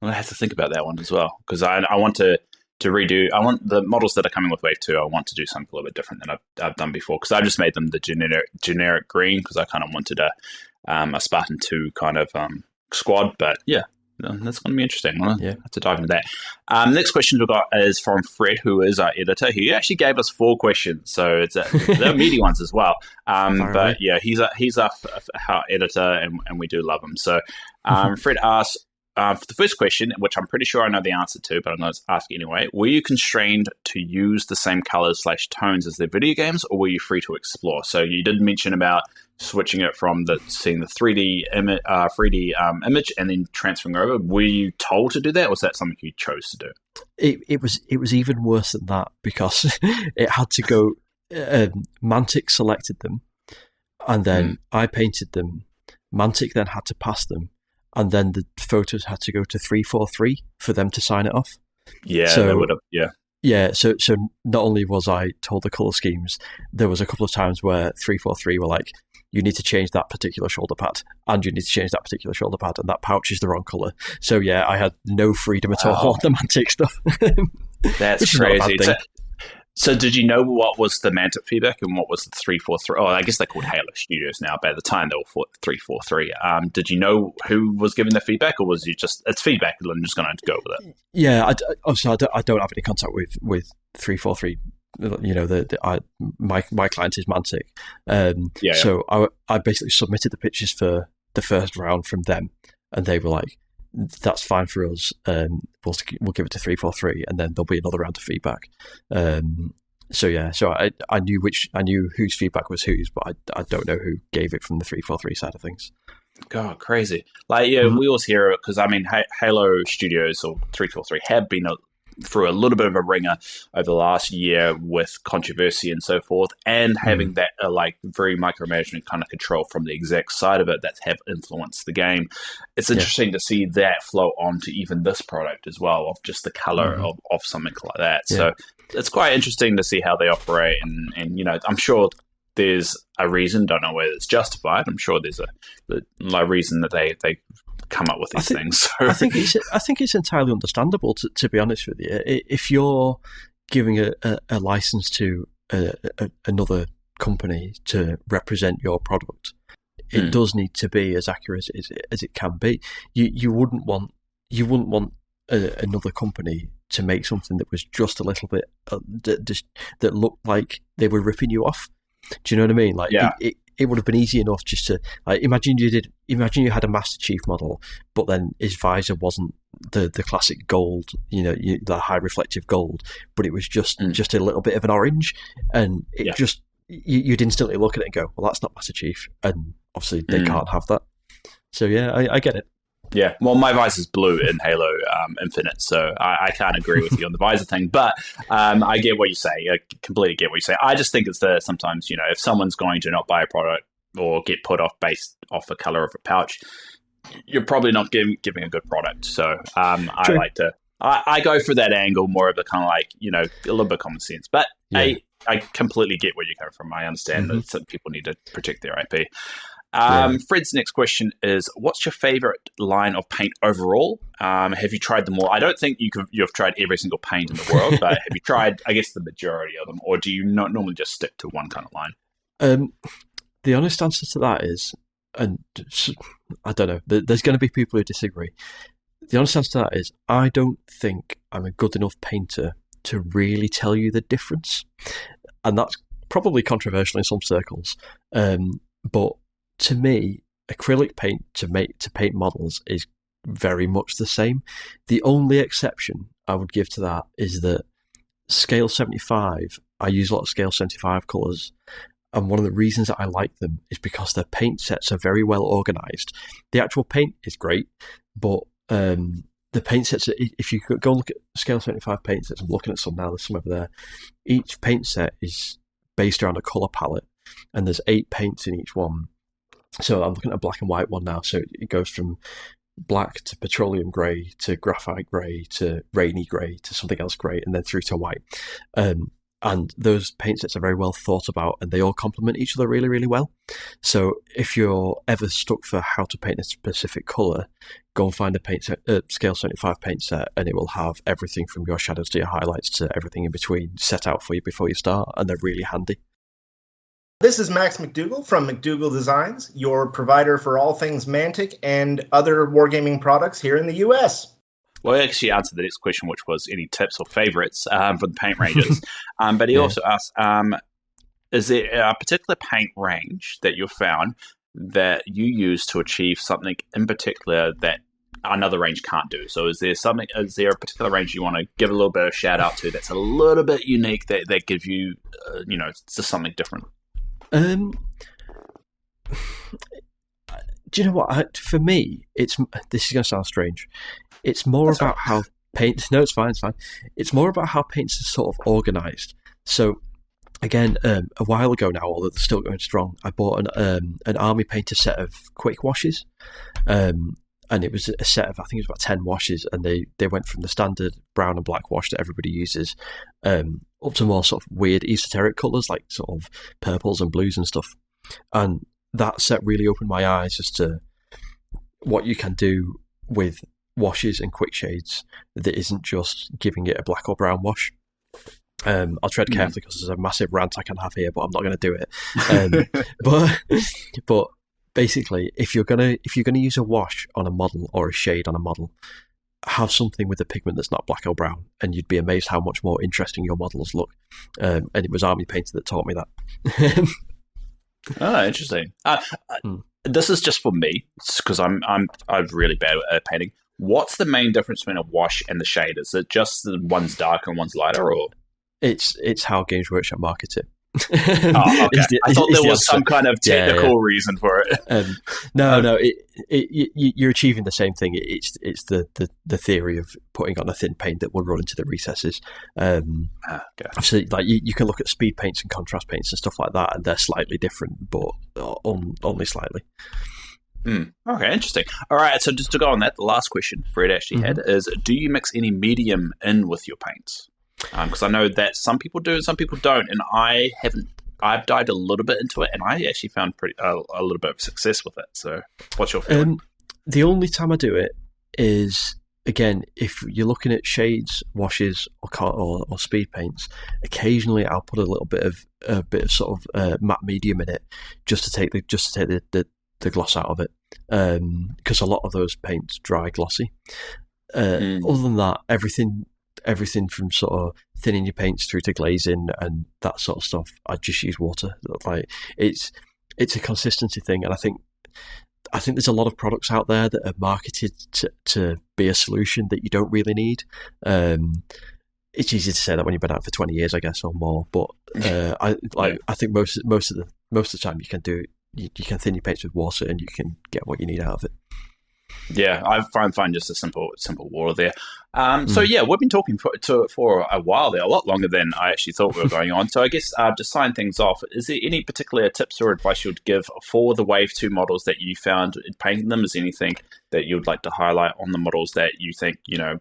have to think about that one as well, because I want to redo. I want the models that are coming with Wave 2. I want to do something a little bit different than I've done before, because I just made them the generic green because I kind of wanted a Spartan 2 kind of squad. But yeah, that's going to be interesting. I'll have to dive into that. Next question we've got is from Fred, who is our editor. He actually gave us 4 questions, so they're meaty ones as well. But yeah, he's our editor, and we do love him. So Fred asks, for the first question, which I'm pretty sure I know the answer to, but I'm going to ask anyway, were you constrained to use the same colors/tones as their video games, or were you free to explore? So you did mention about switching it from seeing the 3D image and then transferring over. Were you told to do that, or was that something you chose to do? It was even worse than that, because it had to go. Mantic selected them, and then I painted them. Mantic then had to pass them, and then the photos had to go to 343 for them to sign it off. Yeah, so, they would have. Yeah. So not only was I told the color schemes, there was a couple of times where 343 were like, you need to change that particular shoulder pad, and you need to change that particular shoulder pad, and that pouch is the wrong color. So yeah, I had no freedom at all on the Mantic stuff. That's crazy. So did you know what was the Mantic feedback and what was the 343? Oh, I guess they're called Halo Studios now. By the time they were 343. Did you know who was giving the feedback, or was you just, it's feedback and I'm just going to go with it? Yeah, I don't have any contact with 343. My client is Mantic. So I basically submitted the pictures for the first round from them, and they were like, that's fine for us. We'll give it to 343, and then there'll be another round of feedback. So I knew whose feedback was whose, but I don't know who gave it from the 343 side of things. God, crazy! We always hear it, because I mean, Halo Studios or 343 have been through a little bit of a ringer over the last year with controversy and so forth, and having that very micromanagement kind of control from the exec side of it that have influenced the game. It's interesting to see that flow on to even this product as well, of just the color of something like that. Yeah. So it's quite interesting to see how they operate, and I'm sure there's a reason, don't know whether it's justified. I'm sure there's a reason that they come up with these things. So. I think it's entirely understandable, to be honest with you. If you're giving a license to another company to represent your product, it does need to be as accurate as it can be. You wouldn't want another company to make something that was just a little bit that looked like they were ripping you off. Do you know what I mean? It would have been easy enough just to imagine you had a Master Chief model, but then his visor wasn't the classic gold, the high reflective gold, but it was just a little bit of an orange, and it just you'd instantly look at it and go, well, that's not Master Chief, and obviously they can't have that. So yeah, I get it. Yeah, well, my visor's blue in Halo Infinite, so I can't agree with you on the visor thing, but I get what you say. I completely get what you say. I just think it's that sometimes, if someone's going to not buy a product or get put off based off the color of a pouch, you're probably not giving a good product. So I go for that angle, more of the kind of a little bit of common sense. But I completely get where you're coming from. I understand that some people need to protect their IP. Fred's next question is, what's your favorite line of paint overall? Have you tried them all? I don't think you've tried every single paint in the world, but have you tried, I guess, the majority of them, or do you not normally just stick to one kind of line? The honest answer to that is, and I don't know, there's going to be people who disagree. The honest answer to that is, I don't think I'm a good enough painter to really tell you the difference. And that's probably controversial in some circles. But to me, acrylic paint to paint models is very much the same. The only exception I would give to that is that scale 75, I use a lot of scale 75 colours. And one of the reasons that I like them is because their paint sets are very well organised. The actual paint is great, but the paint sets, if you go and look at scale 75 paint sets, I'm looking at some now, there's some over there. Each paint set is based around a colour palette, and there's 8 paints in each one. So I'm looking at a black and white one now, so it goes from black to petroleum grey to graphite grey to rainy grey to something else grey, and then through to white. And those paint sets are very well thought about, and they all complement each other really, really well. So if you're ever stuck for how to paint a specific colour, go and find a paint set, scale 75 paint set, and it will have everything from your shadows to your highlights to everything in between set out for you before you start, and they're really handy. This is Max McDougall from McDougall Designs, your provider for all things Mantic and other wargaming products here in the US. Well, he actually answered the next question, which was any tips or favourites for the paint ranges. But he also asked, is there a particular paint range that you've found that you use to achieve something in particular that another range can't do? So is there a particular range you want to give a little bit of shout out to that's a little bit unique that gives you, just something different? Do you know what? For me, this is going to sound strange. It's more about how paint. No, it's fine. It's more about how paints are sort of organised. So, again, a while ago now, although they're still going strong, I bought an army painter set of quick washes, and it was a set of, I think it was about 10 washes, and they went from the standard brown and black wash that everybody uses, up to more sort of weird esoteric colours like sort of purples and blues and stuff. And that set really opened my eyes as to what you can do with washes and quick shades that isn't just giving it a black or brown wash. I'll tread carefully because there's a massive rant I can have here, but I'm not going to do it. But basically, if you're gonna use a wash on a model or a shade on a model, have something with a pigment that's not black or brown, and you'd be amazed how much more interesting your models look. And it was Army Painter that taught me that. Oh, interesting. This is just for me because I'm really bad at painting. What's the main difference between a wash and the shade? Is it just that one's darker and one's lighter, or it's how Games Workshop market it? Okay. I thought there was some kind of technical reason for it. No. You're achieving the same thing. It's the theory of putting on a thin paint that will run into the recesses. So like you can look at speed paints and contrast paints and stuff like that, and they're slightly different, but only slightly. Okay, interesting. All right, so just to go on that, the last question Fred actually had is: do you mix any medium in with your paints? Because I know that some people do and some people don't, and I haven't. I've dived a little bit into it, and I actually found a little bit of success with it. So, what's your feeling? The only time I do it is, again, if you're looking at shades, washes, or speed paints. Occasionally, I'll put a bit of sort of matte medium in it, just to take the gloss out of it, because a lot of those paints dry glossy. Other than that, everything from sort of thinning your paints through to glazing and that sort of stuff, I just use water. Like it's a consistency thing, and I think there's a lot of products out there that are marketed to be a solution that you don't really need. It's easy to say that when you've been out for 20 years, I guess, or more. But I think most of the time you can do it. You can thin your paints with water, and you can get what you need out of it. Yeah, I find just a simple water there. So yeah, we've been talking for a while there, a lot longer than I actually thought we were going on. So I guess to sign things off, is there any particular tips or advice you'd give for the Wave 2 models that you found in painting them? Is there anything that you'd like to highlight on the models that you think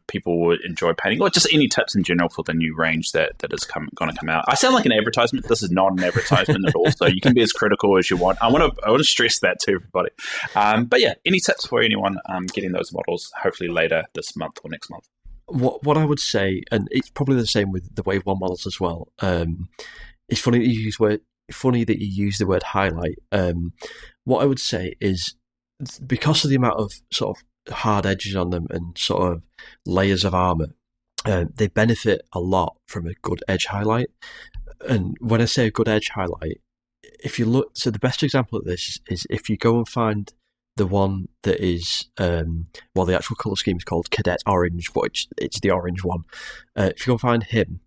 people would enjoy painting, or just any tips in general for the new range that is going to come out? I sound like an advertisement. This is not an advertisement at all, so you can be as critical as you want. I want to stress that to everybody. But yeah, any tips for anyone getting those models hopefully later this month or next month? What I would say, and it's probably the same with the Wave 1 models as well. It's funny that you use the word highlight. What I would say is, because of the amount of sort of hard edges on them and sort of layers of armor, they benefit a lot from a good edge highlight. And when I say a good edge highlight, if you look, so the best example of this is if you go and find the one that is, the actual colour scheme is called Cadet Orange, but it's the orange one. If you go and find him,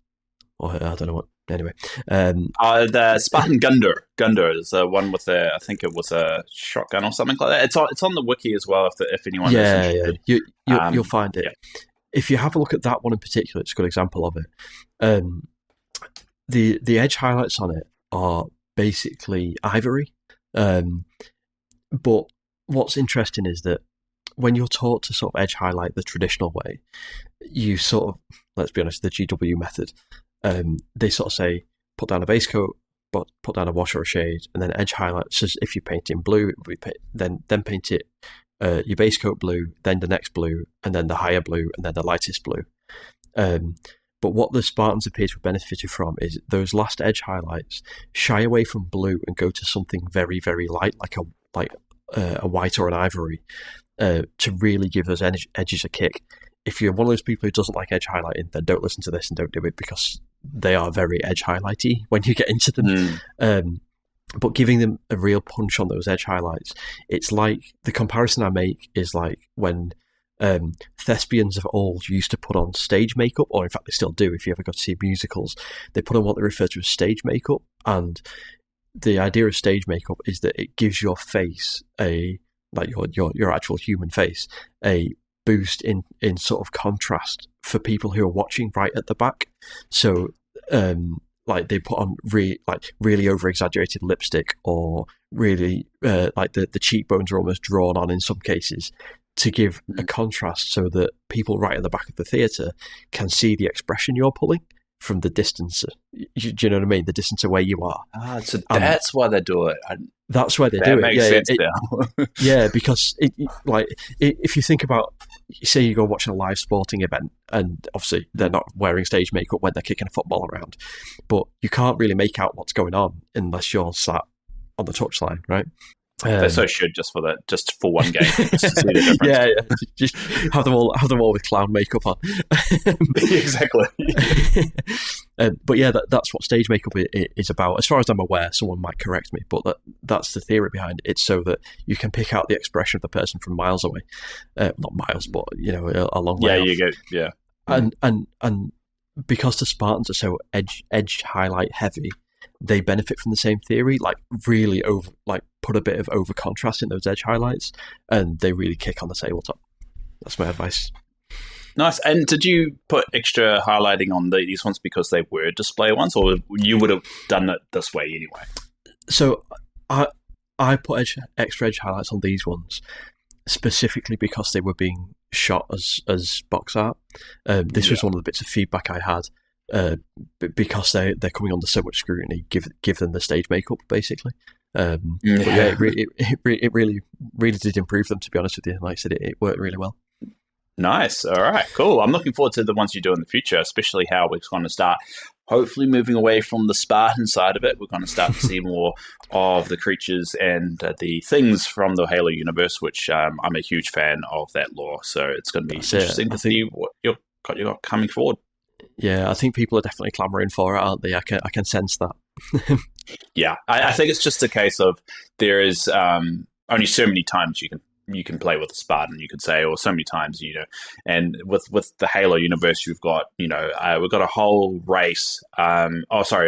or I don't know what, anyway. The Spartan Gunder is the one with I think it was a shotgun or something like that. It's on the wiki as well, if anyone is interested. You'll find it. Yeah. If you have a look at that one in particular, it's a good example of it. The edge highlights on it are basically ivory, but what's interesting is that when you're taught to sort of edge highlight the traditional way, you sort of, let's be honest, the GW method, they sort of say, put down a base coat, but put down a wash or a shade, and then edge highlight. So if you paint in blue, then paint it your base coat blue, then the next blue, and then the higher blue, and then the lightest blue. But what the Spartans appear to have benefited from is those last edge highlights shy away from blue and go to something very, very light, like a white or an ivory, to really give those edges a kick. If you're one of those people who doesn't like edge highlighting, then don't listen to this and don't do it, because they are very edge highlighty when you get into them. But giving them a real punch on those edge highlights, it's like, the comparison I make is like when thespians of old used to put on stage makeup, or in fact they still do. If you ever go to see musicals, they put on what they refer to as stage makeup, and the idea of stage makeup is that it gives your face your actual human face a boost in sort of contrast for people who are watching right at the back. So they put on really over exaggerated lipstick, or really the cheekbones are almost drawn on in some cases, to give a contrast so that people right at the back of the theatre can see the expression you're pulling from the distance. Do you know what I mean? The distance of where you are. So that's why they do it. That's why they do it. That makes sense now. Yeah, because if you think about, say you go watching a live sporting event, and obviously they're not wearing stage makeup when they're kicking a football around, but you can't really make out what's going on unless you're sat on the touchline, right? They so should just for one game. Just to see the difference. Yeah. Just have them all with clown makeup on. Exactly. But yeah, that's what stage makeup is about. As far as I'm aware, someone might correct me, but that's the theory behind it. It's so that you can pick out the expression of the person from miles away, not miles, but a long way. Yeah, off. you get And because the Spartans are so edge highlight heavy, they benefit from the same theory, really put a bit of over contrast in those edge highlights, and they really kick on the tabletop. That's my advice. Nice. And did you put extra highlighting on these ones because they were display ones, or you would have done it this way anyway? So I put extra edge highlights on these ones specifically because they were being shot as box art. This was one of the bits of feedback I had. Because they're coming under so much scrutiny, give them the stage makeup basically. But yeah, it really did improve them, to be honest with you. Like I said, it worked really well. Nice. All right, cool. I'm looking forward to the ones you do in the future, especially how we're going to start hopefully moving away from the Spartan side of it. We're going to start to see more of the creatures and the things from the Halo universe, which I'm a huge fan of that lore. So it's going to be interesting to see what you got coming forward. Yeah, I think people are definitely clamouring for it, aren't they? I can sense that. Yeah, I think it's just a case of there is only so many times you can play with a Spartan, you could say, or so many times, and with the Halo universe, we've got a whole race, a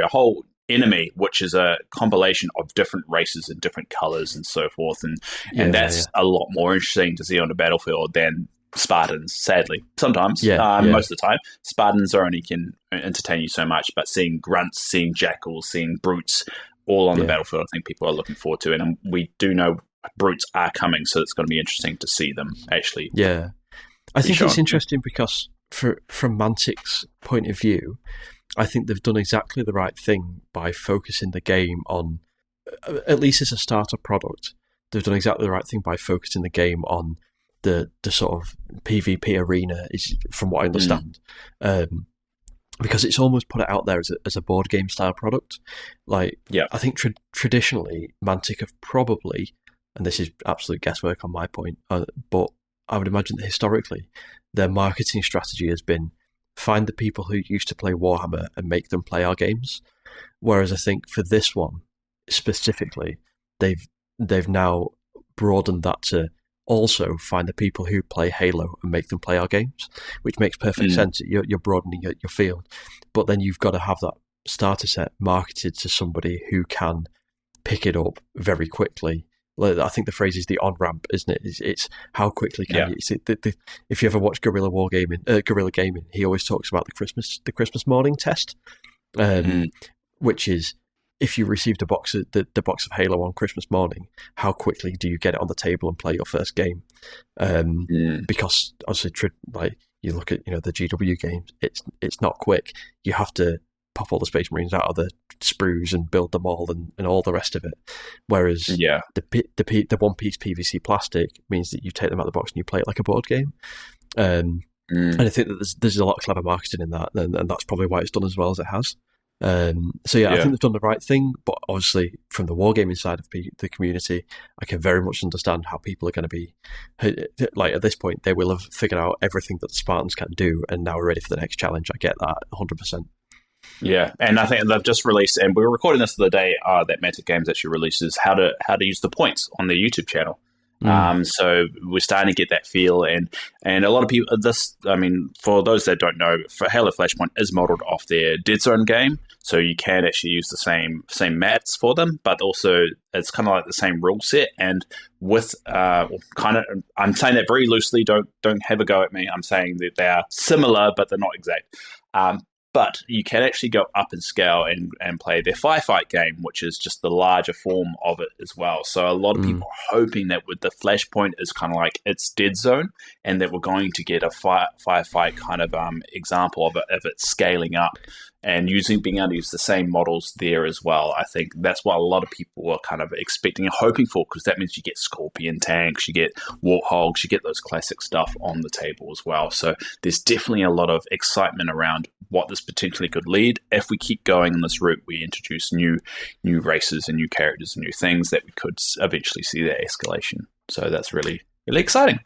whole enemy, which is a compilation of different races and different colors and so forth, and that's a lot more interesting to see on the battlefield than Spartans, sadly. Sometimes, most of the time, Spartans only can entertain you so much, but seeing grunts, seeing jackals, seeing brutes all on the battlefield, I think people are looking forward to. And we do know brutes are coming, so it's going to be interesting to see them actually. Yeah. I think it's interesting because from Mantic's point of view, I think they've done exactly the right thing by focusing the game on, at least as a starter product, they've done exactly the right thing by focusing the game on the sort of PvP arena, is from what I understand. Because it's almost put it out there as a board game style product. I think traditionally Mantic have probably, and this is absolute guesswork on my point, but I would imagine that historically their marketing strategy has been find the people who used to play Warhammer and make them play our games. Whereas I think for this one specifically, they've now broadened that to also find the people who play Halo and make them play our games, which makes perfect sense. You're broadening your field, but then you've got to have that starter set marketed to somebody who can pick it up very quickly. I think the phrase is the on-ramp, isn't it? It's how quickly can you... if you ever watch Guerrilla Gaming, he always talks about the Christmas morning test, which is if you received the box of Halo on Christmas morning, how quickly do you get it on the table and play your first game? Because obviously, you look at the GW games, it's not quick. You have to pop all the Space Marines out of the sprues and build them all and all the rest of it. Whereas the one-piece PVC plastic means that you take them out of the box and you play it like a board game. And I think that there's a lot of clever marketing in that, and that's probably why it's done as well as it has. I think they've done the right thing, but obviously from the wargaming side of the community, I can very much understand how people are going to be, at this point, they will have figured out everything that the Spartans can do and now are ready for the next challenge. I get that 100%. Yeah, and I think they've just released, and we were recording this the day that Mantic Games actually releases how to use the points on their YouTube channel. So we're starting to get that feel, and a lot of people. For those that don't know, for Halo Flashpoint is modeled off their Dead Zone game, so you can actually use the same mats for them, but also it's kind of like the same rule set. And with I'm saying that very loosely. Don't have a go at me. I'm saying that they are similar, but they're not exact. But you can actually go up in scale and play their Firefight game, which is just the larger form of it as well. So a lot of people are hoping that with the Flashpoint is kind of like it's Dead Zone, and that we're going to get a Firefight kind of example of it scaling up and being able to use the same models there as well. I think that's what a lot of people are kind of expecting and hoping for, because that means you get Scorpion tanks, you get Warthogs, you get those classic stuff on the table as well. So there's definitely a lot of excitement around what this potentially could lead. If we keep going in this route, we introduce new races and new characters and new things, that we could eventually see that escalation. So that's really, really exciting.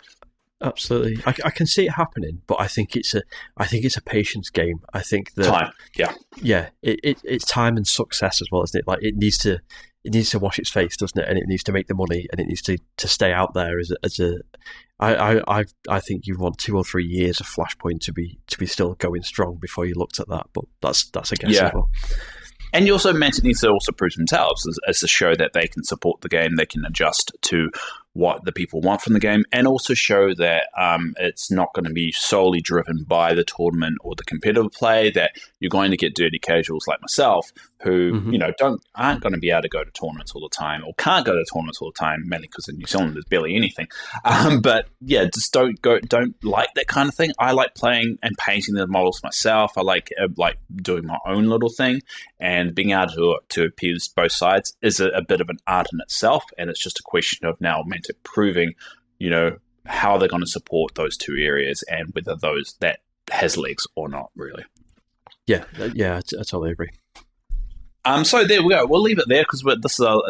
Absolutely, I can see it happening, but I think it's a patience game. I think that time, it's time and success as well, isn't it? Like it needs to wash its face, doesn't it? And it needs to make the money, and it needs to stay out there as a. I think you want 2 or 3 years of Flashpoint to be still going strong before you looked at that, but that's a guess as well. And you also Mantic needs to also prove themselves as a show that they can support the game, they can adjust to what the people want from the game, and also show that it's not going to be solely driven by the tournament or the competitive play, that you're going to get dirty casuals like myself who aren't going to be able to go to tournaments all the time, or can't go to tournaments all the time, mainly because in New Zealand there's barely anything. But yeah, just don't like that kind of thing. I like playing and painting the models myself. I like doing my own little thing, and being able to appease both sides is a bit of an art in itself, and it's just a question of now proving, how they're going to support those two areas and whether that has legs or not, really. Yeah, I totally agree. So there we go. We'll leave it there because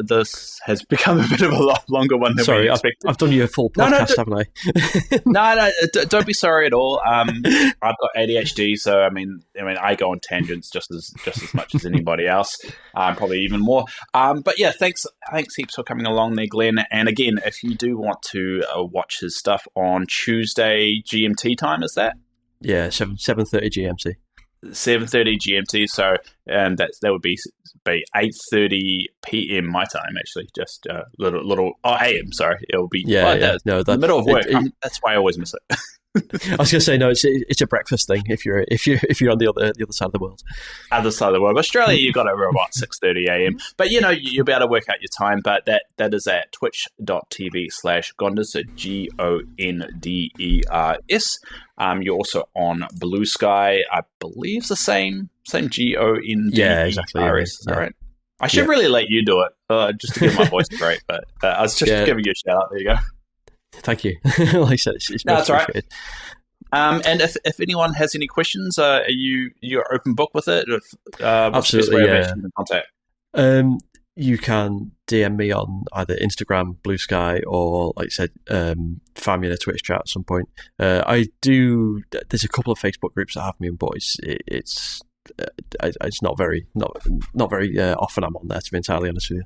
this has become a bit of a lot longer one than we expected. I've done you a full podcast, haven't I? No, don't be sorry at all. I've got ADHD, so I mean, I go on tangents just as much as anybody else, probably even more. But yeah, thanks heaps for coming along there, Glenn. And again, if you do want to watch his stuff on Tuesday GMT time, is that? Yeah, 7:30 GMT. 7:30 GMT, so that would be 8:30 PM my time, actually. Just little AM. Sorry, it'll be the middle of work. That's why I always miss it. I was going to say no. It's a breakfast thing if you're on the other side of the world. Other side of the world, Australia, you've got over about 6:30 a.m. But you'll be able to work out your time. But that is at twitch.tv/Gonders, so GONDERS. You're also on Blue Sky. I believe it's the same GONDERS. Yeah, exactly. Is that right? I should really let you do it, just to get my voice great. But I was just giving you a shout out. There you go. Thank you. Like I said, it's that's all right. And if anyone has any questions, you're open book with it? Absolutely, yeah. Contact? You can DM me on either Instagram, Blue Sky, or like I said, find me in a Twitch chat at some point. I do. There's a couple of Facebook groups that have me in, but it's not very often I'm on there, to be entirely honest with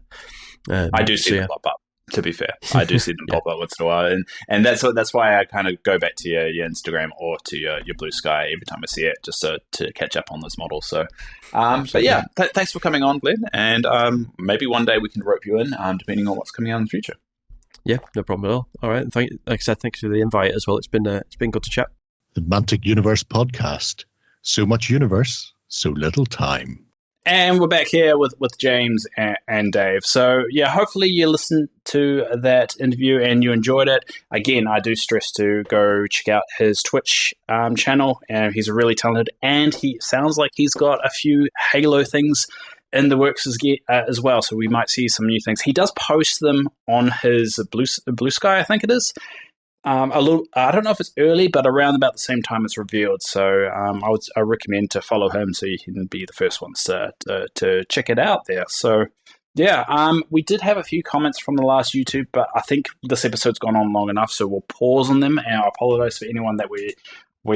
you. I do see them pop up. To be fair, I do see them pop up once in a while, and that's why I kind of go back to your Instagram or to your Blue Sky every time I see it, just to catch up on those models. So, but yeah, thanks for coming on, Glenn, and maybe one day we can rope you in, depending on what's coming out in the future. Yeah, no problem at all. All right, like I said, thanks for the invite as well. It's been good to chat. The Mantic Universe podcast. So much universe, so little time. And we're back here with James and Dave. So, yeah, hopefully you listened to that interview and you enjoyed it. Again, I do stress to go check out his Twitch channel. And he's really talented. And he sounds like he's got a few Halo things in the works as well. So we might see some new things. He does post them on his Blue Sky, I think it is. I don't know if it's early, but around about the same time it's revealed. So I recommend to follow him so you can be the first ones to check it out there. So yeah, we did have a few comments from the last YouTube, but I think this episode's gone on long enough, so we'll pause on them. And I apologize for anyone that we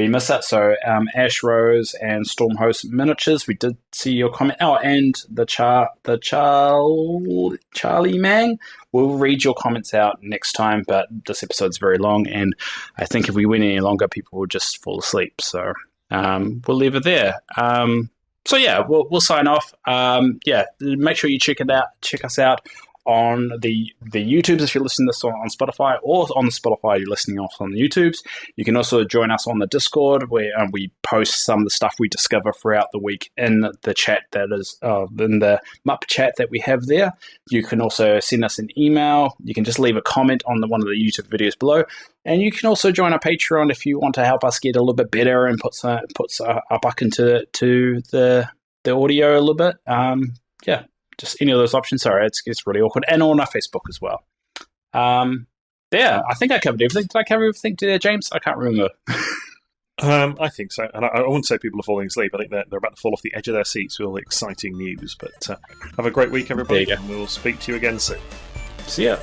missed that. So Ash Rose and Stormhost Miniatures, we did see your comment. Oh, and the Charlie Mang. We'll read your comments out next time, but this episode's very long, and I think if we went any longer, people would just fall asleep. So we'll leave it there. So yeah, we'll sign off. Make sure you check us out on the YouTubes if you're listening to this on Spotify, or on the Spotify you're listening off on the YouTubes. You can also join us on the Discord where we post some of the stuff we discover throughout the week in the chat that is in the MUP chat that we have there. You can also send us an email. You can just leave a comment on one of the YouTube videos below, and you can also join our Patreon if you want to help us get a little bit better and puts our buck into the audio a little bit. Just any of those options. Sorry, it's really awkward. And on our Facebook as well. I think I covered everything. Did I cover everything today, James? I can't remember. I think so. And I wouldn't say people are falling asleep. I think they're about to fall off the edge of their seats with all the exciting news. But have a great week, everybody. And we'll speak to you again soon. See ya.